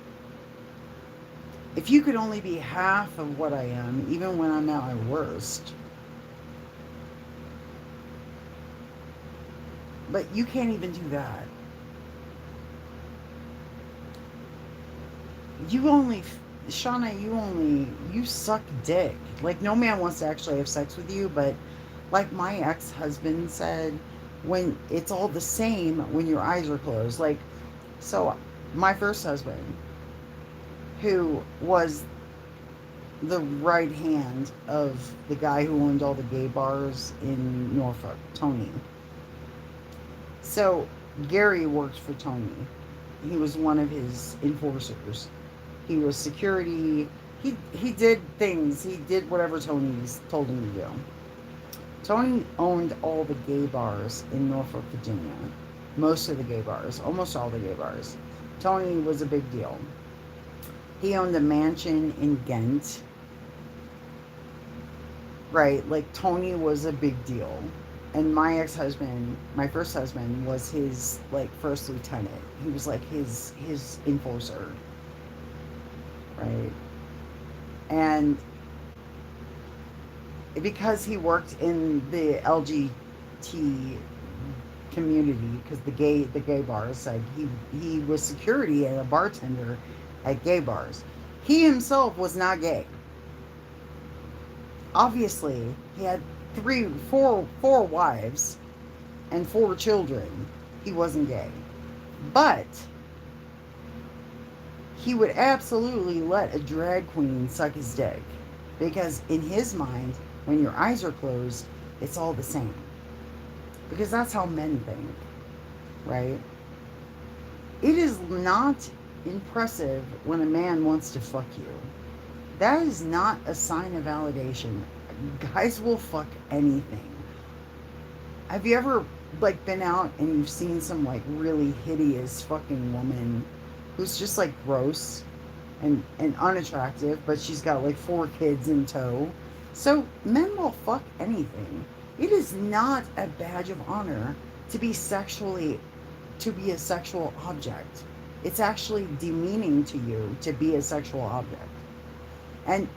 If you could only be half of what I am, even when I'm at my worst. But you can't even do that. Shauna, you suck dick. Like, no man wants to actually have sex with you, but like my ex-husband said, when it's all the same when your eyes are closed. Like, so my first husband, who was the right hand of the guy who owned all the gay bars in Norfolk, Tony. So Gary worked for Tony. He was one of his enforcers. He was security. He did things. He did whatever Tony told him to do. Tony owned all the gay bars in Norfolk, Virginia. Most of the gay bars. Almost all the gay bars. Tony was a big deal. He owned a mansion in Ghent. Right, like Tony was a big deal. And my ex-husband, my first husband, was his like first lieutenant. He was like his enforcer. Right? And because he worked in the LGBT community, because the gay bars said he was security and a bartender at gay bars. He himself was not gay. Obviously, he had four wives and 4 children, he wasn't gay. But he would absolutely let a drag queen suck his dick. Because in his mind, when your eyes are closed, it's all the same. Because that's how men think, right? It is not impressive when a man wants to fuck you. That is not a sign of validation. Guys will fuck anything. Have you ever been out and you've seen some really hideous fucking woman who's just gross and unattractive, but she's got 4 kids in tow? So men will fuck anything. It is not a badge of honor to be a sexual object. It's actually demeaning to you to be a sexual object. And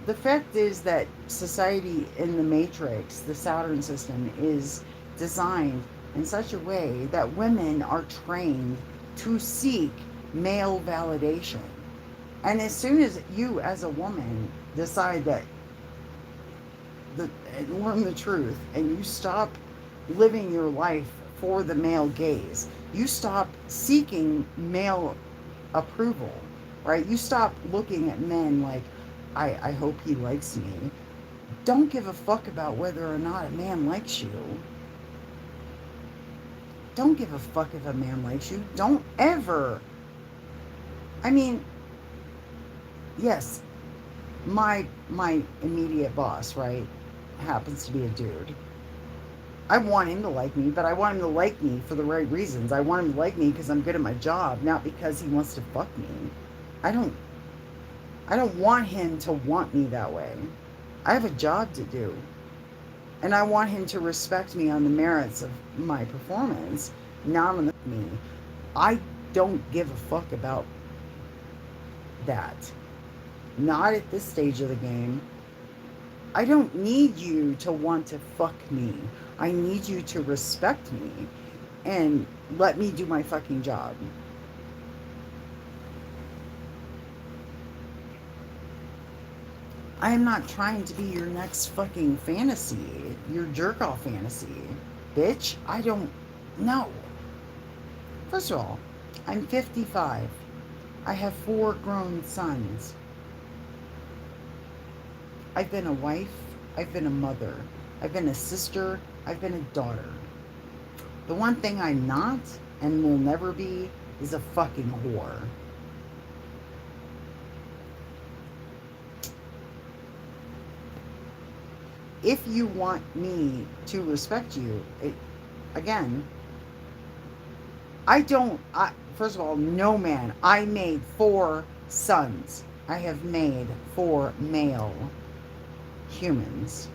the fact is that society in the Matrix, the Saturn system, is designed in such a way that women are trained to seek male validation. And as soon as you, as a woman, decide that and learn the truth, and you stop living your life for the male gaze, you stop seeking male approval, right? You stop looking at men like, I hope he likes me. Don't give a fuck about whether or not a man likes you. Don't give a fuck if a man likes you. Don't ever. I mean, yes, my immediate boss, right, happens to be a dude. I want him to like me, but I want him to like me for the right reasons. I want him to like me because I'm good at my job, not because he wants to fuck me. I don't want him to want me that way. I have a job to do. And I want him to respect me on the merits of my performance, not on me. I don't give a fuck about that. Not at this stage of the game. I don't need you to want to fuck me. I need you to respect me and let me do my fucking job. I am not trying to be your next fucking fantasy, your jerk-off fantasy. Bitch, I don't know. First of all, I'm 55. I have 4 grown sons. I've been a wife. I've been a mother. I've been a sister. I've been a daughter. The one thing I'm not and will never be is a fucking whore. If you want me to respect you, again, first of all, no man. I made 4 sons. I have made 4 male humans.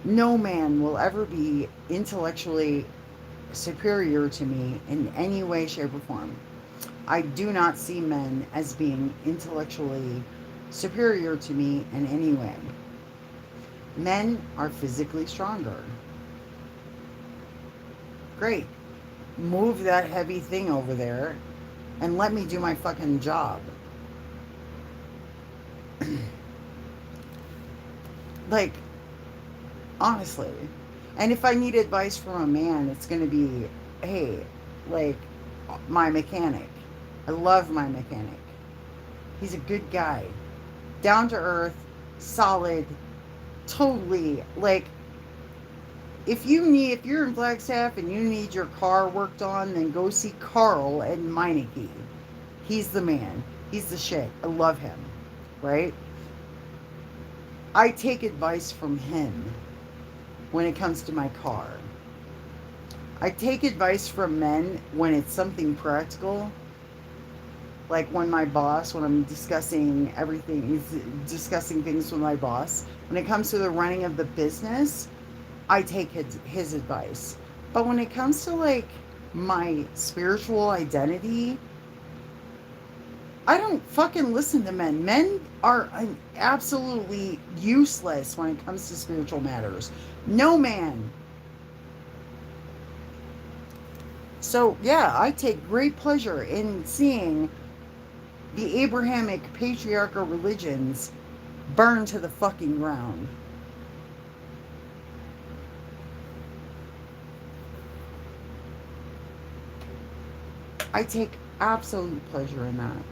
No man will ever be intellectually superior to me in any way, shape, or form. I do not see men as being intellectually superior to me in any way. Men are physically stronger. Great. Move that heavy thing over there and let me do my fucking job. Honestly. And if I need advice from a man, it's going to be, hey, my mechanic. I love my mechanic. He's a good guy. Down to earth, solid, totally, if you're in Flagstaff and you need your car worked on, then go see Carl at Meineke. He's the man. He's the shit. I love him. Right? I take advice from him when it comes to my car. I take advice from men when it's something practical. Like when I'm discussing things with my boss. When it comes to the running of the business, I take his advice. But when it comes to my spiritual identity, I don't fucking listen to men. Men are absolutely useless when it comes to spiritual matters. No man. So yeah, I take great pleasure in seeing the Abrahamic patriarchal religions burn to the fucking ground. I take absolute pleasure in that.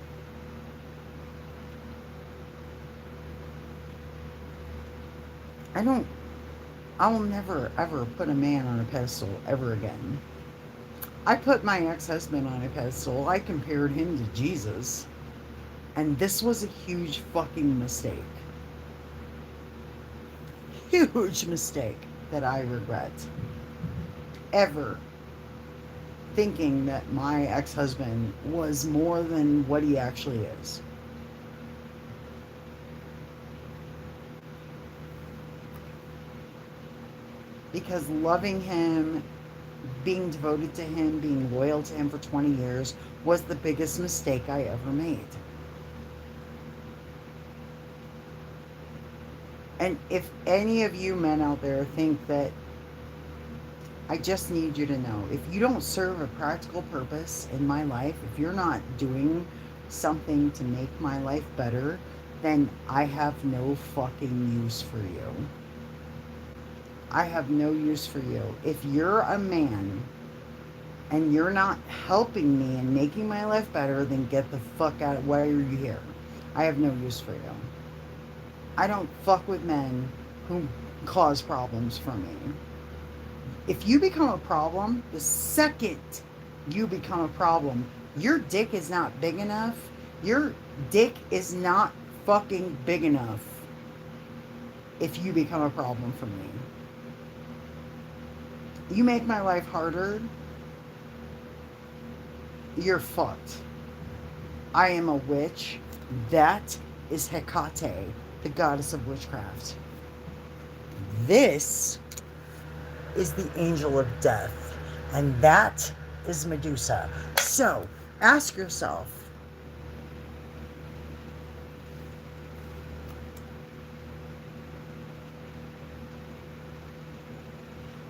I don't, I will never ever put a man on a pedestal ever again. I put my ex husband on a pedestal. I compared him to Jesus. And this was a huge fucking mistake. Huge mistake that I regret. Ever thinking that my ex husband was more than what he actually is. Because loving him, being devoted to him, being loyal to him for 20 years was the biggest mistake I ever made. And if any of you men out there think that, I just need you to know, if you don't serve a practical purpose in my life, if you're not doing something to make my life better, then I have no fucking use for you. I have no use for you. If you're a man and you're not helping me and making my life better, then get the fuck out. Why are you here? I have no use for you. I don't fuck with men who cause problems for me. If you become a problem, the second you become a problem, your dick is not big enough. Your dick is not fucking big enough if you become a problem for me. You make my life harder, you're fucked. I am a witch. That is Hecate, the goddess of witchcraft. This is the angel of death, and that is Medusa. So, ask yourself,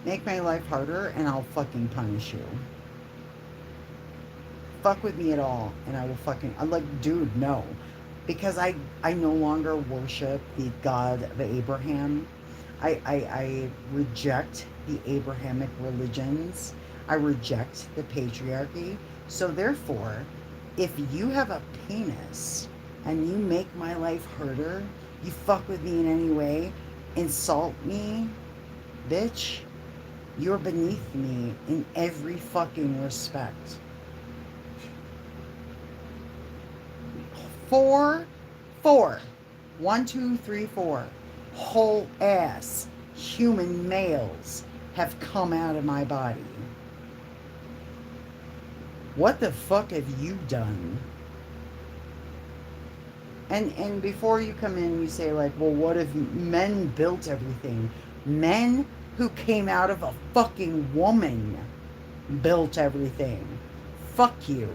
make my life harder and I'll fucking punish you. Fuck with me at all and I will fucking, I'm like, dude, no. Because I no longer worship the God of Abraham. I reject the Abrahamic religions. I reject the patriarchy. So therefore, if you have a penis and you make my life harder, you fuck with me in any way, insult me, bitch, you're beneath me in every fucking respect. 4, 1, 2, 3, 4 whole ass human males have come out of my body. What the fuck have you done? And before you come in, you say like, well, what if men built everything? Men who came out of a fucking woman built everything. Fuck you.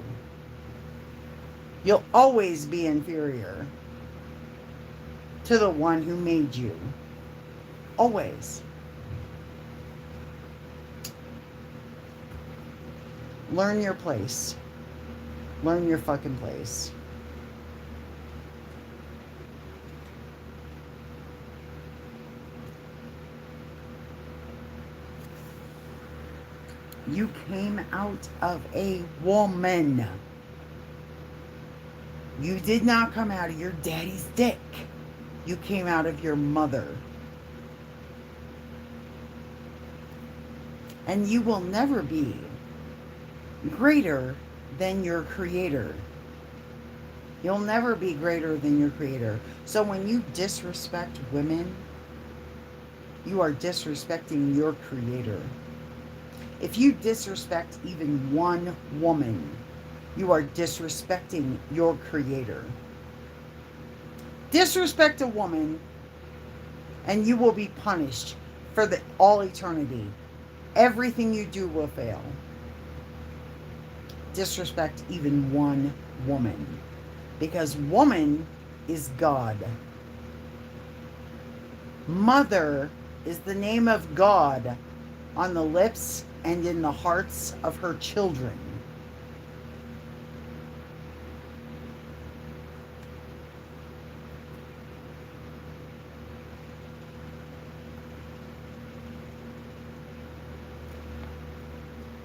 You'll always be inferior to the one who made you. Always. Learn your place. Learn your fucking place. You came out of a woman. You did not come out of your daddy's dick. You came out of your mother. And you will never be greater than your creator. You'll never be greater than your creator. So when you disrespect women, you are disrespecting your creator. If you disrespect even one woman, you are disrespecting your creator. Disrespect a woman and you will be punished for all eternity. Everything you do will fail. Disrespect even one woman, because woman is God. Mother is the name of God on the lips and in the hearts of her children.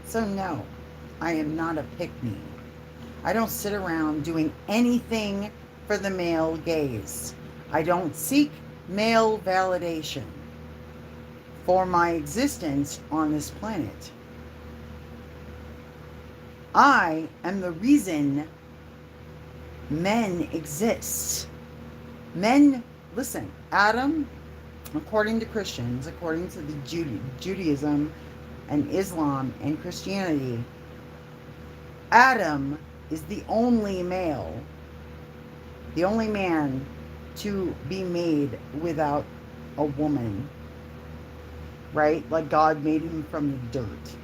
So no, I am not a pick-me. I don't sit around doing anything for the male gaze. I don't seek male validation for my existence on this planet. I am the reason men exist. Men, listen, Adam, according to Christians, according to the Judaism and Islam and Christianity, Adam is the only male, the only man to be made without a woman, right? Like God made him from the dirt.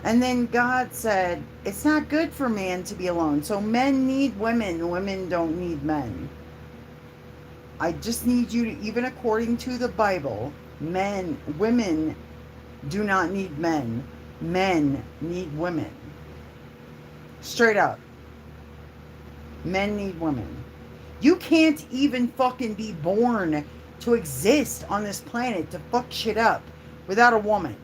And then God said, it's not good for man to be alone. So men need women, women don't need men. I just need you to, even according to the Bible, women do not need men. Men need women. Straight up. Men need women. You can't even fucking be born to exist on this planet to fuck shit up without a woman.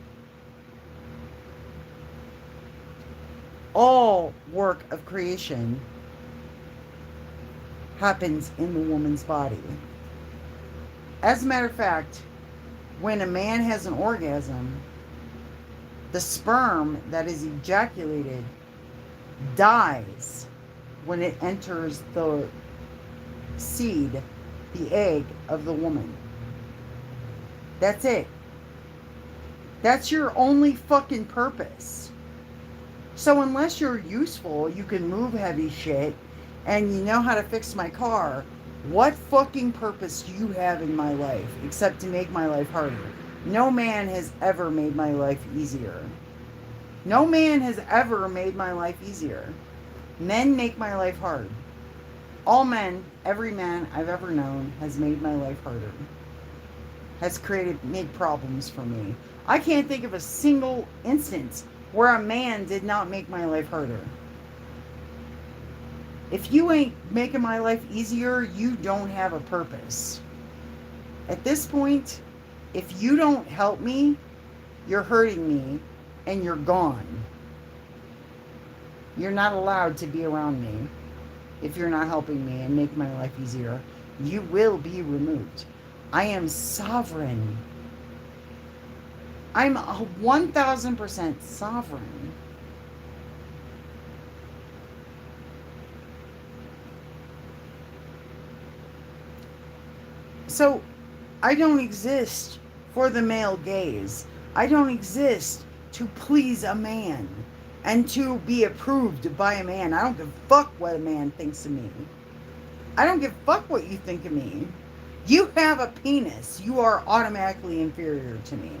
All work of creation happens in the woman's body. As a matter of fact, when a man has an orgasm, the sperm that is ejaculated dies when it enters the seed, the egg of the woman. That's it. That's your only fucking purpose. So unless you're useful, you can move heavy shit, and you know how to fix my car, what fucking purpose do you have in my life except to make my life harder? No man has ever made my life easier. No man has ever made my life easier. Men make my life hard. All men, every man I've ever known has made my life harder. Has made problems for me. I can't think of a single instance where a man did not make my life harder. If you ain't making my life easier, you don't have a purpose. At this point, if you don't help me, you're hurting me and you're gone. You're not allowed to be around me if you're not helping me and make my life easier. You will be removed. I am sovereign. I'm 1000% sovereign. So, I don't exist for the male gaze. I don't exist to please a man and to be approved by a man. I don't give a fuck what a man thinks of me. I don't give a fuck what you think of me. You have a penis. You are automatically inferior to me.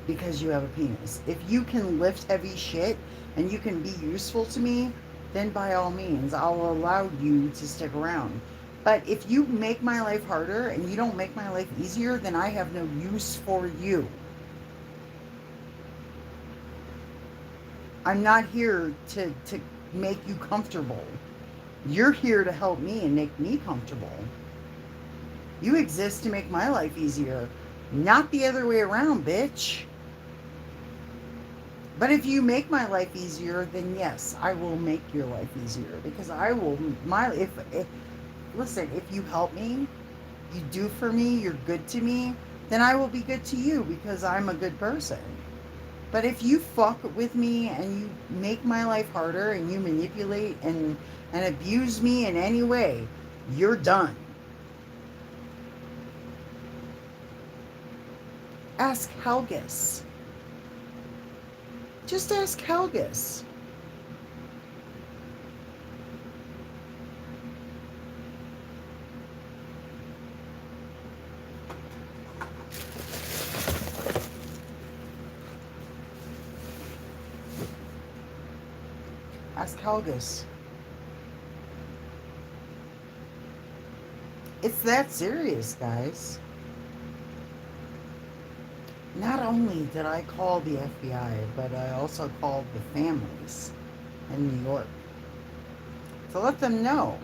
Because you have a penis. If you can lift heavy shit and you can be useful to me, then by all means, I'll allow you to stick around. But if you make my life harder and you don't make my life easier, then I have no use for you. I'm not here to make you comfortable. You're here to help me and make me comfortable. You exist to make my life easier, not the other way around, bitch. But if you make my life easier, then yes, I will make your life easier, because I will, listen, if you help me, you do for me, you're good to me, then I will be good to you because I'm a good person. But if you fuck with me and you make my life harder and you manipulate and abuse me in any way, you're done. Ask Helgus. Just ask Helgus. Ask Helgus. It's that serious, guys. Not only did I call the FBI, but I also called the families in New York to let them know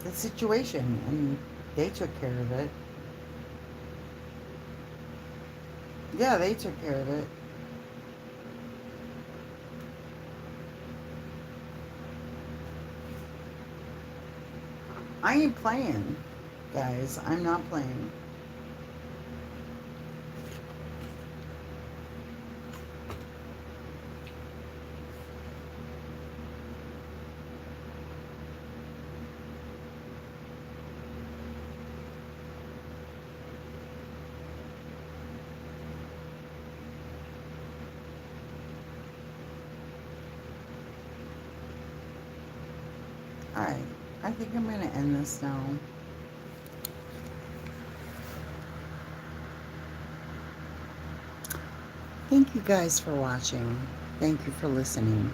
the situation, and they took care of it. Yeah, they took care of it. I ain't playing, guys. I'm not playing. Alright, I think I'm going to end this now. Thank you guys for watching. Thank you for listening.